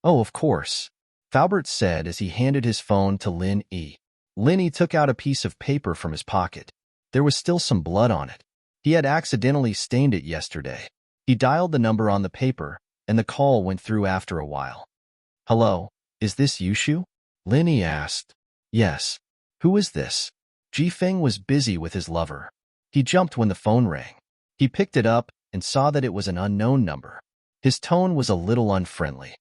Oh, of course, Faubert said as he handed his phone to Lin Yi. Lin Yi took out a piece of paper from his pocket. There was still some blood on it. He had accidentally stained it yesterday. He dialed the number on the paper, and the call went through after a while. "Hello, is this Yushu?" Linny asked. "Yes. Who is this?" Jifeng was busy with his lover. He jumped when the phone rang. He picked it up and saw that it was an unknown number. His tone was a little unfriendly.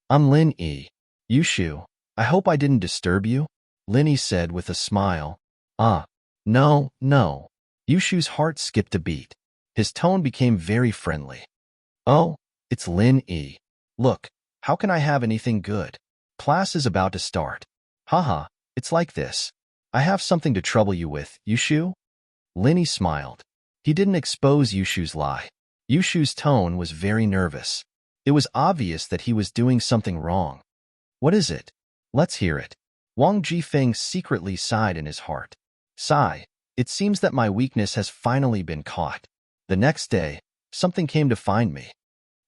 "I'm Lin Yi. Yushu, I hope I didn't disturb you," Linny said with a smile. No, no." Yushu's heart skipped a beat. His tone became very friendly. "Oh, it's Lin Yi. Look, how can I have anything good? Class is about to start. Haha, it's like this. I have something to trouble you with, Yushu?" Linny smiled. He didn't expose Yushu's lie. Yushu's tone was very nervous. It was obvious that he was doing something wrong. "What is it? Let's hear it." Wang Jifeng secretly sighed in his heart. "Sigh, it seems that my weakness has finally been caught. The next day, something came to find me.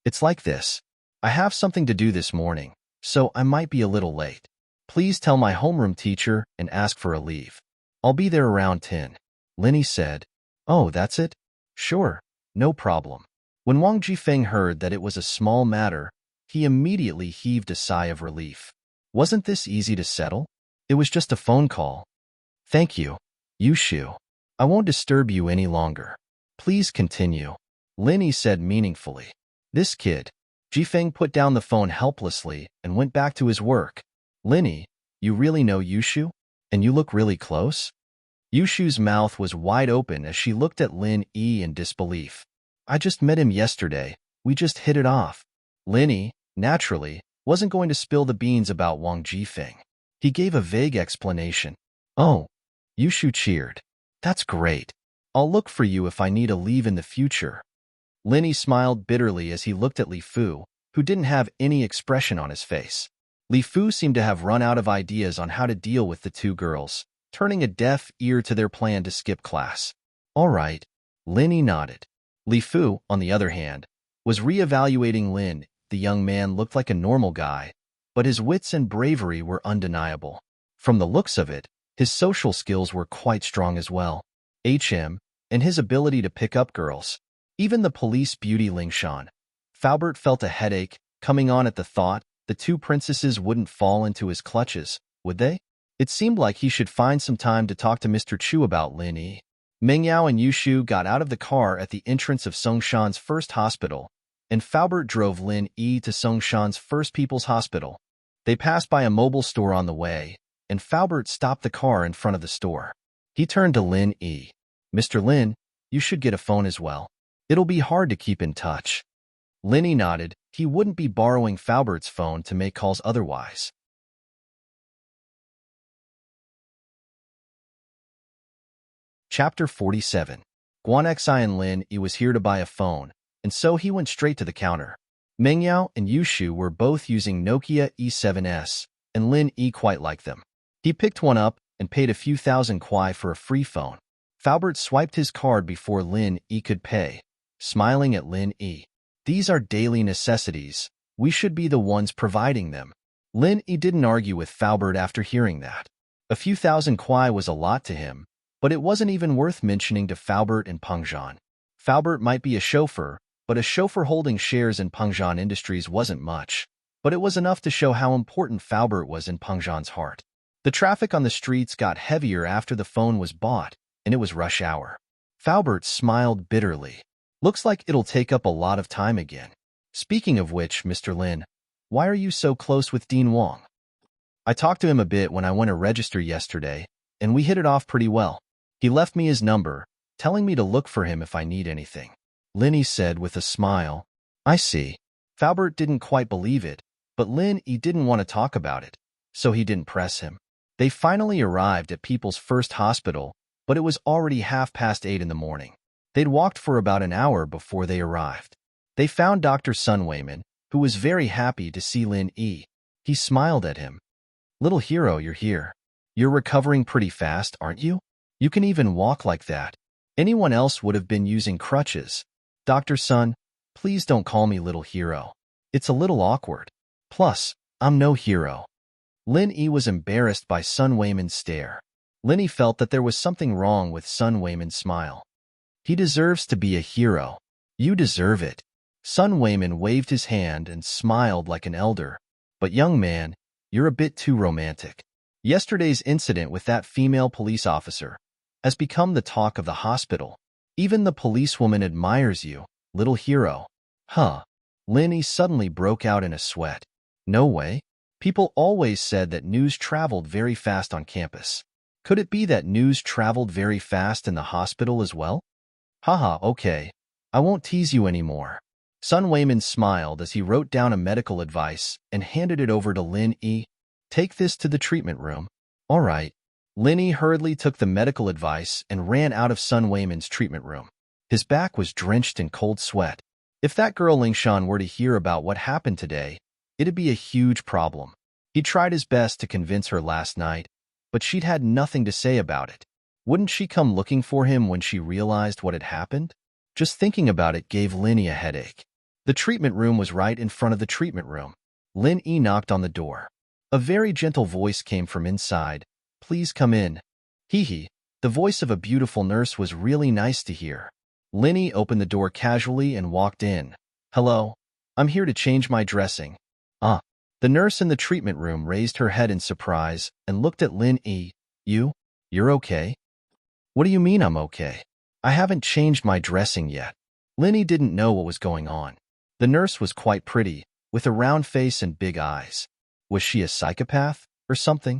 It's like this. I have something to do this morning, so I might be a little late. Please tell my homeroom teacher and ask for a leave. I'll be there around 10. Linny said. "Oh, that's it? Sure, no problem." When Wang Jifeng heard that it was a small matter, he immediately heaved a sigh of relief. Wasn't this easy to settle? It was just a phone call. "Thank you, Yushu. I won't disturb you any longer. Please continue," Linny said meaningfully. "This kid." Jifeng put down the phone helplessly and went back to his work. "Linny, you really know Yushu? And you look really close?" Yushu's mouth was wide open as she looked at Lin Yi in disbelief. "I just met him yesterday. We just hit it off." Linny, naturally, wasn't going to spill the beans about Wang Jifeng. He gave a vague explanation. "Oh," Yushu cheered. "That's great. I'll look for you if I need a leave in the future." Linny smiled bitterly as he looked at Li Fu, who didn't have any expression on his face. Li Fu seemed to have run out of ideas on how to deal with the two girls, turning a deaf ear to their plan to skip class. "All right," Linny nodded. Li Fu, on the other hand, was re-evaluating Lin. The young man looked like a normal guy, but his wits and bravery were undeniable. From the looks of it, his social skills were quite strong as well. And his ability to pick up girls. Even the police beauty Lingshan. Faubert felt a headache coming on at the thought the two princesses wouldn't fall into his clutches, would they? It seemed like he should find some time to talk to Mr. Chu about Lin Yi. Mengyao and Yushu got out of the car at the entrance of Songshan's first hospital, and Faubert drove Lin Yi to Songshan's First People's Hospital. They passed by a mobile store on the way, and Faubert stopped the car in front of the store. He turned to Lin Yi. "Mr. Lin, you should get a phone as well. It'll be hard to keep in touch." Linny nodded. He wouldn't be borrowing Faubert's phone to make calls otherwise. Chapter 47. Guanxi and Lin Yi was here to buy a phone, and so he went straight to the counter. Mengyao and Yushu were both using Nokia E7s, and Lin Yi quite liked them. He picked one up and paid a few thousand kuai for a free phone. Faubert swiped his card before Lin Yi could pay, smiling at Lin Yi. "These are daily necessities. We should be the ones providing them." Lin Yi didn't argue with Faubert after hearing that. A few thousand kuai was a lot to him, but it wasn't even worth mentioning to Faubert and Pengzhan. Faubert might be a chauffeur, but a chauffeur holding shares in Pengzhan Industries wasn't much. But it was enough to show how important Faubert was in Pengzhan's heart. The traffic on the streets got heavier after the phone was bought, and it was rush hour. Faubert smiled bitterly. "Looks like it'll take up a lot of time again. Speaking of which, Mr. Lin, why are you so close with Dean Wang?" "I talked to him a bit when I went to register yesterday, and we hit it off pretty well. He left me his number, telling me to look for him if I need anything," Linny said with a smile. "I see." Faubert didn't quite believe it, but Lin Yi didn't want to talk about it, so he didn't press him. They finally arrived at People's First Hospital, but it was already 8:30 in the morning. They'd walked for about an hour before they arrived. They found Dr. Sun Weiman, who was very happy to see Lin Yi. He smiled at him. "Little hero, you're here. You're recovering pretty fast, aren't you? You can even walk like that. Anyone else would have been using crutches. Dr. Sun, please don't call me little hero. It's a little awkward. Plus, I'm no hero." Lin Yi was embarrassed by Sun Weiman's stare. Linny felt that there was something wrong with Sun Weiman's smile. He deserves to be a hero. You deserve it. Sun Wayman waved his hand and smiled like an elder. But young man, you're a bit too romantic. Yesterday's incident with that female police officer has become the talk of the hospital. Even the policewoman admires you, little hero. Huh. Linny suddenly broke out in a sweat. No way. People always said that news traveled very fast on campus. Could it be that news traveled very fast in the hospital as well? Haha, okay. I won't tease you anymore. Sun Wayman smiled as he wrote down a medical advice and handed it over to Lin E. Take this to the treatment room. All right. Lin E hurriedly took the medical advice and ran out of Sun Wayman's treatment room. His back was drenched in cold sweat. If that girl Lingshan were to hear about what happened today, it'd be a huge problem. He tried his best to convince her last night, but she'd had nothing to say about it. Wouldn't she come looking for him when she realized what had happened? Just thinking about it gave Linny a headache. The treatment room was right in front of the treatment room. Lin E knocked on the door. A very gentle voice came from inside. Please come in. Hee. The voice of a beautiful nurse was really nice to hear. Linny opened the door casually and walked in. Hello. I'm here to change my dressing. The nurse in the treatment room raised her head in surprise and looked at Lin E. You're okay? What do you mean I'm okay? I haven't changed my dressing yet. Linny didn't know what was going on. The nurse was quite pretty, with a round face and big eyes. Was she a psychopath or something?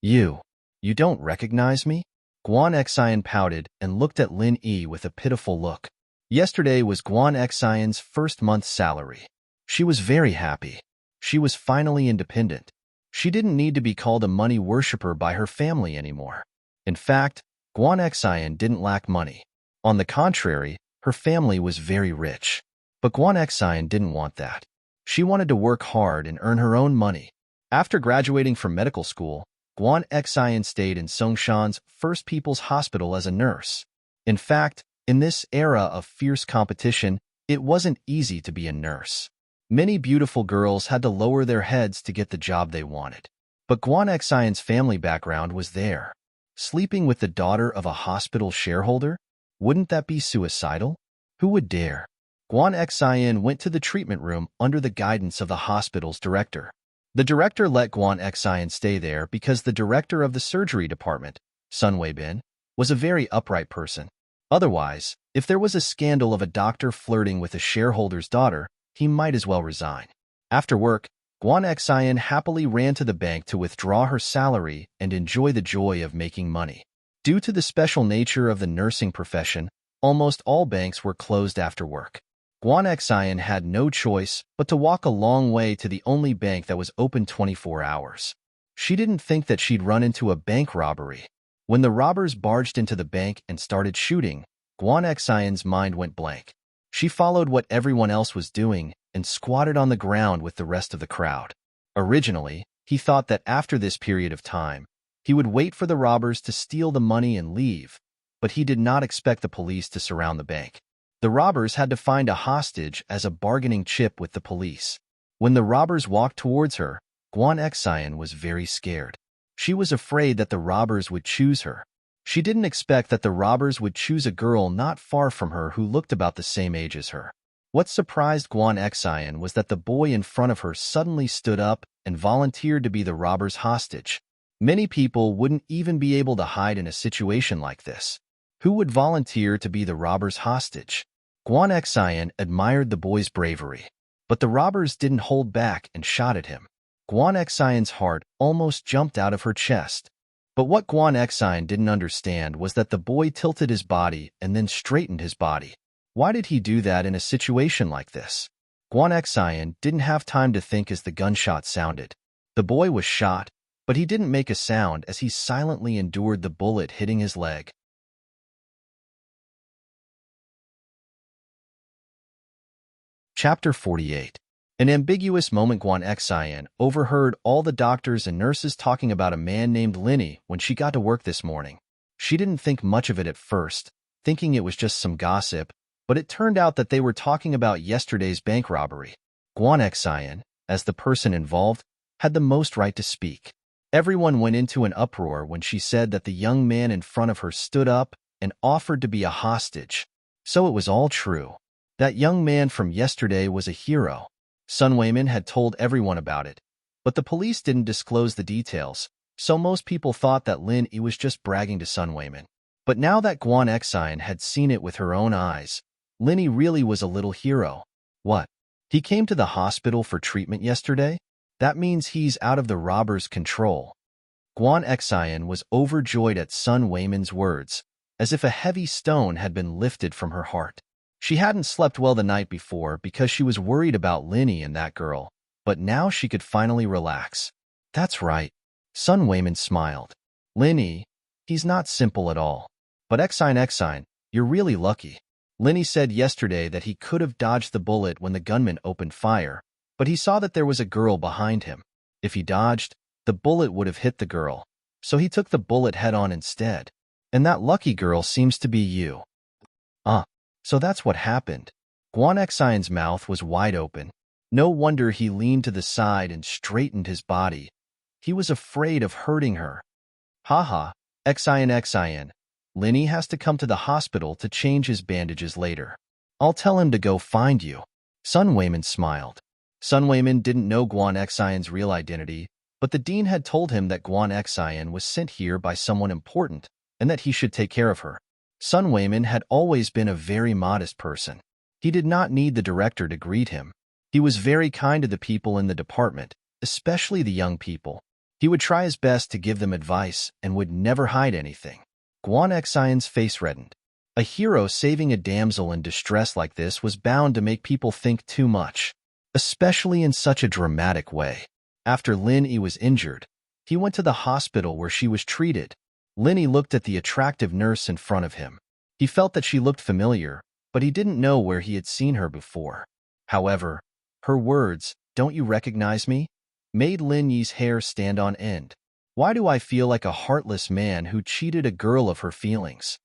You don't recognize me? Guan Xian pouted and looked at Lin E with a pitiful look. Yesterday was Guan Xian's first month's salary. She was very happy. She was finally independent. She didn't need to be called a money worshiper by her family anymore. In fact, Guan Xian didn't lack money. On the contrary, her family was very rich. But Guan Xian didn't want that. She wanted to work hard and earn her own money. After graduating from medical school, Guan Xian stayed in Songshan's First People's Hospital as a nurse. In fact, in this era of fierce competition, it wasn't easy to be a nurse. Many beautiful girls had to lower their heads to get the job they wanted. But Guan Xian's family background was there. Sleeping with the daughter of a hospital shareholder? Wouldn't that be suicidal? Who would dare? Guan Xian went to the treatment room under the guidance of the hospital's director. The director let Guan Xian stay there because the director of the surgery department, Sun Weibin, was a very upright person. Otherwise, if there was a scandal of a doctor flirting with a shareholder's daughter, he might as well resign. After work, Guan Xian happily ran to the bank to withdraw her salary and enjoy the joy of making money. Due to the special nature of the nursing profession, almost all banks were closed after work. Guan Xian had no choice but to walk a long way to the only bank that was open 24 hours. She didn't think that she'd run into a bank robbery. When the robbers barged into the bank and started shooting, Guan Xian's mind went blank. She followed what everyone else was doing and squatted on the ground with the rest of the crowd. Originally, he thought that after this period of time, he would wait for the robbers to steal the money and leave, but he did not expect the police to surround the bank. The robbers had to find a hostage as a bargaining chip with the police. When the robbers walked towards her, Guan Xian was very scared. She was afraid that the robbers would choose her. She didn't expect that the robbers would choose a girl not far from her who looked about the same age as her. What surprised Guan Xian was that the boy in front of her suddenly stood up and volunteered to be the robber's hostage. Many people wouldn't even be able to hide in a situation like this. Who would volunteer to be the robber's hostage? Guan Xian admired the boy's bravery, but the robbers didn't hold back and shot at him. Guan Xian's heart almost jumped out of her chest. But what Guan Xian didn't understand was that the boy tilted his body and then straightened his body. Why did he do that in a situation like this? Guan Xian didn't have time to think as the gunshot sounded. The boy was shot, but he didn't make a sound as he silently endured the bullet hitting his leg. Chapter 48. An ambiguous moment. Guan Xian overheard all the doctors and nurses talking about a man named Linny when she got to work this morning. She didn't think much of it at first, thinking it was just some gossip, but it turned out that they were talking about yesterday's bank robbery. Guan Xian, as the person involved, had the most right to speak. Everyone went into an uproar when she said that the young man in front of her stood up and offered to be a hostage. So it was all true. That young man from yesterday was a hero. Sun Wayman had told everyone about it, but the police didn't disclose the details, so most people thought that Lin Yi was just bragging to Sun Wayman. But now that Guan Exine had seen it with her own eyes, Lin Yi really was a little hero. What? He came to the hospital for treatment yesterday? That means he's out of the robber's control. Guan Exine was overjoyed at Sun Wayman's words, as if a heavy stone had been lifted from her heart. She hadn't slept well the night before because she was worried about Lin Yi and that girl, but now she could finally relax. That's right. Sun Wayman smiled. Lin Yi, he's not simple at all. But Exine, you're really lucky. Lin Yi said yesterday that he could have dodged the bullet when the gunman opened fire, but he saw that there was a girl behind him. If he dodged, the bullet would have hit the girl, so he took the bullet head-on instead. And that lucky girl seems to be you. So that's what happened. Guan Exine's mouth was wide open. No wonder he leaned to the side and straightened his body. He was afraid of hurting her. Haha, Exine. Lin Yi has to come to the hospital to change his bandages later. I'll tell him to go find you. Sun Wayman smiled. Sun Wayman didn't know Guan Exine's real identity, but the dean had told him that Guan Exine was sent here by someone important and that he should take care of her. Sun Wayman had always been a very modest person. He did not need the director to greet him. He was very kind to the people in the department, especially the young people. He would try his best to give them advice and would never hide anything. Guan Exine's face reddened. A hero saving a damsel in distress like this was bound to make people think too much, especially in such a dramatic way. After Lin Yi was injured, he went to the hospital where she was treated. Lin Yi looked at the attractive nurse in front of him. He felt that she looked familiar, but he didn't know where he had seen her before. However, her words, "Don't you recognize me?" made Lin Yi's hair stand on end. Why do I feel like a heartless man who cheated a girl of her feelings?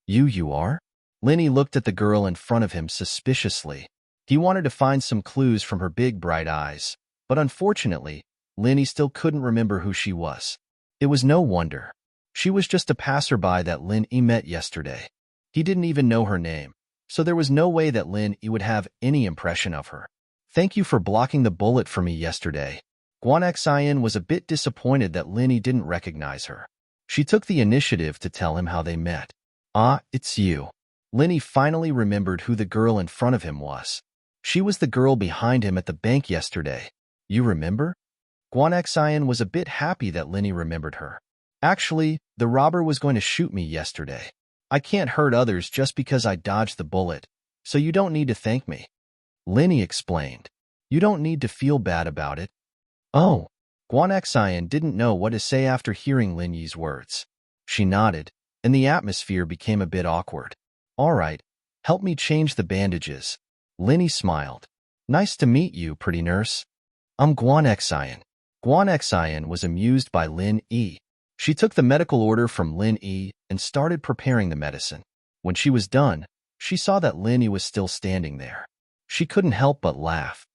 You are? Lin Yi looked at the girl in front of him suspiciously. He wanted to find some clues from her big bright eyes, but unfortunately, Lin Yi still couldn't remember who she was. It was no wonder. She was just a passerby that Lin Yi met yesterday. He didn't even know her name, so there was no way that Lin Yi would have any impression of her. Thank you for blocking the bullet for me yesterday. Guan Exine was a bit disappointed that Lin Yi didn't recognize her. She took the initiative to tell him how they met. Ah, it's you. Lin Yi finally remembered who the girl in front of him was. She was the girl behind him at the bank yesterday. You remember? Guan Exine was a bit happy that Lin Yi remembered her. Actually, the robber was going to shoot me yesterday. I can't hurt others just because I dodged the bullet, so you don't need to thank me. Lin Yi explained. You don't need to feel bad about it. Oh, Guan Exine didn't know what to say after hearing Lin Yi's words. She nodded, and the atmosphere became a bit awkward. All right, help me change the bandages. Lin Yi smiled. Nice to meet you, pretty nurse. I'm Guan Exine. Guan Exine was amused by Lin Yi. She took the medical order from Lin Yi and started preparing the medicine. When she was done, she saw that Lin Yi was still standing there. She couldn't help but laugh.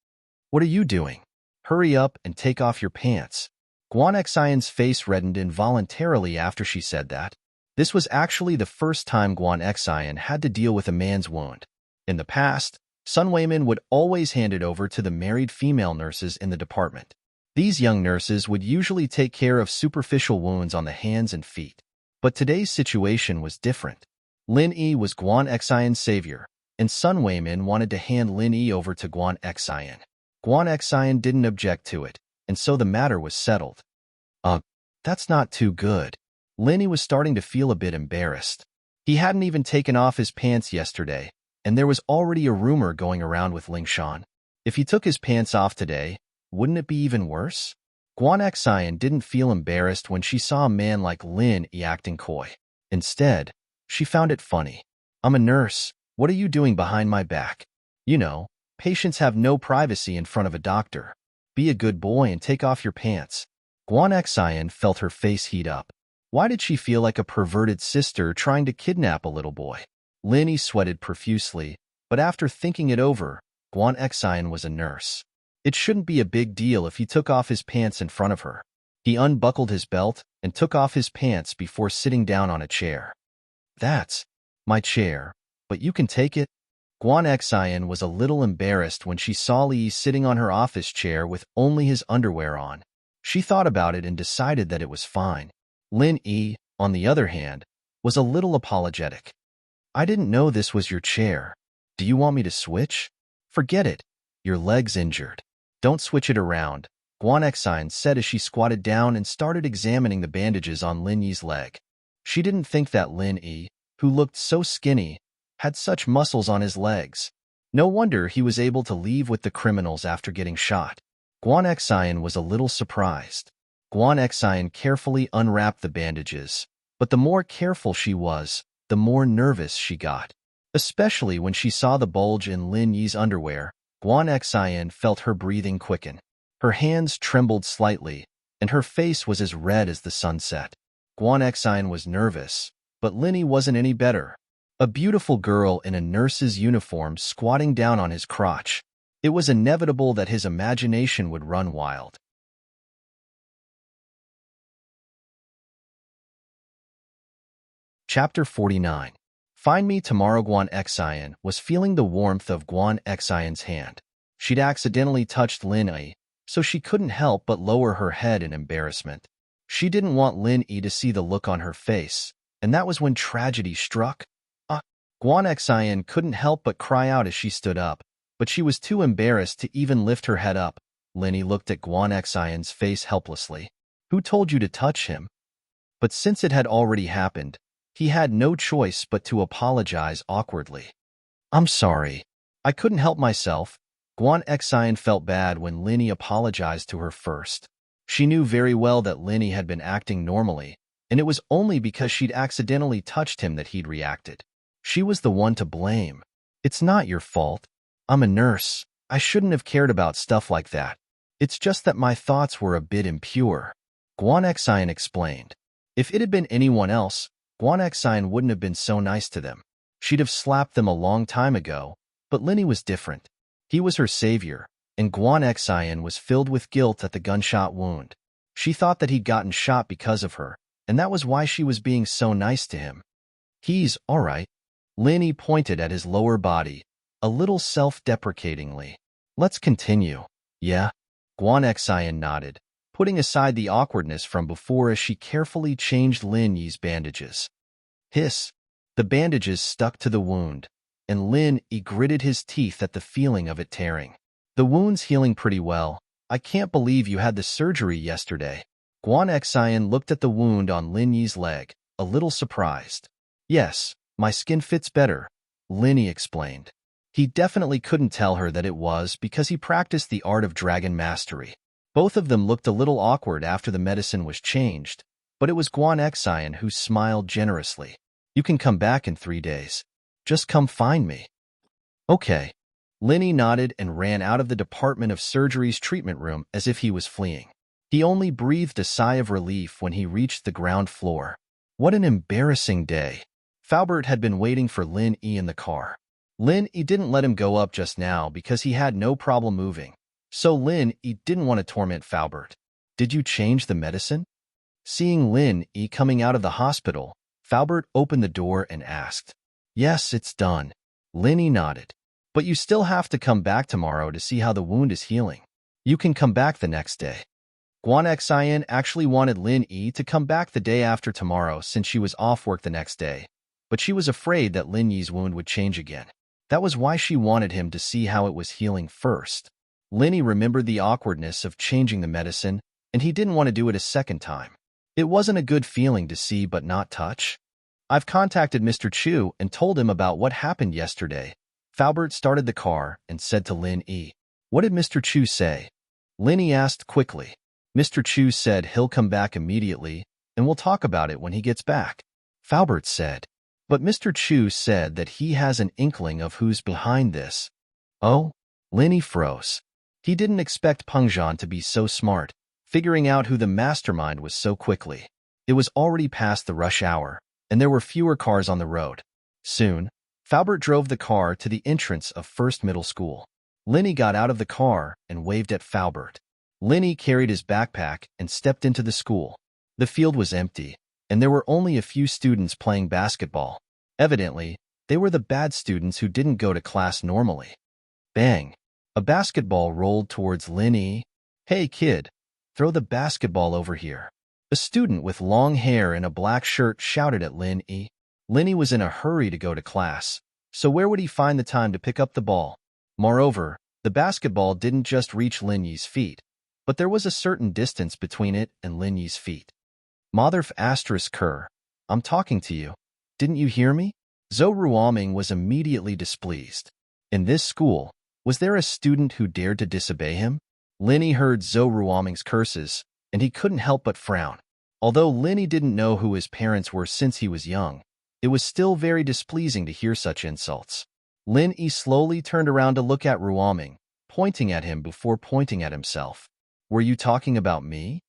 What are you doing? Hurry up and take off your pants. Guan Exine's face reddened involuntarily after she said that. This was actually the first time Guan Exine had to deal with a man's wound. In the past, Sun Wayman would always hand it over to the married female nurses in the department. These young nurses would usually take care of superficial wounds on the hands and feet. But today's situation was different. Lin Yi was Guan Exine's savior, and Sun Wayman wanted to hand Lin Yi over to Guan Exine. Guan Exine didn't object to it, and so the matter was settled. That's not too good. Lin Yi was starting to feel a bit embarrassed. He hadn't even taken off his pants yesterday, and there was already a rumor going around with Ling Shan. If he took his pants off today, wouldn't it be even worse? Guan Exine didn't feel embarrassed when she saw a man like Lin Yi acting coy. Instead, she found it funny. I'm a nurse. What are you doing behind my back? You know, patients have no privacy in front of a doctor. Be a good boy and take off your pants. Guan Exine felt her face heat up. Why did she feel like a perverted sister trying to kidnap a little boy? Lin Yi sweated profusely, but after thinking it over, Guan Exine was a nurse. It shouldn't be a big deal if he took off his pants in front of her. He unbuckled his belt and took off his pants before sitting down on a chair. That's my chair, but you can take it. Guan Xian was a little embarrassed when she saw Li sitting on her office chair with only his underwear on. She thought about it and decided that it was fine. Lin Yi, on the other hand, was a little apologetic. I didn't know this was your chair. Do you want me to switch? Forget it. Your leg's injured. Don't switch it around, Guan Xian said as she squatted down and started examining the bandages on Lin Yi's leg. She didn't think that Lin Yi, who looked so skinny, had such muscles on his legs. No wonder he was able to leave with the criminals after getting shot. Guan Xian was a little surprised. Guan Xian carefully unwrapped the bandages, but the more careful she was, the more nervous she got. Especially when she saw the bulge in Lin Yi's underwear, Guan Xian felt her breathing quicken. Her hands trembled slightly, and her face was as red as the sunset. Guan Xian was nervous, but Lin Yi wasn't any better. A beautiful girl in a nurse's uniform squatting down on his crotch. It was inevitable that his imagination would run wild. Chapter 49. Find me tomorrow. Guan Xian was feeling the warmth of Guan Xian's hand. She'd accidentally touched Lin Yi, so she couldn't help but lower her head in embarrassment. She didn't want Lin Yi to see the look on her face, and that was when tragedy struck. Guan Xian couldn't help but cry out as she stood up, but she was too embarrassed to even lift her head up. Lin Yi looked at Guan Xian's face helplessly. Who told you to touch him? But since it had already happened, he had no choice but to apologize awkwardly. I'm sorry. I couldn't help myself. Guan Xian felt bad when Lin Yi apologized to her first. She knew very well that Lin Yi had been acting normally, and it was only because she'd accidentally touched him that he'd reacted. She was the one to blame. It's not your fault. I'm a nurse. I shouldn't have cared about stuff like that. It's just that my thoughts were a bit impure, Guan Xian explained. If it had been anyone else, Guan Xian wouldn't have been so nice to them. She'd have slapped them a long time ago, but Lin Yi was different. He was her savior, and Guan Xian was filled with guilt at the gunshot wound. She thought that he'd gotten shot because of her, and that was why she was being so nice to him. He's all right. Lin Yi pointed at his lower body, a little self-deprecatingly. Let's continue. Yeah? Guan Xian nodded, putting aside the awkwardness from before as she carefully changed Lin Yi's bandages. Hiss. The bandages stuck to the wound, and Lin Yi gritted his teeth at the feeling of it tearing. The wound's healing pretty well. I can't believe you had the surgery yesterday. Guan Xian looked at the wound on Lin Yi's leg, a little surprised. Yes, my skin fits better, Lin Yi explained. He definitely couldn't tell her that it was because he practiced the art of dragon mastery. Both of them looked a little awkward after the medicine was changed, but it was Guan Xian who smiled generously. You can come back in 3 days. Just come find me. Okay. Lin Yi nodded and ran out of the Department of Surgery's treatment room as if he was fleeing. He only breathed a sigh of relief when he reached the ground floor. What an embarrassing day. Faubert had been waiting for Lin Yi in the car. Lin Yi didn't let him go up just now because he had no problem moving, so Lin Yi didn't want to torment Faubert. Did you change the medicine? Seeing Lin Yi coming out of the hospital, Faubert opened the door and asked. Yes, it's done. Lin Yi nodded. But you still have to come back tomorrow to see how the wound is healing. You can come back the next day. Guan Xian actually wanted Lin Yi to come back the day after tomorrow since she was off work the next day, but she was afraid that Lin Yi's wound would change again. That was why she wanted him to see how it was healing first. Lin Yi remembered the awkwardness of changing the medicine, and he didn't want to do it a second time. It wasn't a good feeling to see but not touch. I've contacted Mr. Chu and told him about what happened yesterday. Faubert started the car and said to Lin Yi. What did Mr. Chu say? Lin Yi asked quickly. Mr. Chu said he'll come back immediately, and we'll talk about it when he gets back. Faubert said. But Mr. Chu said that he has an inkling of who's behind this. Oh? Lin Yi froze. He didn't expect Peng Zhan to be so smart, figuring out who the mastermind was so quickly. It was already past the rush hour, and there were fewer cars on the road. Soon, Faubert drove the car to the entrance of First Middle School. Lin Yi got out of the car and waved at Faubert. Lin Yi carried his backpack and stepped into the school. The field was empty, and there were only a few students playing basketball. Evidently, They were the bad students who didn't go to class normally. Bang! A basketball rolled towards Lin Yi. "Hey kid, throw the basketball over here." A student with long hair and a black shirt shouted at Lin Yi. Lin Yi was in a hurry to go to class, so where would he find the time to pick up the ball? Moreover, the basketball didn't just reach Lin Yi's feet, but there was a certain distance between it and Lin Yi's feet. "Motherf asterisk Kerr, I'm talking to you. Didn't you hear me?" Zhou Ruoming was immediately displeased. In this school, was there a student who dared to disobey him? Lin Yi heard Zhou Ruoming's curses, and he couldn't help but frown. Although Lin Yi didn't know who his parents were since he was young, it was still very displeasing to hear such insults. Lin Yi slowly turned around to look at Ruoming, pointing at him before pointing at himself. "Were you talking about me?"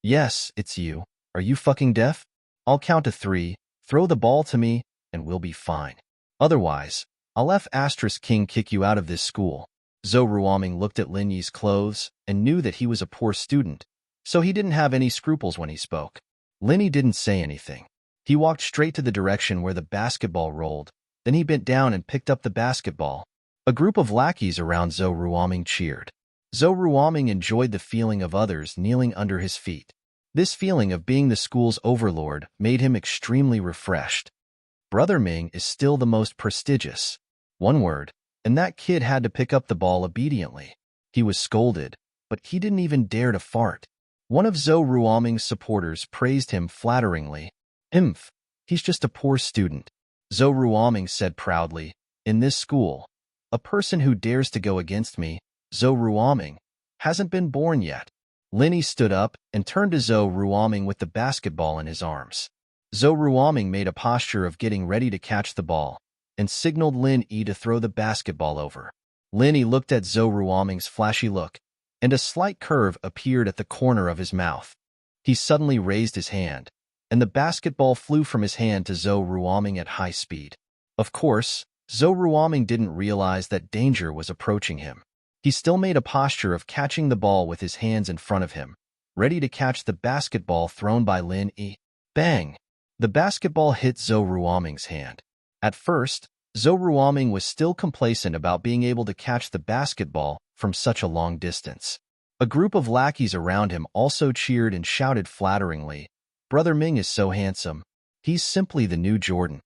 "Yes, it's you. Are you fucking deaf? I'll count to 3, throw the ball to me, and we'll be fine. Otherwise, I'll King kick you out of this school." Zhou Ruoming looked at Lin Yi's clothes and knew that he was a poor student, so he didn't have any scruples when he spoke. Lin Yi didn't say anything. He walked straight to the direction where the basketball rolled, then he bent down and picked up the basketball. A group of lackeys around Zhou Ruoming cheered. Zhou Ruoming enjoyed the feeling of others kneeling under his feet. This feeling of being the school's overlord made him extremely refreshed. Brother Ming is still the most prestigious. One word, and that kid had to pick up the ball obediently. He was scolded, but he didn't even dare to fart. One of Zhou Ruoming's supporters praised him flatteringly. He's just a poor student." Zhou Ruoming said proudly, "In this school, a person who dares to go against me, Zhou Ruoming, hasn't been born yet." Lin Yi stood up and turned to Zhou Ruoming with the basketball in his arms. Zhou Ruoming made a posture of getting ready to catch the ball and signaled Lin Yi to throw the basketball over. Lin Yi looked at Zhou Ruoming's flashy look, and a slight curve appeared at the corner of his mouth. He suddenly raised his hand, and the basketball flew from his hand to Zhou Ruoming at high speed. Of course, Zhou Ruoming didn't realize that danger was approaching him. He still made a posture of catching the ball with his hands in front of him, ready to catch the basketball thrown by Lin Yi. Bang! The basketball hit Zhou Ruoming's hand. At first, Zhou Ruoming was still complacent about being able to catch the basketball from such a long distance. A group of lackeys around him also cheered and shouted flatteringly, "Brother Ming is so handsome. He's simply the new Jordan."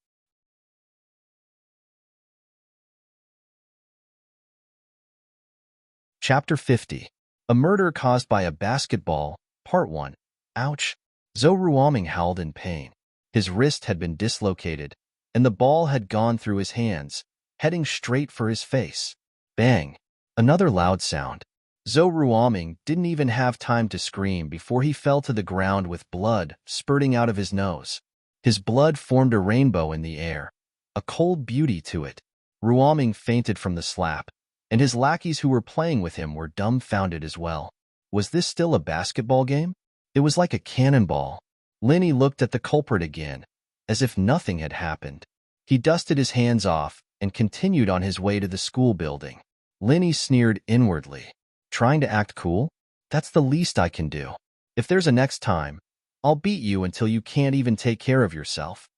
Chapter 50. A Murder Caused by a Basketball, Part 1. Ouch! Zhou Ruoming howled in pain. His wrist had been dislocated, and the ball had gone through his hands, heading straight for his face. Bang! Another loud sound. Zhou Ruoming didn't even have time to scream before he fell to the ground with blood spurting out of his nose. His blood formed a rainbow in the air, a cold beauty to it. Ruoming fainted from the slap, and his lackeys who were playing with him were dumbfounded as well. Was this still a basketball game? It was like a cannonball. Lin Yi looked at the culprit again, as if nothing had happened. He dusted his hands off and continued on his way to the school building. Lin Yi sneered inwardly. Trying to act cool? That's the least I can do. If there's a next time, I'll beat you until you can't even take care of yourself.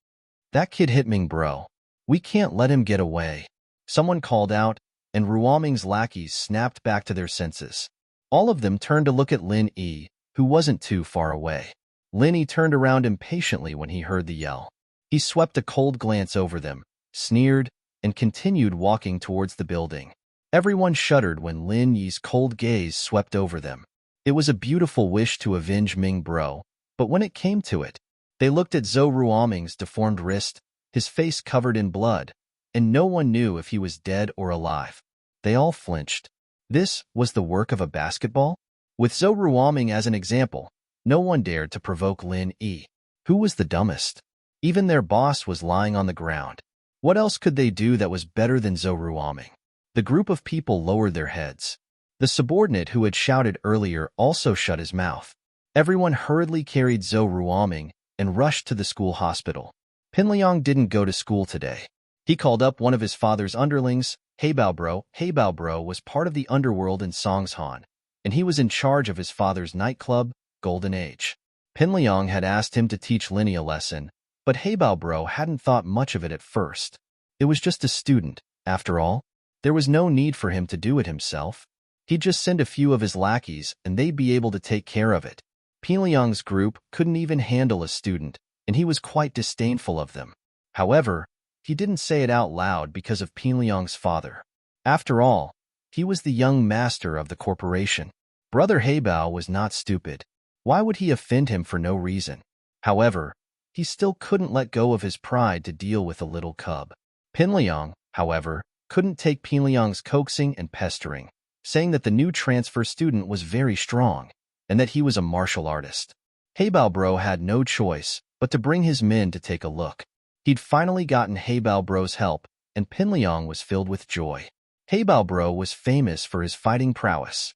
That kid hit Ming bro. We can't let him get away. Someone called out, and Ruoming's lackeys snapped back to their senses. All of them turned to look at Lin Yi, who wasn't too far away. Lin Yi turned around impatiently when he heard the yell. He swept a cold glance over them, sneered, and continued walking towards the building. Everyone shuddered when Lin Yi's cold gaze swept over them. It was a beautiful wish to avenge Ming bro, but when it came to it, they looked at Zhou Ruoming's deformed wrist, his face covered in blood, and no one knew if he was dead or alive. They all flinched. This was the work of a basketball? With Zhou Ruoming as an example, no one dared to provoke Lin Yi. Who was the dumbest? Even their boss was lying on the ground. What else could they do that was better than Zhou Ruoming? The group of people lowered their heads. The subordinate who had shouted earlier also shut his mouth. Everyone hurriedly carried Zhou Ruoming and rushed to the school hospital. Pinliang didn't go to school today. He called up one of his father's underlings. Heibao Bro was part of the underworld in Songshan, and he was in charge of his father's nightclub, Golden Age. Pinliang had asked him to teach Lin Yi a lesson, But Heibao Bro hadn't thought much of it at first. It was just a student, after all. There was no need for him to do it himself. He'd just send a few of his lackeys and they'd be able to take care of it. Pinliang's group couldn't even handle a student, and he was quite disdainful of them. However, he didn't say it out loud because of Pinliang's father. After all, he was the young master of the corporation. Brother Heibao was not stupid. Why would he offend him for no reason? However, he still couldn't let go of his pride to deal with a little cub. Pinliang, however, couldn't take Pinliang's coaxing and pestering, saying that the new transfer student was very strong and that he was a martial artist. Heibao Bro had no choice but to bring his men to take a look. He'd finally gotten Heibao Bro's help, and Pinliang was filled with joy. Heibao Bro was famous for his fighting prowess.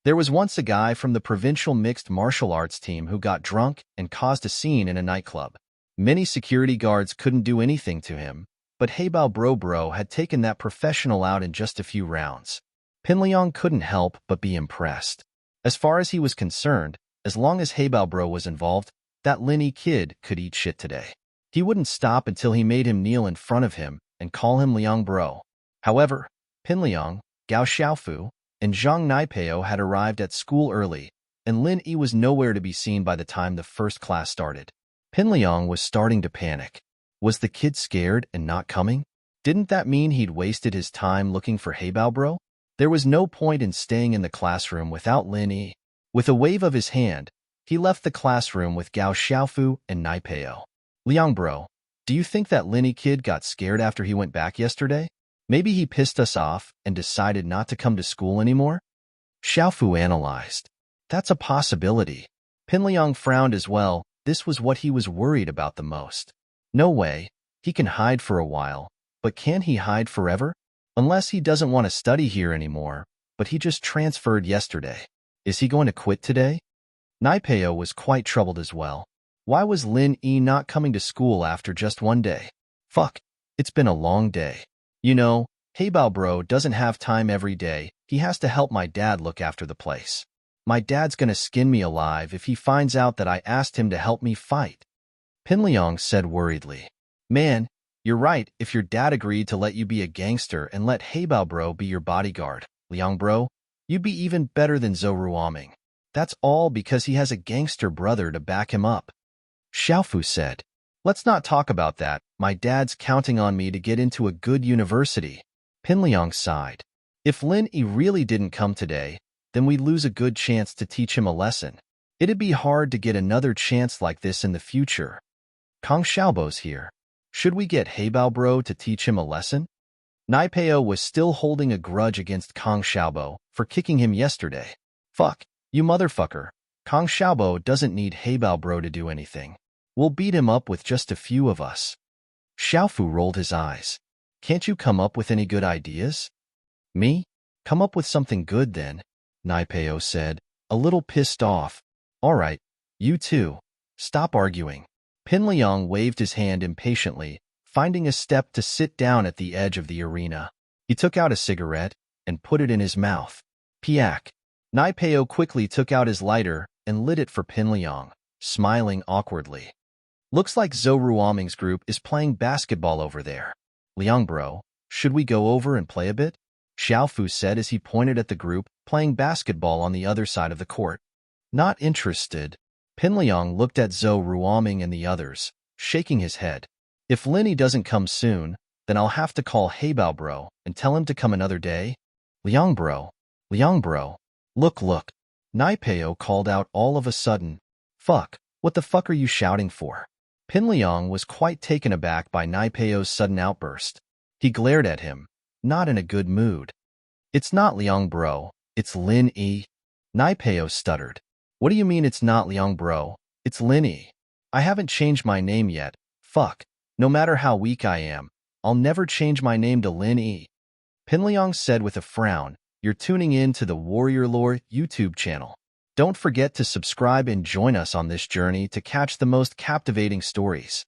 There was once a guy from the provincial mixed martial arts team who got drunk and caused a scene in a nightclub. Many security guards couldn't do anything to him, but Heibao Bro had taken that professional out in just a few rounds. Pinliang couldn't help but be impressed. As far as he was concerned, as long as Heibao Bro was involved, that Linny kid could eat shit today. He wouldn't stop until he made him kneel in front of him and call him Liang Bro. However, Pinliang, Gao Xiaofu, and Zhang Naipeo had arrived at school early, and Lin Yi was nowhere to be seen by the time the first class started. Pinliang was starting to panic. Was the kid scared and not coming? Didn't that mean he'd wasted his time looking for Heibao Bro? There was no point in staying in the classroom without Lin Yi. With a wave of his hand, he left the classroom with Gao Xiaofu and Naipeo. Liang Bro, do you think that Lin Yi kid got scared after he went back yesterday? Maybe he pissed us off and decided not to come to school anymore? Xiaofu analyzed. That's a possibility. Pinliang frowned as well. This was what he was worried about the most. No way. He can hide for a while, but can he hide forever? Unless he doesn't want to study here anymore, but he just transferred yesterday. Is he going to quit today? Naipeo was quite troubled as well. Why was Lin Yi not coming to school after just one day? Fuck, it's been a long day. You know, Heibao Bro doesn't have time every day. He has to help my dad look after the place. My dad's gonna skin me alive if he finds out that I asked him to help me fight. Pinliang said worriedly. Man, you're right. If your dad agreed to let you be a gangster and let Heibao Bro be your bodyguard, Liang Bro, you'd be even better than Zhou Ruoming. That's all because he has a gangster brother to back him up. Xiaofu said. Let's not talk about that. My dad's counting on me to get into a good university. Pinliang sighed. If Lin Yi really didn't come today, then we'd lose a good chance to teach him a lesson. It'd be hard to get another chance like this in the future. Kong Xiaobo's here. Should we get Heibao Bro to teach him a lesson? Naipeo was still holding a grudge against Kong Xiaobo for kicking him yesterday. Fuck, you motherfucker. Kong Xiaobo doesn't need Heibao Bro to do anything. We'll beat him up with just a few of us. Xiaofu rolled his eyes. Can't you come up with any good ideas? Me? Come up with something good then, Naipeo said, a little pissed off. All right, you two. Stop arguing. Pinliang waved his hand impatiently, finding a step to sit down at the edge of the arena. He took out a cigarette and put it in his mouth. Piak. Naipeo quickly took out his lighter and lit it for Pinliang, smiling awkwardly. Looks like Zhou Ruoming's group is playing basketball over there. Liang Bro, should we go over and play a bit? Xiaofu said as he pointed at the group playing basketball on the other side of the court. Not interested. Pinliang looked at Zhou Ruoming and the others, shaking his head. If Lin Yi doesn't come soon, then I'll have to call Heibao Bro and tell him to come another day. Liang Bro. Look. Naipeo called out all of a sudden. Fuck, what the fuck are you shouting for? Pinliang was quite taken aback by Naipeo's sudden outburst. He glared at him, not in a good mood. It's not Liang Bro, it's Lin Yi. Naipeo stuttered. What do you mean it's not Liang Bro? It's Lin Yi. I haven't changed my name yet. Fuck. No matter how weak I am, I'll never change my name to Lin Yi. Pinliang said with a frown. You're tuning in to the Warrior Lore YouTube channel. Don't forget to subscribe and join us on this journey to catch the most captivating stories.